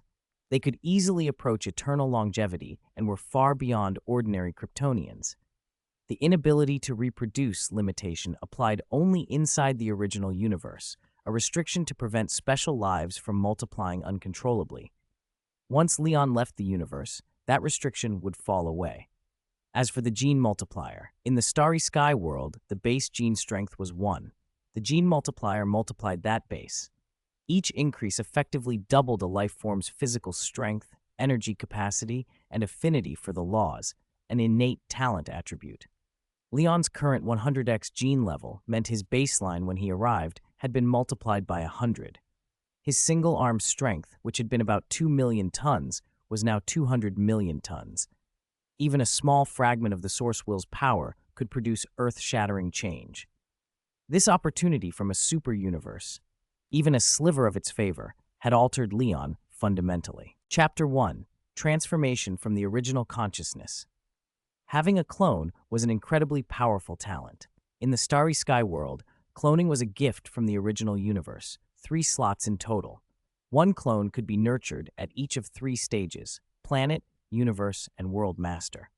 They could easily approach eternal longevity and were far beyond ordinary Kryptonians. The inability to reproduce limitation applied only inside the original universe, a restriction to prevent special lives from multiplying uncontrollably. Once Leon left the universe, that restriction would fall away. As for the gene multiplier, in the starry sky world, the base gene strength was 1. The gene multiplier multiplied that base. Each increase effectively doubled a life form's physical strength, energy capacity, and affinity for the laws, an innate talent attribute. Leon's current 100x gene level meant his baseline when he arrived had been multiplied by 100. His single-arm strength, which had been about 2 million tons, was now 200 million tons. Even a small fragment of the Source Will's power could produce earth-shattering change. This opportunity from a super-universe, even a sliver of its favor, had altered Leon fundamentally. Chapter 1. Transformation from the Original Consciousness. Having a clone was an incredibly powerful talent. In the starry sky world, cloning was a gift from the original universe, 3 slots in total. One clone could be nurtured at each of 3 stages: planet, universe, and world master.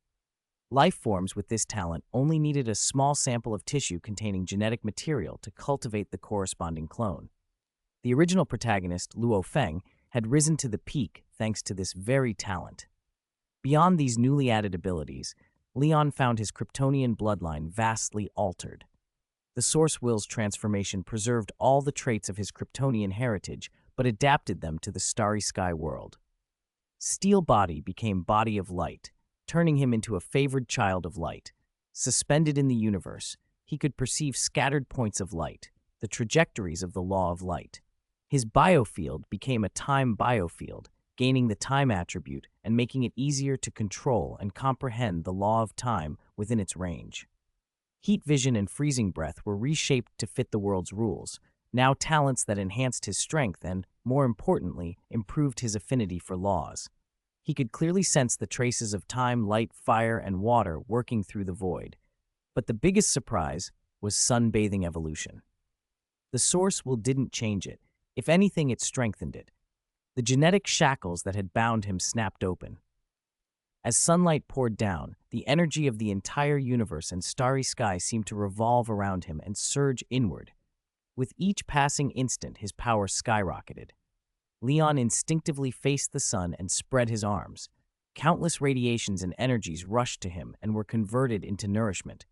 Life forms with this talent only needed a small sample of tissue containing genetic material to cultivate the corresponding clone. The original protagonist, Luo Feng, had risen to the peak thanks to this very talent. Beyond these newly added abilities, Leon found his Kryptonian bloodline vastly altered. The Source Will's transformation preserved all the traits of his Kryptonian heritage, but adapted them to the starry sky world. Steel Body became Body of Light, turning him into a favored child of light. Suspended in the universe, he could perceive scattered points of light, the trajectories of the law of light. His biofield became a time biofield, gaining the time attribute and making it easier to control and comprehend the law of time within its range. Heat vision and freezing breath were reshaped to fit the world's rules, now talents that enhanced his strength and, more importantly, improved his affinity for laws. He could clearly sense the traces of time, light, fire, and water working through the void. But the biggest surprise was sunbathing evolution. The Source Will didn't change it. If anything, it strengthened it. The genetic shackles that had bound him snapped open. As sunlight poured down, the energy of the entire universe and starry sky seemed to revolve around him and surge inward. With each passing instant, his power skyrocketed. Leon instinctively faced the sun and spread his arms. Countless radiations and energies rushed to him and were converted into nourishment.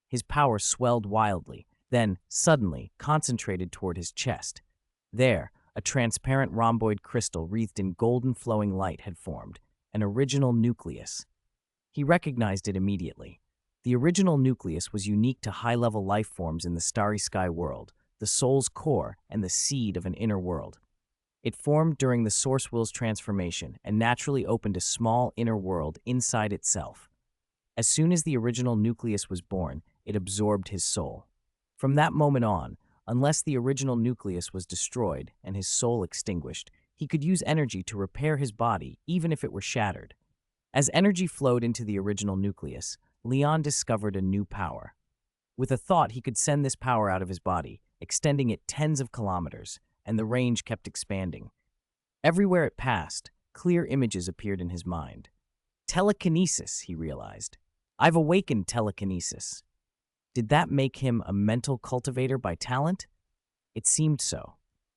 His power swelled wildly, then, suddenly, concentrated toward his chest. There, a transparent rhomboid crystal wreathed in golden flowing light had formed, an original nucleus. He recognized it immediately. The original nucleus was unique to high-level life forms in the starry sky world, the soul's core and the seed of an inner world. It formed during the Source Will's transformation and naturally opened a small inner world inside itself. As soon as the original nucleus was born, it absorbed his soul. From that moment on, unless the original nucleus was destroyed and his soul extinguished, he could use energy to repair his body even if it were shattered. As energy flowed into the original nucleus, Leon discovered a new power. With a thought, he could send this power out of his body, extending it tens of kilometers, and the range kept expanding. Everywhere it passed, clear images appeared in his mind. Telekinesis, he realized. I've awakened telekinesis. Did that make him a mental cultivator by talent? It seemed so.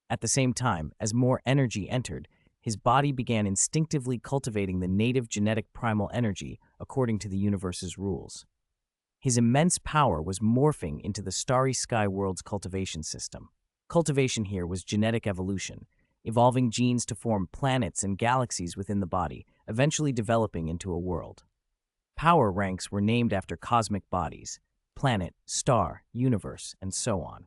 At the same time, as more energy entered, his body began instinctively cultivating the native genetic primal energy according to the universe's rules. His immense power was morphing into the starry sky world's cultivation system. Cultivation here was genetic evolution, evolving genes to form planets and galaxies within the body, eventually developing into a world. Power ranks were named after cosmic bodies: planet, star, universe, and so on.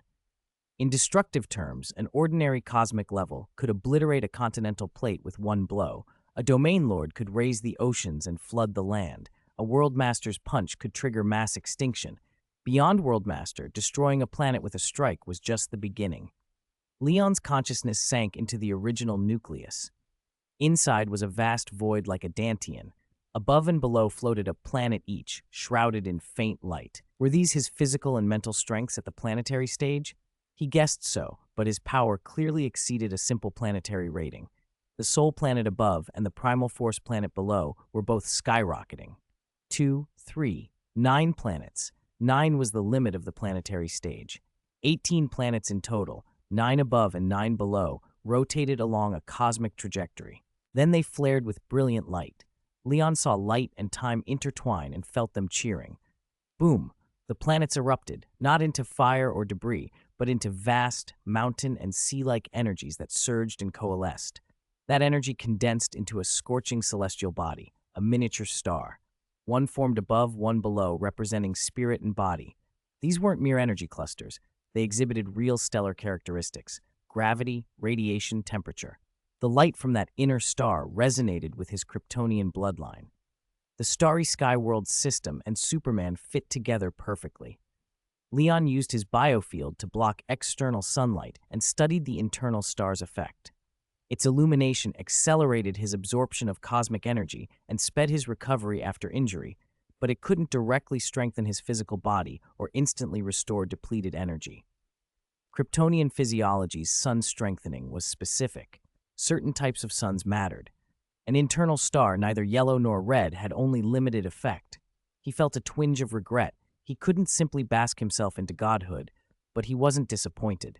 In destructive terms, an ordinary cosmic level could obliterate a continental plate with one blow. A domain lord could raise the oceans and flood the land. A world master's punch could trigger mass extinction. Beyond world master, destroying a planet with a strike was just the beginning. Leon's consciousness sank into the original nucleus. Inside was a vast void like a dantian. Above and below floated a planet each, shrouded in faint light. Were these his physical and mental strengths at the planetary stage? He guessed so, but his power clearly exceeded a simple planetary rating. The soul planet above and the primal force planet below were both skyrocketing. 2, 3, 9 planets. 9 was the limit of the planetary stage. 18 planets in total, 9 above and 9 below, rotated along a cosmic trajectory. Then they flared with brilliant light. Leon saw light and time intertwine and felt them cheering. Boom! The planets erupted, not into fire or debris, but into vast, mountain and sea-like energies that surged and coalesced. That energy condensed into a scorching celestial body, a miniature star. One formed above, one below, representing spirit and body. These weren't mere energy clusters. They exhibited real stellar characteristics: gravity, radiation, temperature. The light from that inner star resonated with his Kryptonian bloodline. The starry sky world system and Superman fit together perfectly. Leon used his biofield to block external sunlight and studied the internal star's effect. Its illumination accelerated his absorption of cosmic energy and sped his recovery after injury, but it couldn't directly strengthen his physical body or instantly restore depleted energy. Kryptonian physiology's sun strengthening was specific. Certain types of suns mattered. An internal star, neither yellow nor red, had only limited effect. He felt a twinge of regret. He couldn't simply bask himself into godhood, but he wasn't disappointed.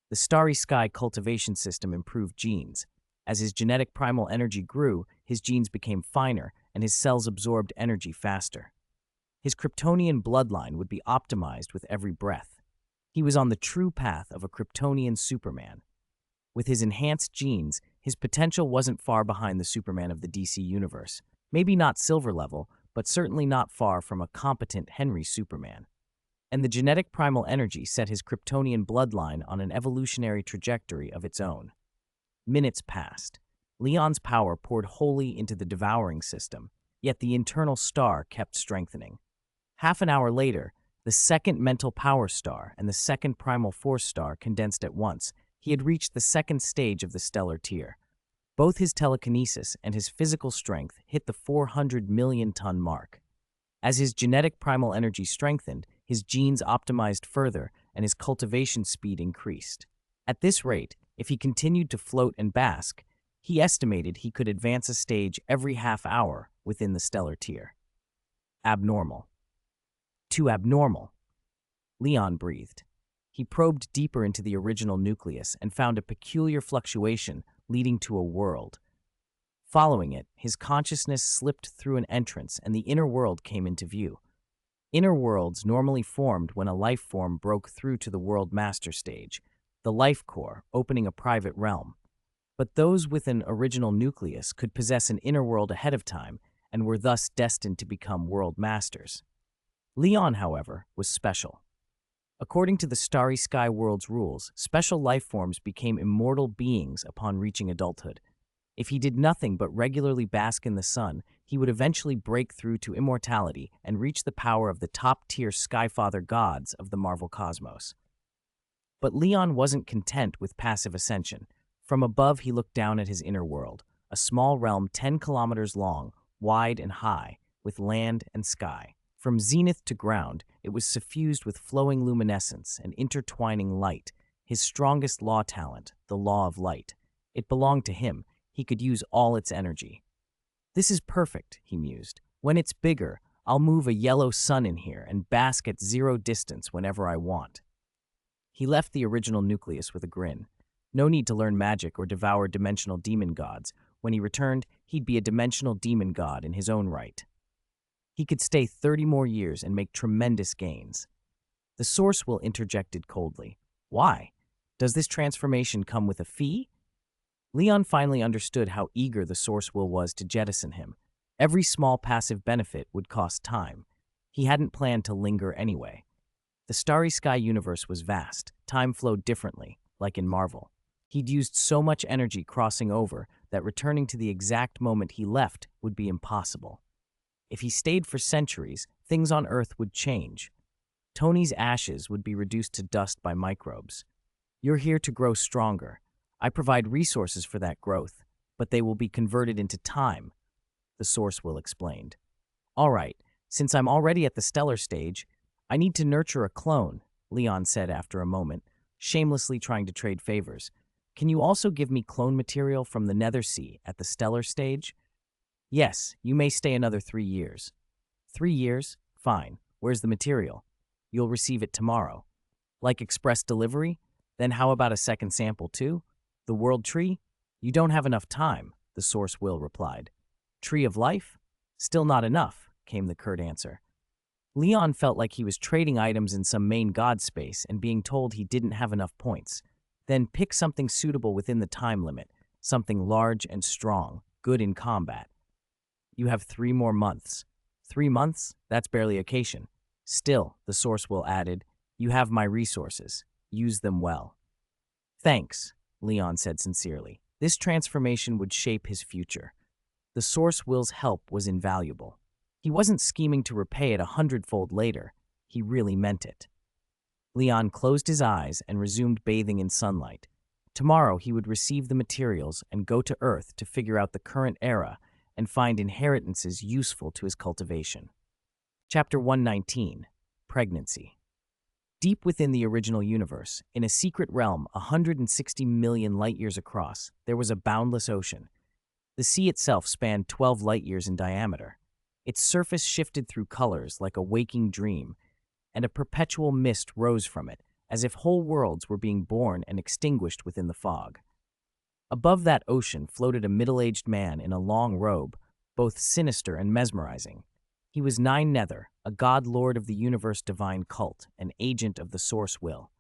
The starry sky cultivation system improved genes. As his genetic primal energy grew, his genes became finer and his cells absorbed energy faster. His Kryptonian bloodline would be optimized with every breath. He was on the true path of a Kryptonian Superman. With his enhanced genes, his potential wasn't far behind the Superman of the DC Universe. Maybe not Silver level, but certainly not far from a competent Henry Superman. And the genetic primal energy set his Kryptonian bloodline on an evolutionary trajectory of its own. Minutes passed. Leon's power poured wholly into the Devouring system, yet the internal star kept strengthening. Half an hour later, the second mental power star and the second primal force star condensed at once. He had reached the second stage of the stellar tier. Both his telekinesis and his physical strength hit the 400 million ton mark. As his genetic primal energy strengthened, his genes optimized further and his cultivation speed increased. At this rate, if he continued to float and bask, he estimated he could advance a stage every half hour within the stellar tier. Abnormal. Too abnormal. Leon breathed. He probed deeper into the original nucleus and found a peculiar fluctuation leading to a world. Following it, his consciousness slipped through an entrance and the inner world came into view. Inner worlds normally formed when a life form broke through to the world master stage, the life core, opening a private realm. But those with an original nucleus could possess an inner world ahead of time and were thus destined to become world masters. Leon, however, was special. According to the starry sky world's rules, special life forms became immortal beings upon reaching adulthood. If he did nothing but regularly bask in the sun, he would eventually break through to immortality and reach the power of the top-tier Skyfather gods of the Marvel cosmos. But Leon wasn't content with passive ascension. From above, he looked down at his inner world, a small realm 10 kilometers long, wide and high, with land and sky. From zenith to ground, it was suffused with flowing luminescence and intertwining light, his strongest law talent, the law of light. It belonged to him. He could use all its energy. "This is perfect," he mused. "When it's bigger, I'll move a yellow sun in here and bask at zero distance whenever I want." He left the original nucleus with a grin. No need to learn magic or devour dimensional demon gods. When he returned, he'd be a dimensional demon god in his own right. He could stay 30 more years and make tremendous gains. The source will interjected coldly. Why? Does this transformation come with a fee? Leon finally understood how eager the source will was to jettison him. Every small passive benefit would cost time. He hadn't planned to linger anyway. The starry sky universe was vast. Time flowed differently, like in Marvel. He'd used so much energy crossing over that returning to the exact moment he left would be impossible. If he stayed for centuries, things on Earth would change. Tony's ashes would be reduced to dust by microbes. You're here to grow stronger. I provide resources for that growth, but they will be converted into time, the source will explained. All right, since I'm already at the stellar stage, I need to nurture a clone, Leon said after a moment, shamelessly trying to trade favors. Can you also give me clone material from the Nether Sea at the stellar stage? Yes, you may stay another 3 years. 3 years? Fine. Where's the material? You'll receive it tomorrow. Like express delivery? Then how about a second sample too? The world tree? You don't have enough time, the source will replied. Tree of life? Still not enough, came the curt answer. Leon felt like he was trading items in some main god space and being told he didn't have enough points. Then pick something suitable within the time limit, something large and strong, good in combat. You have 3 more months. 3 months? That's barely occasion. Still, the source will added, you have my resources. Use them well. Thanks, Leon said sincerely. This transformation would shape his future. The source will's help was invaluable. He wasn't scheming to repay it 100-fold later. He really meant it. Leon closed his eyes and resumed bathing in sunlight. Tomorrow he would receive the materials and go to Earth to figure out the current era and find inheritances useful to his cultivation. Chapter 119, Pregnancy. Deep within the original universe, in a secret realm 160 million light-years across, there was a boundless ocean. The sea itself spanned 12 light-years in diameter. Its surface shifted through colors like a waking dream, and a perpetual mist rose from it, as if whole worlds were being born and extinguished within the fog. Above that ocean floated a middle-aged man in a long robe, both sinister and mesmerizing. He was Nine Nether, a god lord of the universe divine cult, an agent of the source will.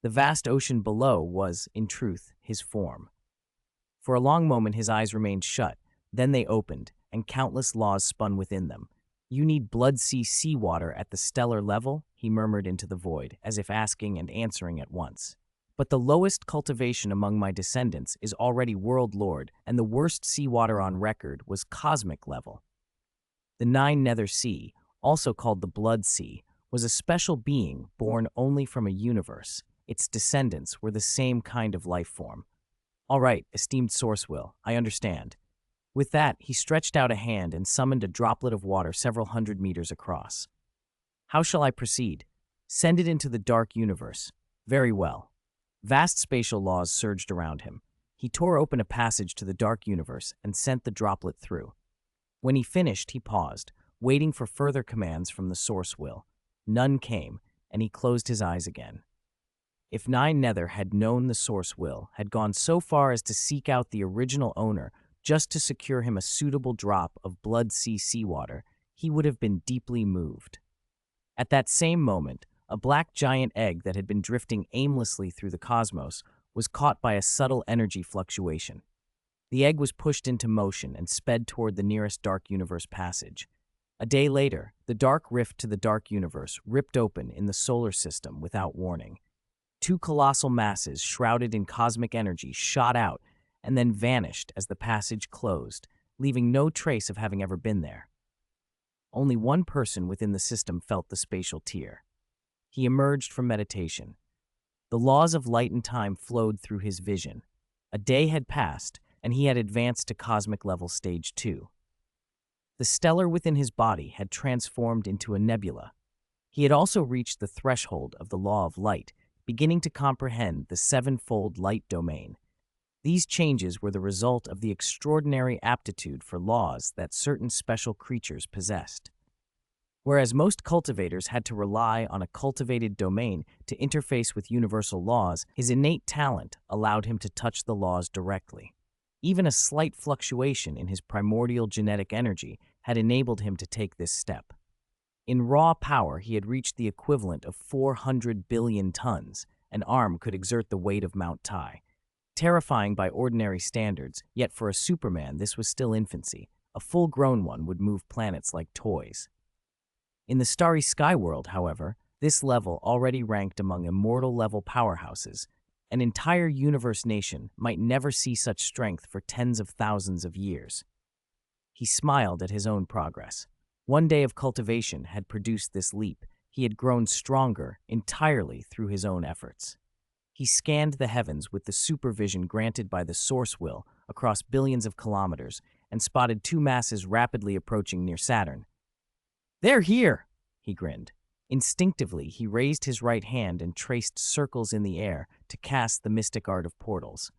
The vast ocean below was, in truth, his form. For a long moment his eyes remained shut, then they opened, and countless laws spun within them. You need blood sea seawater at the stellar level, he murmured into the void, as if asking and answering at once. But the lowest cultivation among my descendants is already world lord, and the worst seawater on record was cosmic level. The Nine Nether Sea, also called the Blood Sea, was a special being born only from a universe. Its descendants were the same kind of life form. All right, esteemed source will, I understand. With that, he stretched out a hand and summoned a droplet of water several hundred meters across. How shall I proceed? Send it into the dark universe. Very well. Vast spatial laws surged around him. He tore open a passage to the dark universe and sent the droplet through. When he finished, he paused, waiting for further commands from the source will. None came, and he closed his eyes again. If Nine Nether had known the source will, had gone so far as to seek out the original owner just to secure him a suitable drop of blood sea seawater, he would have been deeply moved. At that same moment, a black giant egg that had been drifting aimlessly through the cosmos was caught by a subtle energy fluctuation. The egg was pushed into motion and sped toward the nearest dark universe passage. A day later, the dark rift to the dark universe ripped open in the solar system without warning. 2 colossal masses shrouded in cosmic energy shot out and then vanished as the passage closed, leaving no trace of having ever been there. Only one person within the system felt the spatial tear. He emerged from meditation. The laws of light and time flowed through his vision. A day had passed, and he had advanced to cosmic level stage 2. The stellar within his body had transformed into a nebula. He had also reached the threshold of the law of light, beginning to comprehend the 7-fold light domain. These changes were the result of the extraordinary aptitude for laws that certain special creatures possessed. Whereas most cultivators had to rely on a cultivated domain to interface with universal laws, his innate talent allowed him to touch the laws directly. Even a slight fluctuation in his primordial genetic energy had enabled him to take this step. In raw power, he had reached the equivalent of 400 billion tons. An arm could exert the weight of Mount Tai. Terrifying by ordinary standards, yet for a Superman this was still infancy. A full-grown one would move planets like toys. In the starry sky world, however, this level already ranked among immortal-level powerhouses. An entire universe nation might never see such strength for tens of thousands of years. He smiled at his own progress. One day of cultivation had produced this leap. He had grown stronger entirely through his own efforts. He scanned the heavens with the supervision granted by the source will across billions of kilometers and spotted two masses rapidly approaching near Saturn. "They're here!" he grinned. Instinctively, he raised his right hand and traced circles in the air to cast the mystic art of portals.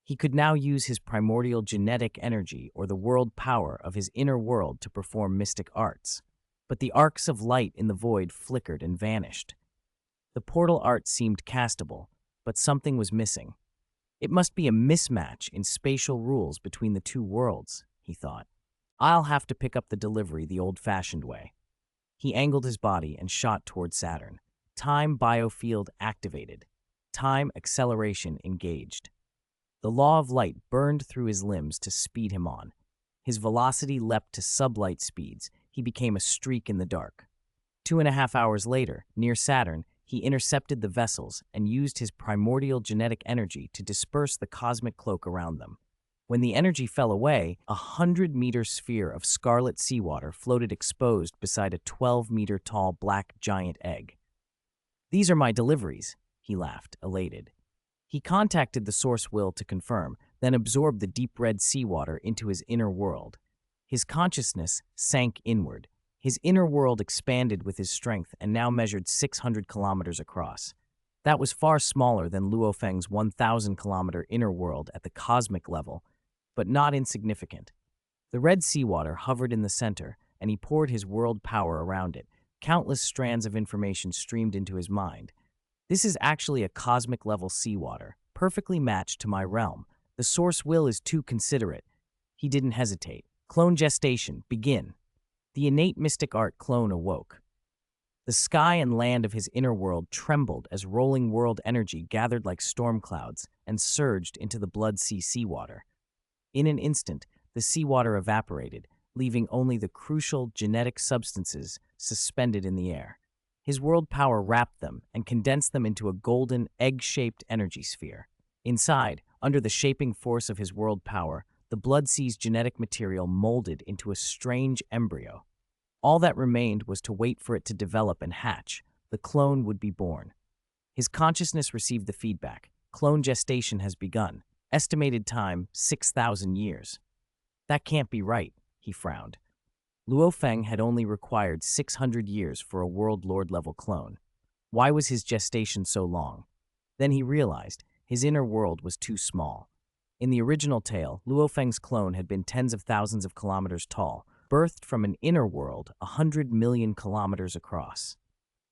He could now use his primordial genetic energy or the world power of his inner world to perform mystic arts. But the arcs of light in the void flickered and vanished. The portal art seemed castable, but something was missing. It must be a mismatch in spatial rules between the two worlds, he thought. I'll have to pick up the delivery the old-fashioned way. He angled his body and shot toward Saturn. Time biofield activated. Time acceleration engaged. The law of light burned through his limbs to speed him on. His velocity leapt to sublight speeds. He became a streak in the dark. 2.5 hours later, near Saturn, he intercepted the vessels and used his primordial genetic energy to disperse the cosmic cloak around them. When the energy fell away, a 100-meter sphere of scarlet seawater floated exposed beside a 12-meter-tall black giant egg. "These are my deliveries," he laughed, elated. He contacted the source will to confirm, then absorbed the deep red seawater into his inner world. His consciousness sank inward. His inner world expanded with his strength and now measured 600 kilometers across. That was far smaller than Luo Feng's 1,000-kilometer inner world at the cosmic level, but not insignificant. The red seawater hovered in the center, and he poured his world power around it. Countless strands of information streamed into his mind. This is actually a cosmic-level seawater, perfectly matched to my realm. The source will is too considerate. He didn't hesitate. Clone gestation, begin. The innate mystic art clone awoke. The sky and land of his inner world trembled as rolling world energy gathered like storm clouds and surged into the blood sea seawater. In an instant, the seawater evaporated, leaving only the crucial genetic substances suspended in the air. His world power wrapped them and condensed them into a golden, egg-shaped energy sphere. Inside, under the shaping force of his world power, the blood sea's genetic material molded into a strange embryo. All that remained was to wait for it to develop and hatch. The clone would be born. His consciousness received the feedback. Clone gestation has begun. Estimated time, 6,000 years. That can't be right, he frowned. Luo Feng had only required 600 years for a World Lord-level clone. Why was his gestation so long? Then he realized his inner world was too small. In the original tale, Luo Feng's clone had been tens of thousands of kilometers tall, birthed from an inner world 100 million kilometers across.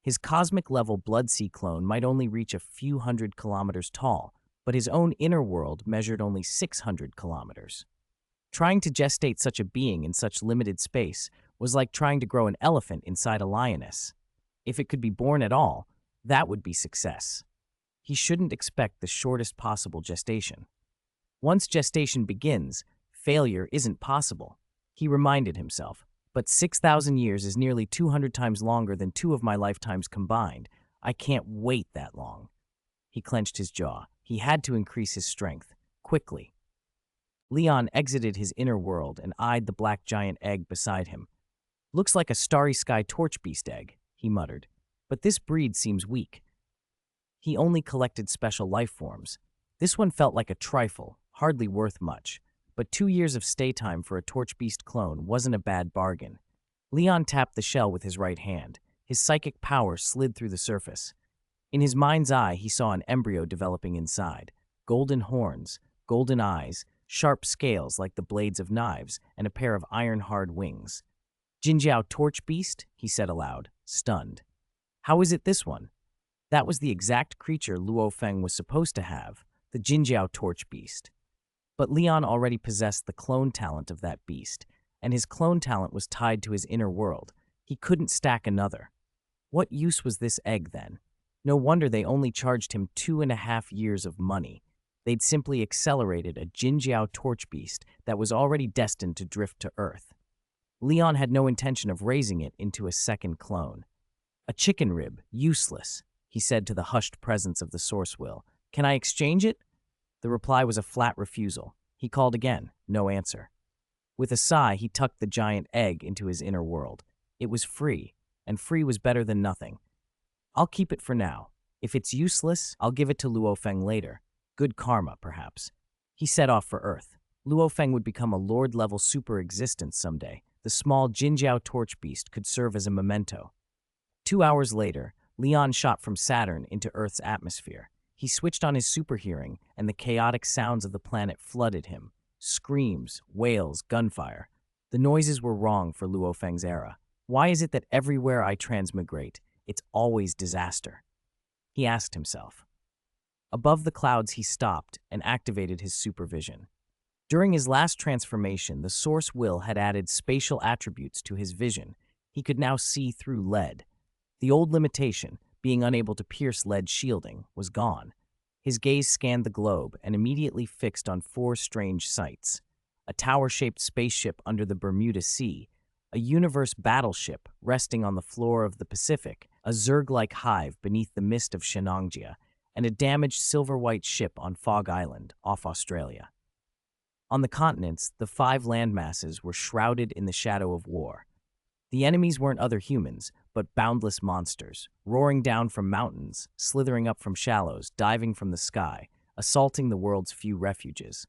His cosmic-level blood sea clone might only reach a few hundred kilometers tall, but his own inner world measured only 600 kilometers. Trying to gestate such a being in such limited space was like trying to grow an elephant inside a lioness. If it could be born at all, that would be success. He shouldn't expect the shortest possible gestation. Once gestation begins, failure isn't possible, he reminded himself. But 6,000 years is nearly 200 times longer than 2 of my lifetimes combined. I can't wait that long. He clenched his jaw. He had to increase his strength, quickly. Leon exited his inner world and eyed the black giant egg beside him. "Looks like a starry sky torch beast egg," he muttered. "But this breed seems weak." He only collected special life forms. This one felt like a trifle, hardly worth much. But 2 years of stay time for a torch beast clone wasn't a bad bargain. Leon tapped the shell with his right hand. His psychic power slid through the surface. In his mind's eye, he saw an embryo developing inside. Golden horns, golden eyes, sharp scales like the blades of knives, and a pair of iron-hard wings. Jinjiao Torch Beast, he said aloud, stunned. How is it this one? That was the exact creature Luo Feng was supposed to have, the Jinjiao Torch Beast. But Leon already possessed the clone talent of that beast, and his clone talent was tied to his inner world. He couldn't stack another. What use was this egg then? No wonder they only charged him 2.5 years of money. They'd simply accelerated a Jinjiao Torch Beast that was already destined to drift to Earth. Leon had no intention of raising it into a second clone. A chicken rib, useless, he said to the hushed presence of the source will. Can I exchange it? The reply was a flat refusal. He called again, no answer. With a sigh, he tucked the giant egg into his inner world. It was free, and free was better than nothing. I'll keep it for now. If it's useless, I'll give it to Luo Feng later. Good karma, perhaps. He set off for Earth. Luo Feng would become a lord-level super-existence someday. The small Jinjiao Torch Beast could serve as a memento. 2 hours later, Leon shot from Saturn into Earth's atmosphere. He switched on his super hearing, and the chaotic sounds of the planet flooded him. Screams, wails, gunfire. The noises were wrong for Luo Feng's era. Why is it that everywhere I transmigrate, it's always disaster? He asked himself. Above the clouds, he stopped and activated his supervision. During his last transformation, the source will had added spatial attributes to his vision. He could now see through lead. The old limitation, being unable to pierce lead shielding, was gone. His gaze scanned the globe and immediately fixed on 4 strange sights: a tower-shaped spaceship under the Bermuda Sea, a universe battleship resting on the floor of the Pacific, a Zerg-like hive beneath the mist of Shenangjia, and a damaged silver-white ship on Fog Island, off Australia. On the continents, the 5 landmasses were shrouded in the shadow of war. The enemies weren't other humans, but boundless monsters, roaring down from mountains, slithering up from shallows, diving from the sky, assaulting the world's few refuges.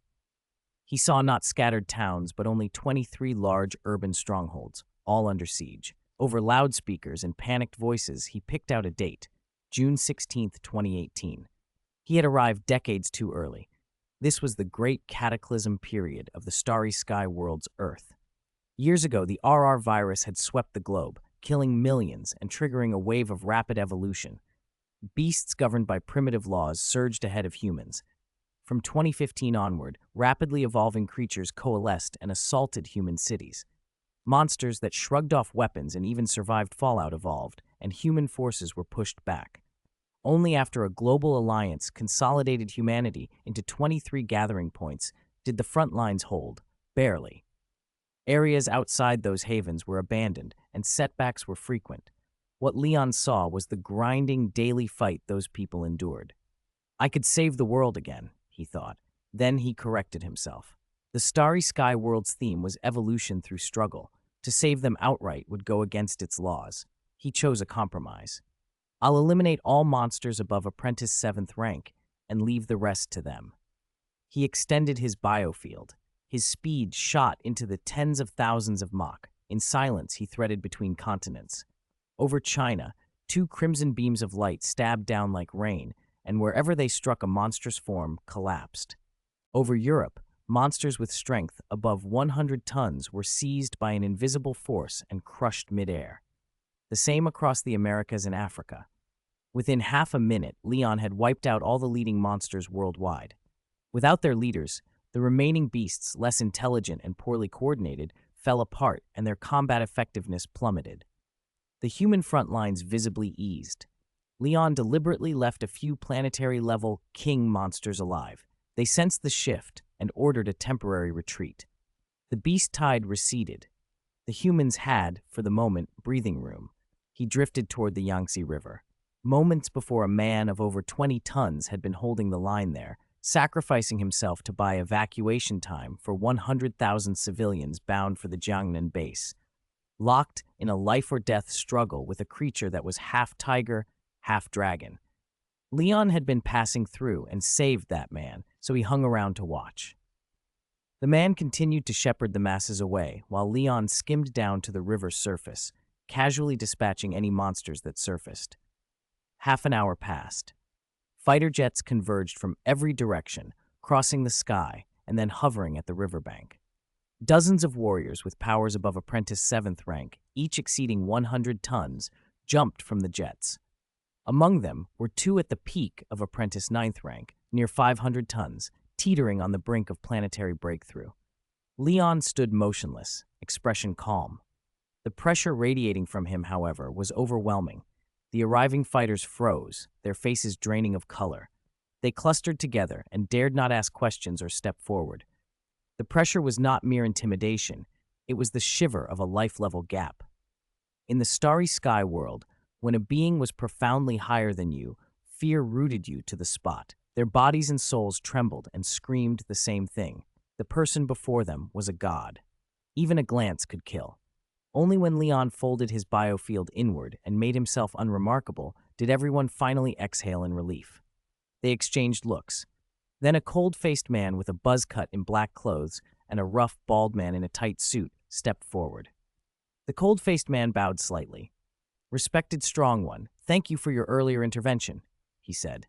He saw not scattered towns, but only 23 large urban strongholds, all under siege. Over loudspeakers and panicked voices, he picked out a date, June 16, 2018. He had arrived decades too early. This was the great cataclysm period of the starry sky world's Earth. Years ago, the RR virus had swept the globe, killing millions and triggering a wave of rapid evolution. Beasts governed by primitive laws surged ahead of humans. From 2015 onward, rapidly evolving creatures coalesced and assaulted human cities. Monsters that shrugged off weapons and even survived fallout evolved, and human forces were pushed back. Only after a global alliance consolidated humanity into 23 gathering points did the front lines hold, barely. Areas outside those havens were abandoned, and setbacks were frequent. What Leon saw was the grinding daily fight those people endured. I could save the world again, he thought. Then he corrected himself. The Starry Sky World's theme was evolution through struggle. To save them outright would go against its laws. He chose a compromise. I'll eliminate all monsters above Apprentice 7th rank and leave the rest to them. He extended his biofield. His speed shot into the tens of thousands of Mach. In silence, he threaded between continents. Over China, 2 crimson beams of light stabbed down like rain, and wherever they struck, a monstrous form collapsed. Over Europe, monsters with strength above 100 tons were seized by an invisible force and crushed midair. The same across the Americas and Africa. Within half a minute, Leon had wiped out all the leading monsters worldwide. Without their leaders, the remaining beasts, less intelligent and poorly coordinated, fell apart and their combat effectiveness plummeted. The human front lines visibly eased. Leon deliberately left a few planetary-level king monsters alive. They sensed the shift and ordered a temporary retreat. The beast tide receded. The humans had, for the moment, breathing room. He drifted toward the Yangtze River. Moments before, a man of over 20 tons had been holding the line there, sacrificing himself to buy evacuation time for 100,000 civilians bound for the Jiangnan base. Locked in a life-or-death struggle with a creature that was half tiger, half dragon. Leon had been passing through and saved that man, so he hung around to watch. The man continued to shepherd the masses away, while Leon skimmed down to the river's surface, casually dispatching any monsters that surfaced. Half an hour passed. Fighter jets converged from every direction, crossing the sky and then hovering at the riverbank. Dozens of warriors with powers above apprentice 7th rank, each exceeding 100 tons, jumped from the jets. Among them were two at the peak of apprentice 9th rank, near 500 tons, teetering on the brink of planetary breakthrough. Leon stood motionless, expression calm. The pressure radiating from him, however, was overwhelming. The arriving fighters froze, their faces draining of color. They clustered together and dared not ask questions or step forward. The pressure was not mere intimidation, it was the shiver of a life-level gap. In the starry sky world, when a being was profoundly higher than you, fear rooted you to the spot. Their bodies and souls trembled and screamed the same thing. The person before them was a god. Even a glance could kill. Only when Leon folded his biofield inward and made himself unremarkable did everyone finally exhale in relief. They exchanged looks. Then a cold-faced man with a buzz cut in black clothes and a rough, bald man in a tight suit stepped forward. The cold-faced man bowed slightly. "Respected Strong One, thank you for your earlier intervention," he said.